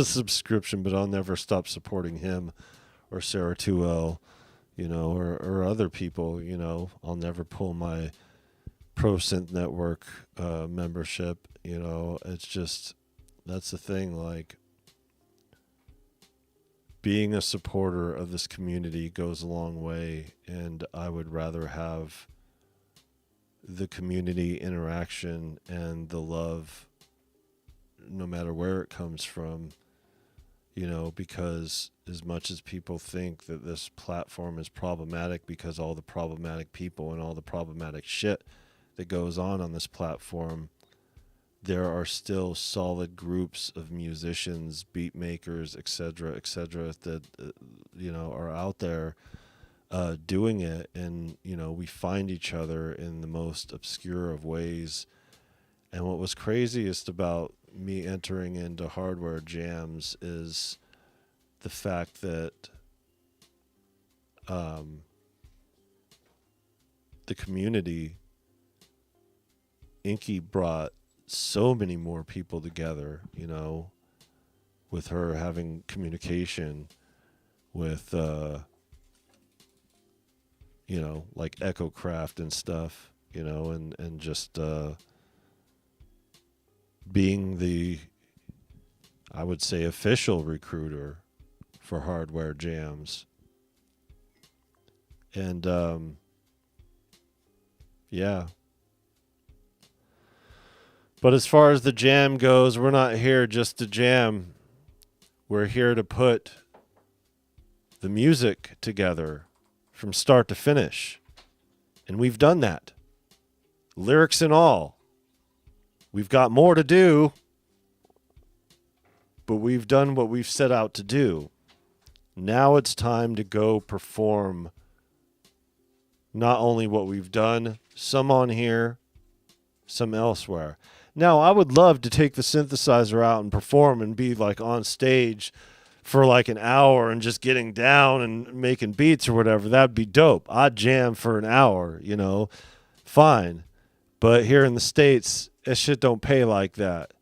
subscription, but I'll never stop supporting him. Or Sarah 2L, you know, or other people, you know. I'll never pull my ProSynth Network membership, you know. It's just, that's the thing, like, being a supporter of this community goes a long way, and I would rather have the community interaction and the love, no matter where it comes from, you know, because as much as people think that this platform is problematic because all the problematic people and all the problematic shit that goes on this platform, there are still solid groups of musicians, beat makers, etc., that, you know, are out there doing it. And, you know, we find each other in the most obscure of ways. And what was craziest about me entering into hardware jams is the fact that the community, Inky brought so many more people together, you know, with her having communication with, you know, like EchoCraft and stuff, you know, and just being the, I would say, official recruiter for hardware jams. And yeah. But as far as the jam goes, we're not here just to jam. We're here to put the music together from start to finish. And we've done that. Lyrics and all. We've got more to do, but we've done what we've set out to do. Now it's time to go perform not only what we've done, some on here, some elsewhere. Now, I would love to take the synthesizer out and perform and be like on stage for like an hour and just getting down and making beats or whatever. That'd be dope. I'd jam for an hour, you know, fine. But here in the States, that shit don't pay like that.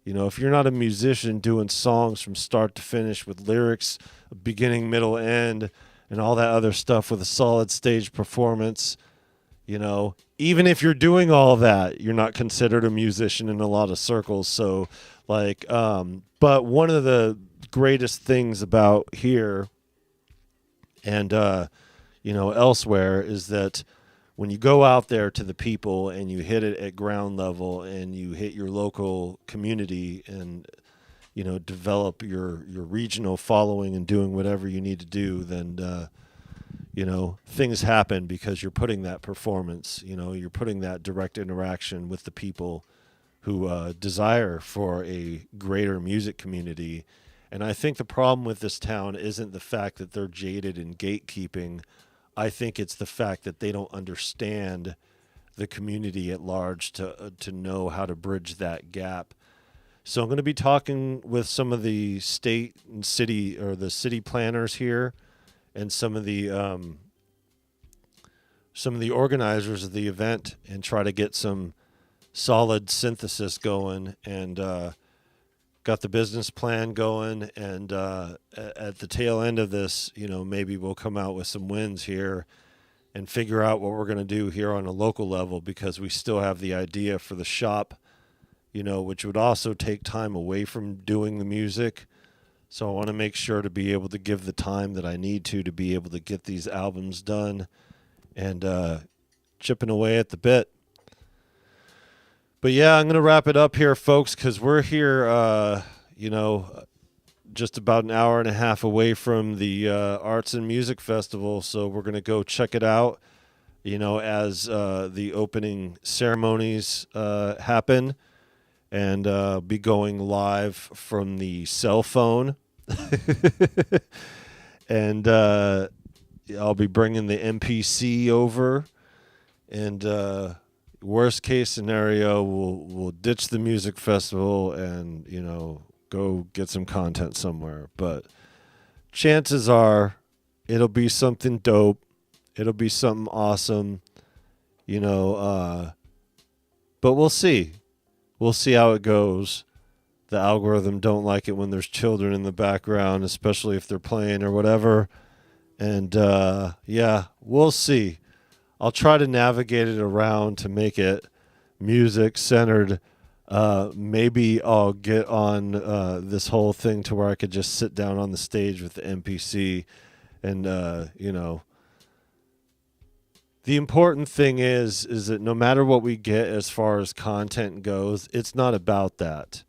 You know, if you're not a musician doing songs from start to finish with lyrics, beginning, middle, end, and all that other stuff with a solid stage performance, even if you're doing all that, you're not considered a musician in a lot of circles. So like, but one of the greatest things about here and, elsewhere is that when you go out there to the people and you hit it at ground level and you hit your local community and, develop your regional following and doing whatever you need to do, then, things happen because you're putting that performance, you're putting that direct interaction with the people who desire for a greater music community. And I think the problem with this town isn't the fact that they're jaded in gatekeeping. I think it's the fact that they don't understand the community at large to know how to bridge that gap. So I'm going to be talking with some of the state and city or the city planners here and some of the organizers of the event and try to get some solid synthesis going, and got the business plan going, and at the tail end of this, maybe we'll come out with some wins here and figure out what we're going to do here on a local level, because we still have the idea for the shop, which would also take time away from doing the music. So I want to make sure to be able to give the time that I need to be able to get these albums done and chipping away at the bit. But yeah, I'm going to wrap it up here, folks, because we're here, just about an hour and a half away from the Arts and Music Festival. So we're going to go check it out, as the opening ceremonies happen, and be going live from the cell phone. And I'll be bringing the MPC over, and worst case scenario, we'll ditch the music festival and go get some content somewhere. But chances are it'll be something dope, it'll be something awesome, but we'll see how it goes. The algorithm don't like it when there's children in the background, especially if they're playing or whatever. And we'll see. I'll try to navigate it around to make it music centered. Maybe I'll get on this whole thing to where I could just sit down on the stage with the NPC and, the important thing is that no matter what we get as far as content goes, it's not about that.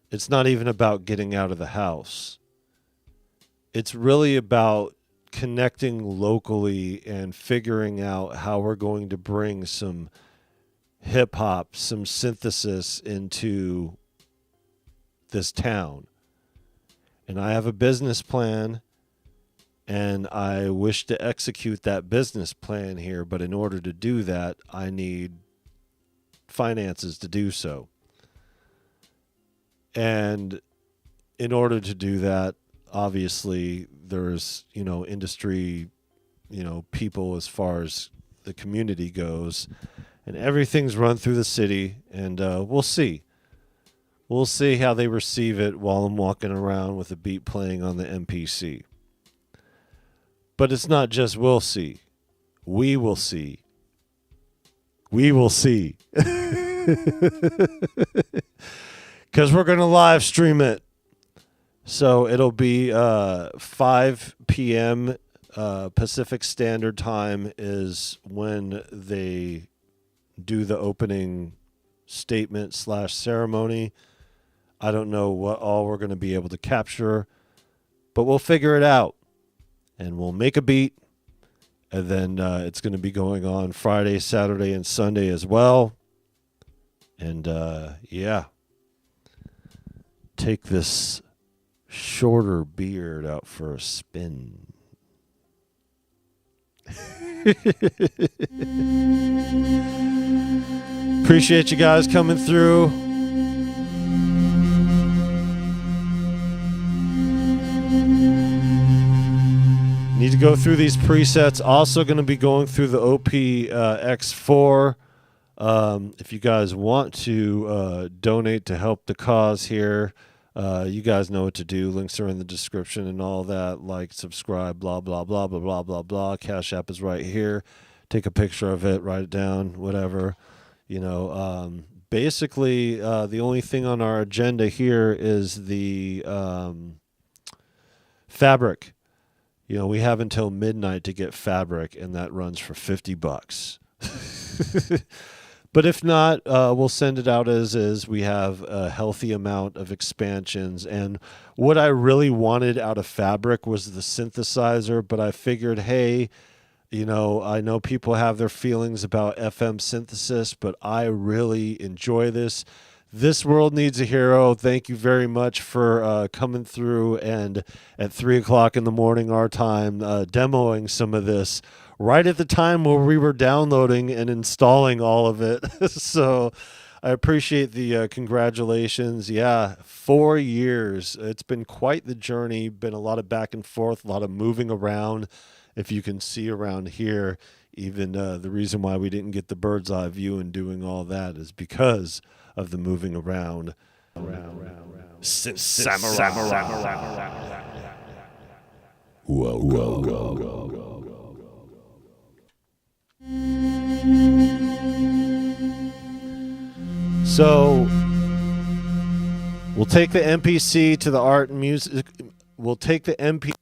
It's not even about getting out of the house. It's really about connecting locally and figuring out how we're going to bring some hip hop, some synthesis into this town. And I have a business plan, and I wish to execute that business plan here, but in order to do that, I need finances to do so. And in order to do that, obviously there's, industry, people as far as the community goes, and everything's run through the city, and we'll see. We'll see how they receive it while I'm walking around with a beat playing on the MPC. But it's not just we'll see. We will see. We will see. Because we're going to live stream it. So it'll be 5 p.m. Pacific Standard Time is when they do the opening statement / ceremony. I don't know what all we're going to be able to capture, but we'll figure it out. And we'll make a beat, and then it's going to be going on Friday, Saturday, and Sunday as well. And take this shorter beard out for a spin. Appreciate you guys coming through. Need to go through these presets. Also going to be going through the OPX4. If you guys want to donate to help the cause here, you guys know what to do. Links are in the description and all that. Like, subscribe, blah, blah, blah, blah, blah, blah, blah. Cash App is right here. take a picture of it, write it down, whatever. Basically, the only thing on our agenda here is the fabric. We have until midnight to get fabric, and that runs for $50. But if not, we'll send it out as is. We have a healthy amount of expansions, and what I really wanted out of fabric was the synthesizer, but I figured, hey, I know people have their feelings about FM synthesis, but I really enjoy this. This world needs a hero. Thank you very much for coming through and at 3 o'clock in the morning our time, demoing some of this right at the time where we were downloading and installing all of it. So I appreciate the congratulations. Yeah, 4 years. It's been quite the journey. Been a lot of back and forth, a lot of moving around. If you can see around here, even the reason why we didn't get the bird's eye view and doing all that is because of the moving around. Samurai. So we'll take the MPC to the art and music. We'll take the MPC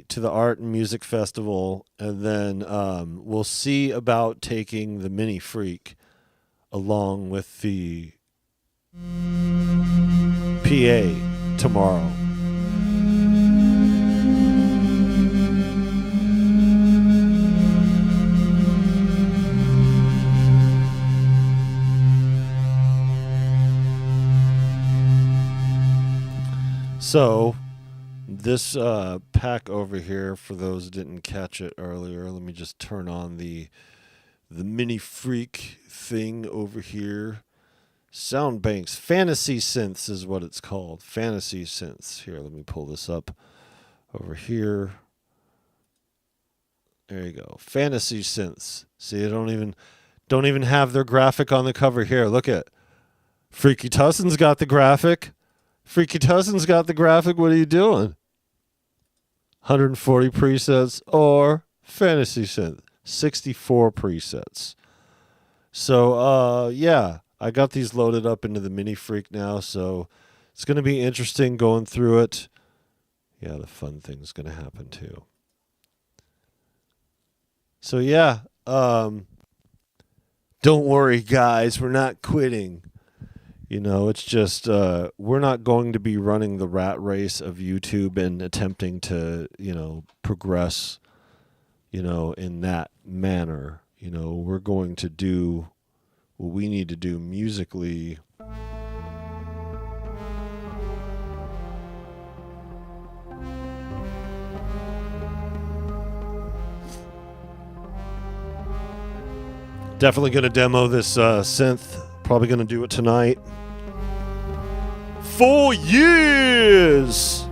to the Art and Music Festival, and then we'll see about taking the MiniFreak along with the PA tomorrow. So this pack over here, for those who didn't catch it earlier, let me just turn on the MiniFreak thing over here. Sound banks, fantasy synths is what it's called. Fantasy synths. Here, let me pull this up over here. There you go. Fantasy synths. See, they don't even have their graphic on the cover here. Look at Freaky Tussinn's got the graphic. Freaky Tussinn's got the graphic. What are you doing? 140 presets or fantasy synth, 64 presets. So yeah, I got these loaded up into the MiniFreak now, so it's going to be interesting going through it. Yeah, the fun thing's going to happen too. So yeah, don't worry guys, we're not quitting. It's just we're not going to be running the rat race of YouTube and attempting to, progress, in that manner. We're going to do what we need to do musically. Definitely going to demo this synth. Probably going to do it tonight. 4 years!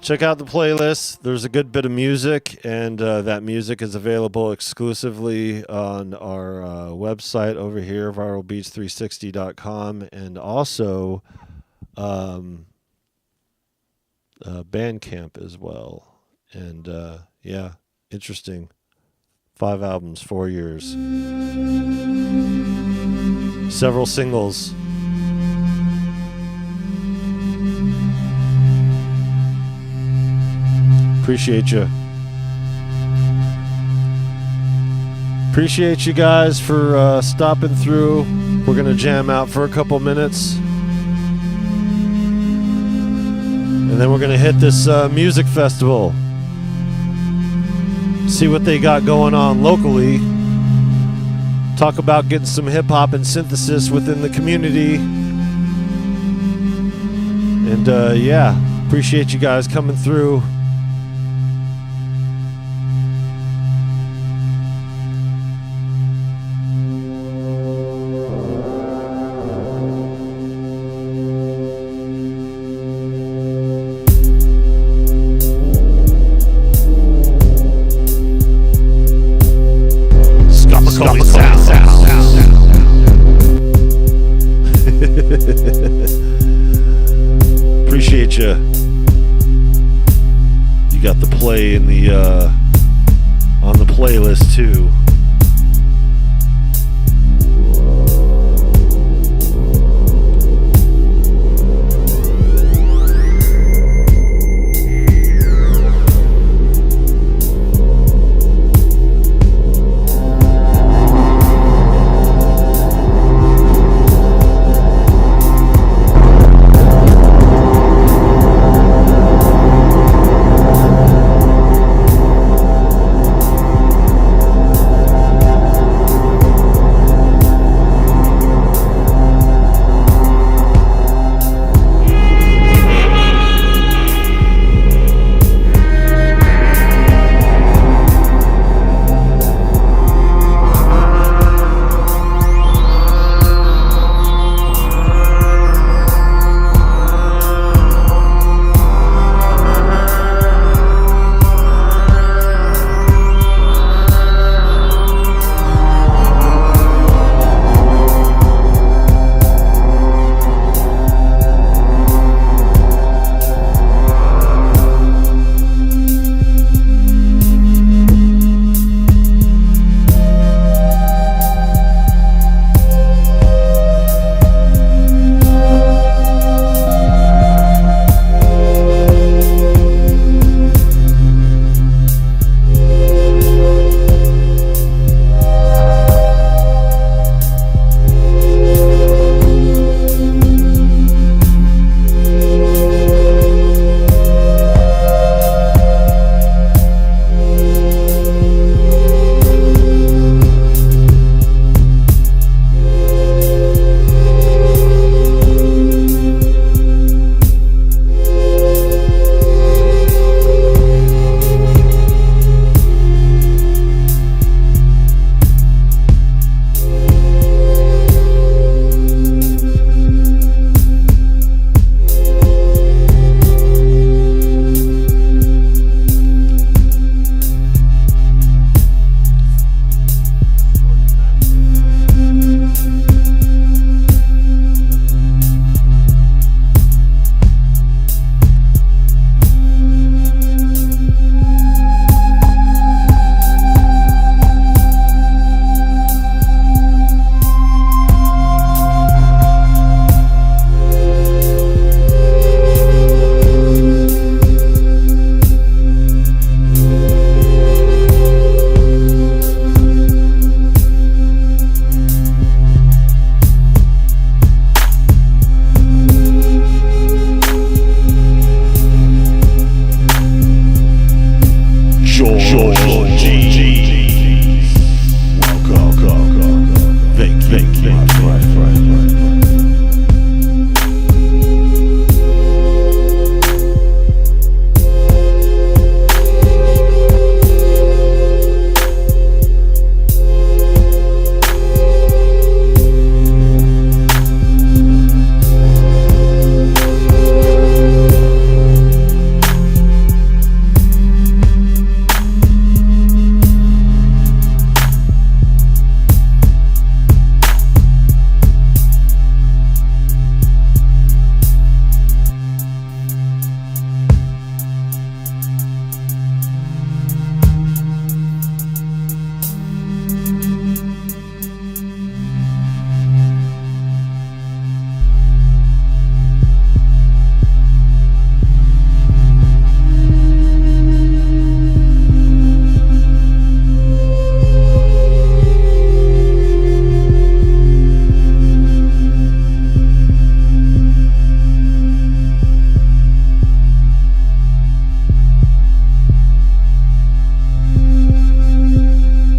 Check out the playlist. There's a good bit of music, and that music is available exclusively on our website over here, viralbeats360.com, and also Bandcamp as well. And yeah, interesting. 5 albums, 4 years. Several singles. Appreciate you. Appreciate you guys for stopping through. We're going to jam out for a couple minutes. And then we're going to hit this music festival. See what they got going on locally. Talk about getting some hip-hop and synthesis within the community. And yeah, appreciate you guys coming through. 2.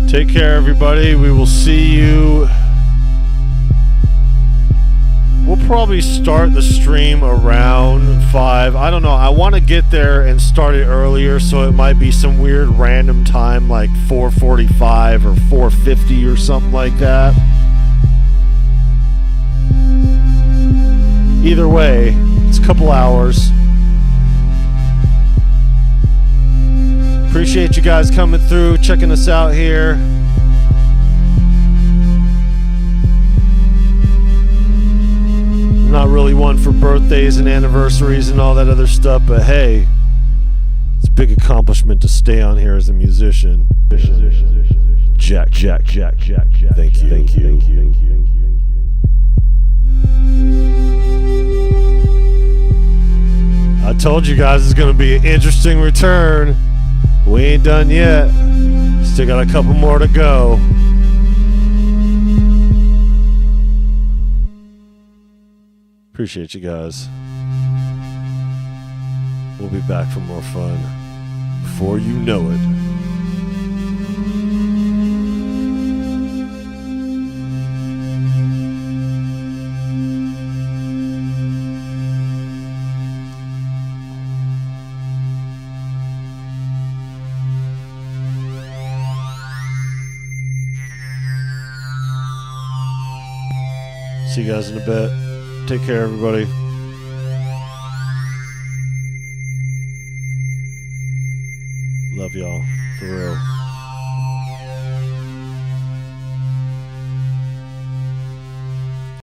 Take care, everybody. We will see you. We'll probably start the stream around 5. I don't know. I want to get there and start it earlier, so it might be some weird random time like 4:45 or 4:50 or something like that. Either way, it's a couple hours. Appreciate you guys coming through, checking us out here. I'm not really one for birthdays and anniversaries and all that other stuff, but hey, it's a big accomplishment to stay on here as a musician. Jack. Thank you. I told you guys it's gonna be an interesting return. We ain't done yet. Still got a couple more to go. Appreciate you guys. We'll be back for more fun before you know it. See you guys in a bit. Take care, everybody. Love y'all. For real.